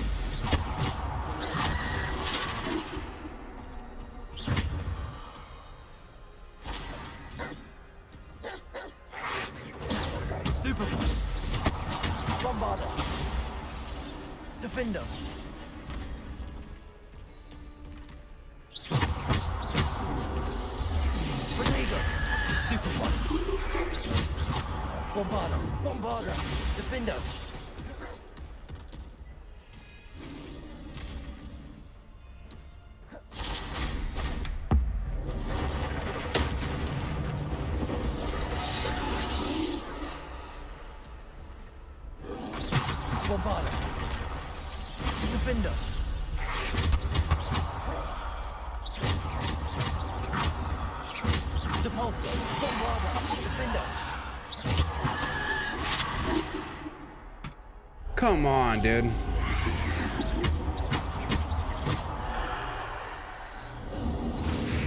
Stupefy. Bombarda. Defendo. Protego. Stupefy. Bombarda. Bombarda. Defendo. Bombarder. Defender. Depulsor. Bombarder. Defender. Come on, dude.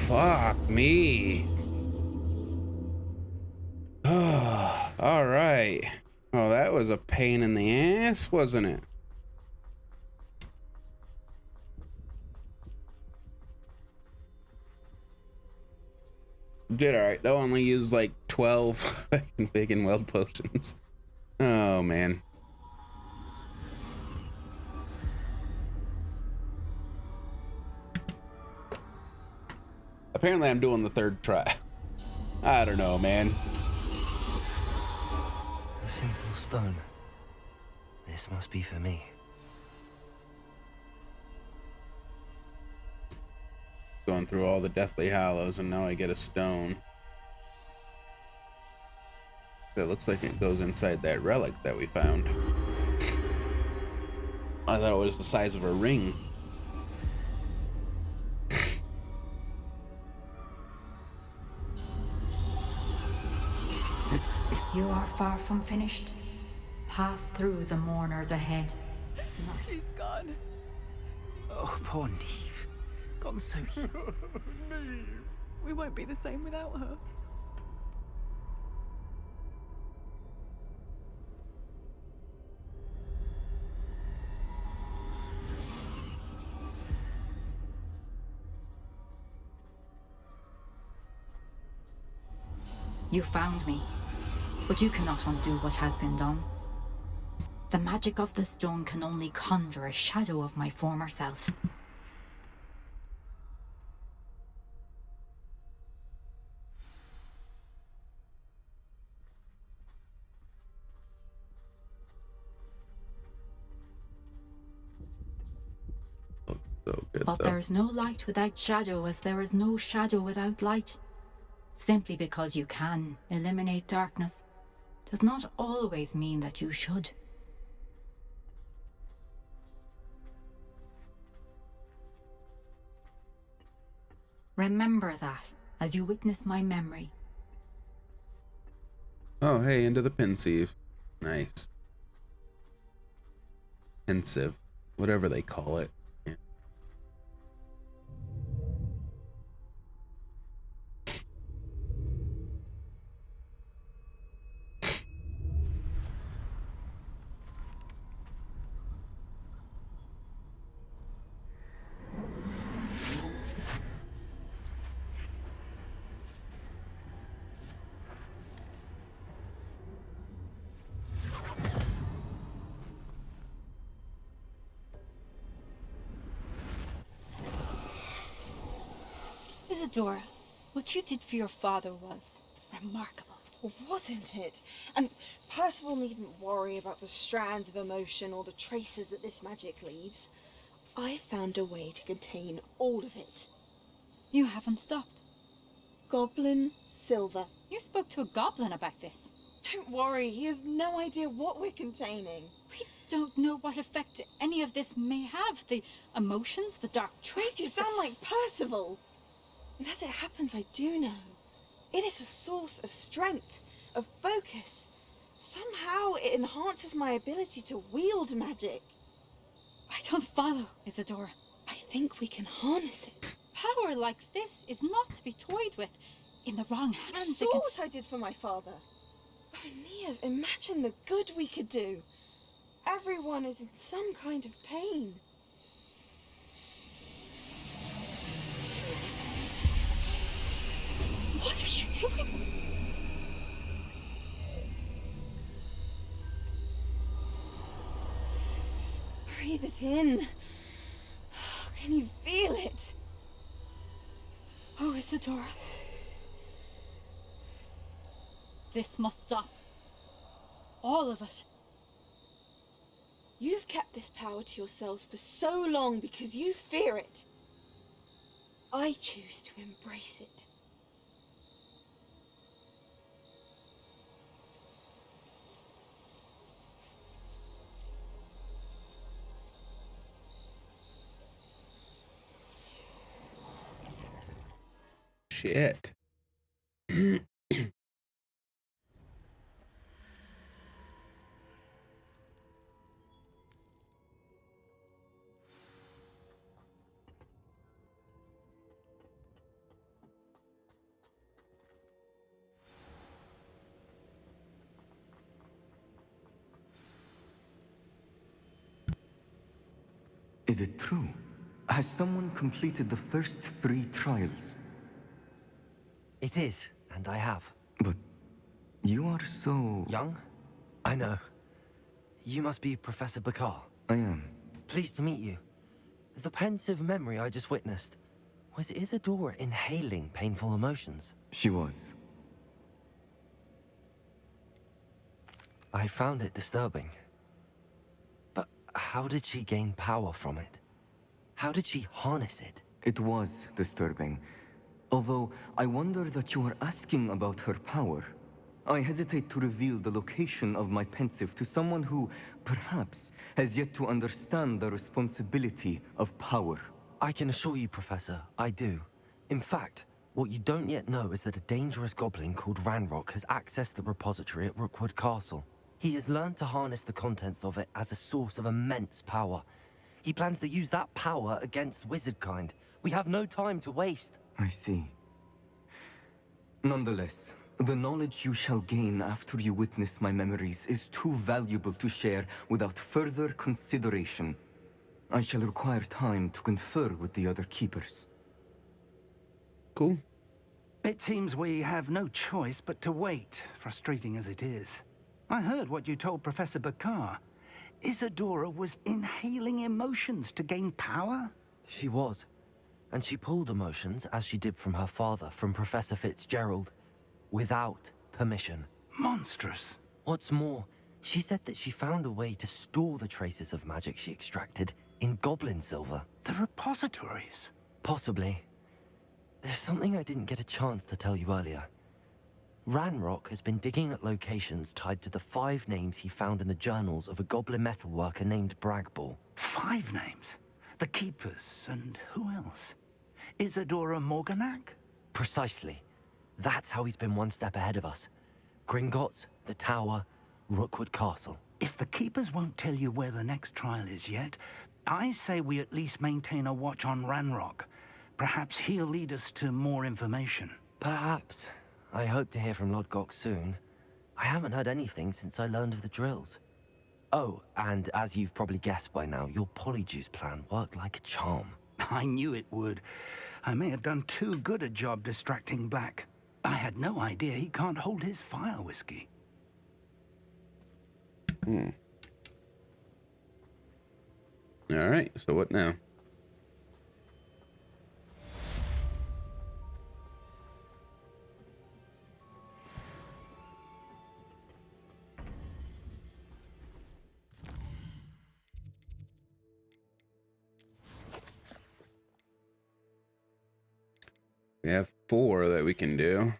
Fuck me. All right. Oh, that was a pain in the ass, wasn't it? Did all right. They'll only use like 12 fucking big and weld potions. Oh, man. Apparently, I'm doing the third try. I don't know, man. A simple stone. This must be for me. Going through all the Deathly Hallows, and now I get a stone. That looks like it goes inside that relic that we found. I thought it was the size of a ring. You are far from finished. Pass through the mourners ahead. She's gone. Oh, poor Neve. Gone so young. We won't be the same without her. You found me, but you cannot undo what has been done. The magic of the stone can only conjure a shadow of my former self. So good, But though. there is no light without shadow, as there is no shadow without light. Simply because you can eliminate darkness does not always mean that you should. Remember that as you witness my memory. Oh, hey, into the pensieve. Nice. Pensive. Whatever they call it. Yeah. Isadora, what you did for your father was remarkable. Well, wasn't it? And Percival needn't worry about the strands of emotion or the traces that this magic leaves. I found a way to contain all of it. You haven't stopped. Goblin Silver. You spoke to a goblin about this. Don't worry, he has no idea what we're containing. We don't know what effect any of this may have. The emotions, the dark traits. You sound like Percival. And as it happens, I do know. It is a source of strength, of focus. Somehow it enhances my ability to wield magic. I don't follow, Isadora. I think we can harness it. Power like this is not to be toyed with. In the wrong hands, You saw what I did for my father. Oh, Neve, imagine the good we could do. Everyone is in some kind of pain. What are you doing? Breathe it in. Can you feel it? Oh, Isadora. This must stop. All of it. You've kept this power to yourselves for so long because you fear it. I choose to embrace it. shit. Is it true? Has someone completed the first 3 trials? It is, and I have. But you are so... Young? I know. You must be Professor Bakar. I am. Pleased to meet you. The pensive memory I just witnessed, was Isadora inhaling painful emotions? She was. I found it disturbing. But how did she gain power from it? How did she harness it? It was disturbing. Although, I wonder that you are asking about her power. I hesitate to reveal the location of my pensive to someone who, perhaps, has yet to understand the responsibility of power. I can assure you, Professor, I do. In fact, what you don't yet know is that a dangerous goblin called Ranrock has accessed the repository at Rookwood Castle. He has learned to harness the contents of it as a source of immense power. He plans to use that power against wizardkind. We have no time to waste. I see. Nonetheless, the knowledge you shall gain after you witness my memories is too valuable to share without further consideration. I shall require time to confer with the other keepers. Cool. It seems we have no choice but to wait, frustrating as it is. I heard what you told Professor Bakar. Isadora was inhaling emotions to gain power? She was. And she pulled emotions, as she did from her father, from Professor Fitzgerald, without permission. Monstrous. What's more, she said that she found a way to store the traces of magic she extracted in goblin silver. The repositories? Possibly. There's something I didn't get a chance to tell you earlier. Ranrock has been digging at locations tied to the 5 names he found in the journals of a goblin metalworker named Bragball. 5 names? The Keepers, and who else? Isadora Morganac? Precisely. That's how he's been one step ahead of us. Gringotts, the Tower, Rookwood Castle. If the Keepers won't tell you where the next trial is yet, I say we at least maintain a watch on Ranrock. Perhaps he'll lead us to more information. Perhaps. I hope to hear from Lodgok soon. I haven't heard anything since I learned of the drills. Oh, and as you've probably guessed by now, your polyjuice plan worked like a charm. I knew it would. I may have done too good a job distracting Black. I had no idea he can't hold his fire whiskey. Alright, so what now? We have 4 that we can do.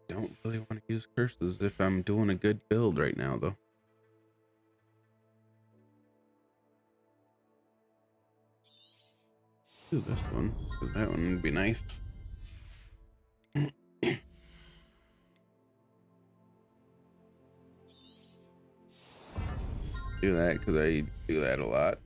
Don't really want to use curses if I'm doing a good build right now, though. Do this one, because that one would be nice. Do that because I do that a lot.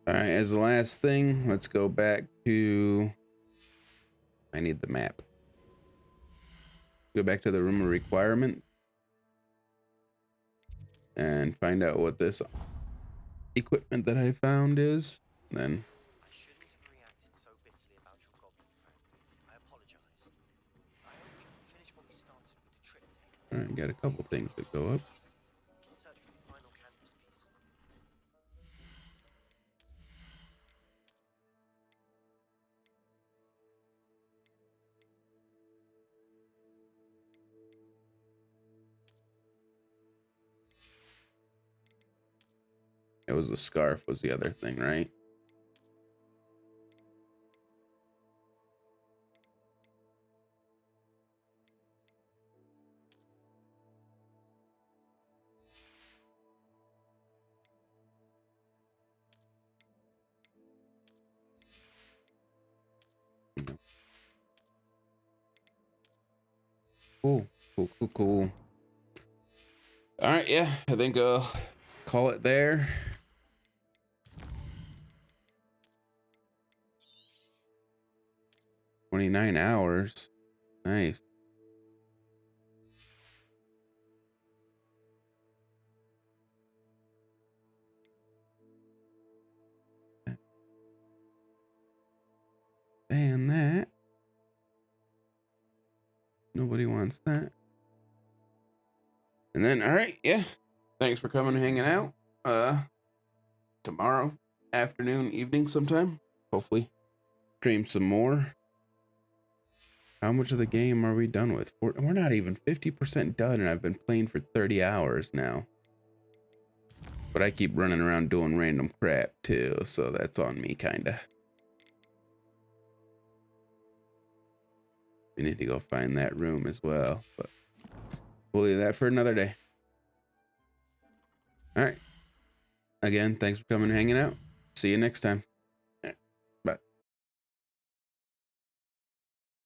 All right, as the last thing, let's go back to... I need the map. Go back to the room of requirement and find out what this equipment that I found is. And then I shouldn't have reacted so bitterly about your goblin friend. I apologize. I hope we can finish what we started with the triptych. all right, got a couple things that go up. We can search for the final canvas piece. It was the scarf was the other thing, right? Cool, cool, cool, cool. All right, yeah, I think I'll call it there. $29 hours. Nice. And that. Nobody wants that. And then, all right, yeah. Thanks for coming and hanging out. Tomorrow afternoon, evening sometime. Hopefully stream some more. How much of the game are we done with? We're not even 50% done, and I've been playing for 30 hours now. But I keep running around doing random crap too, so that's on me, kinda. We need to go find that room as well, but we'll leave that for another day. All right. Again, thanks for coming and hanging out. See you next time.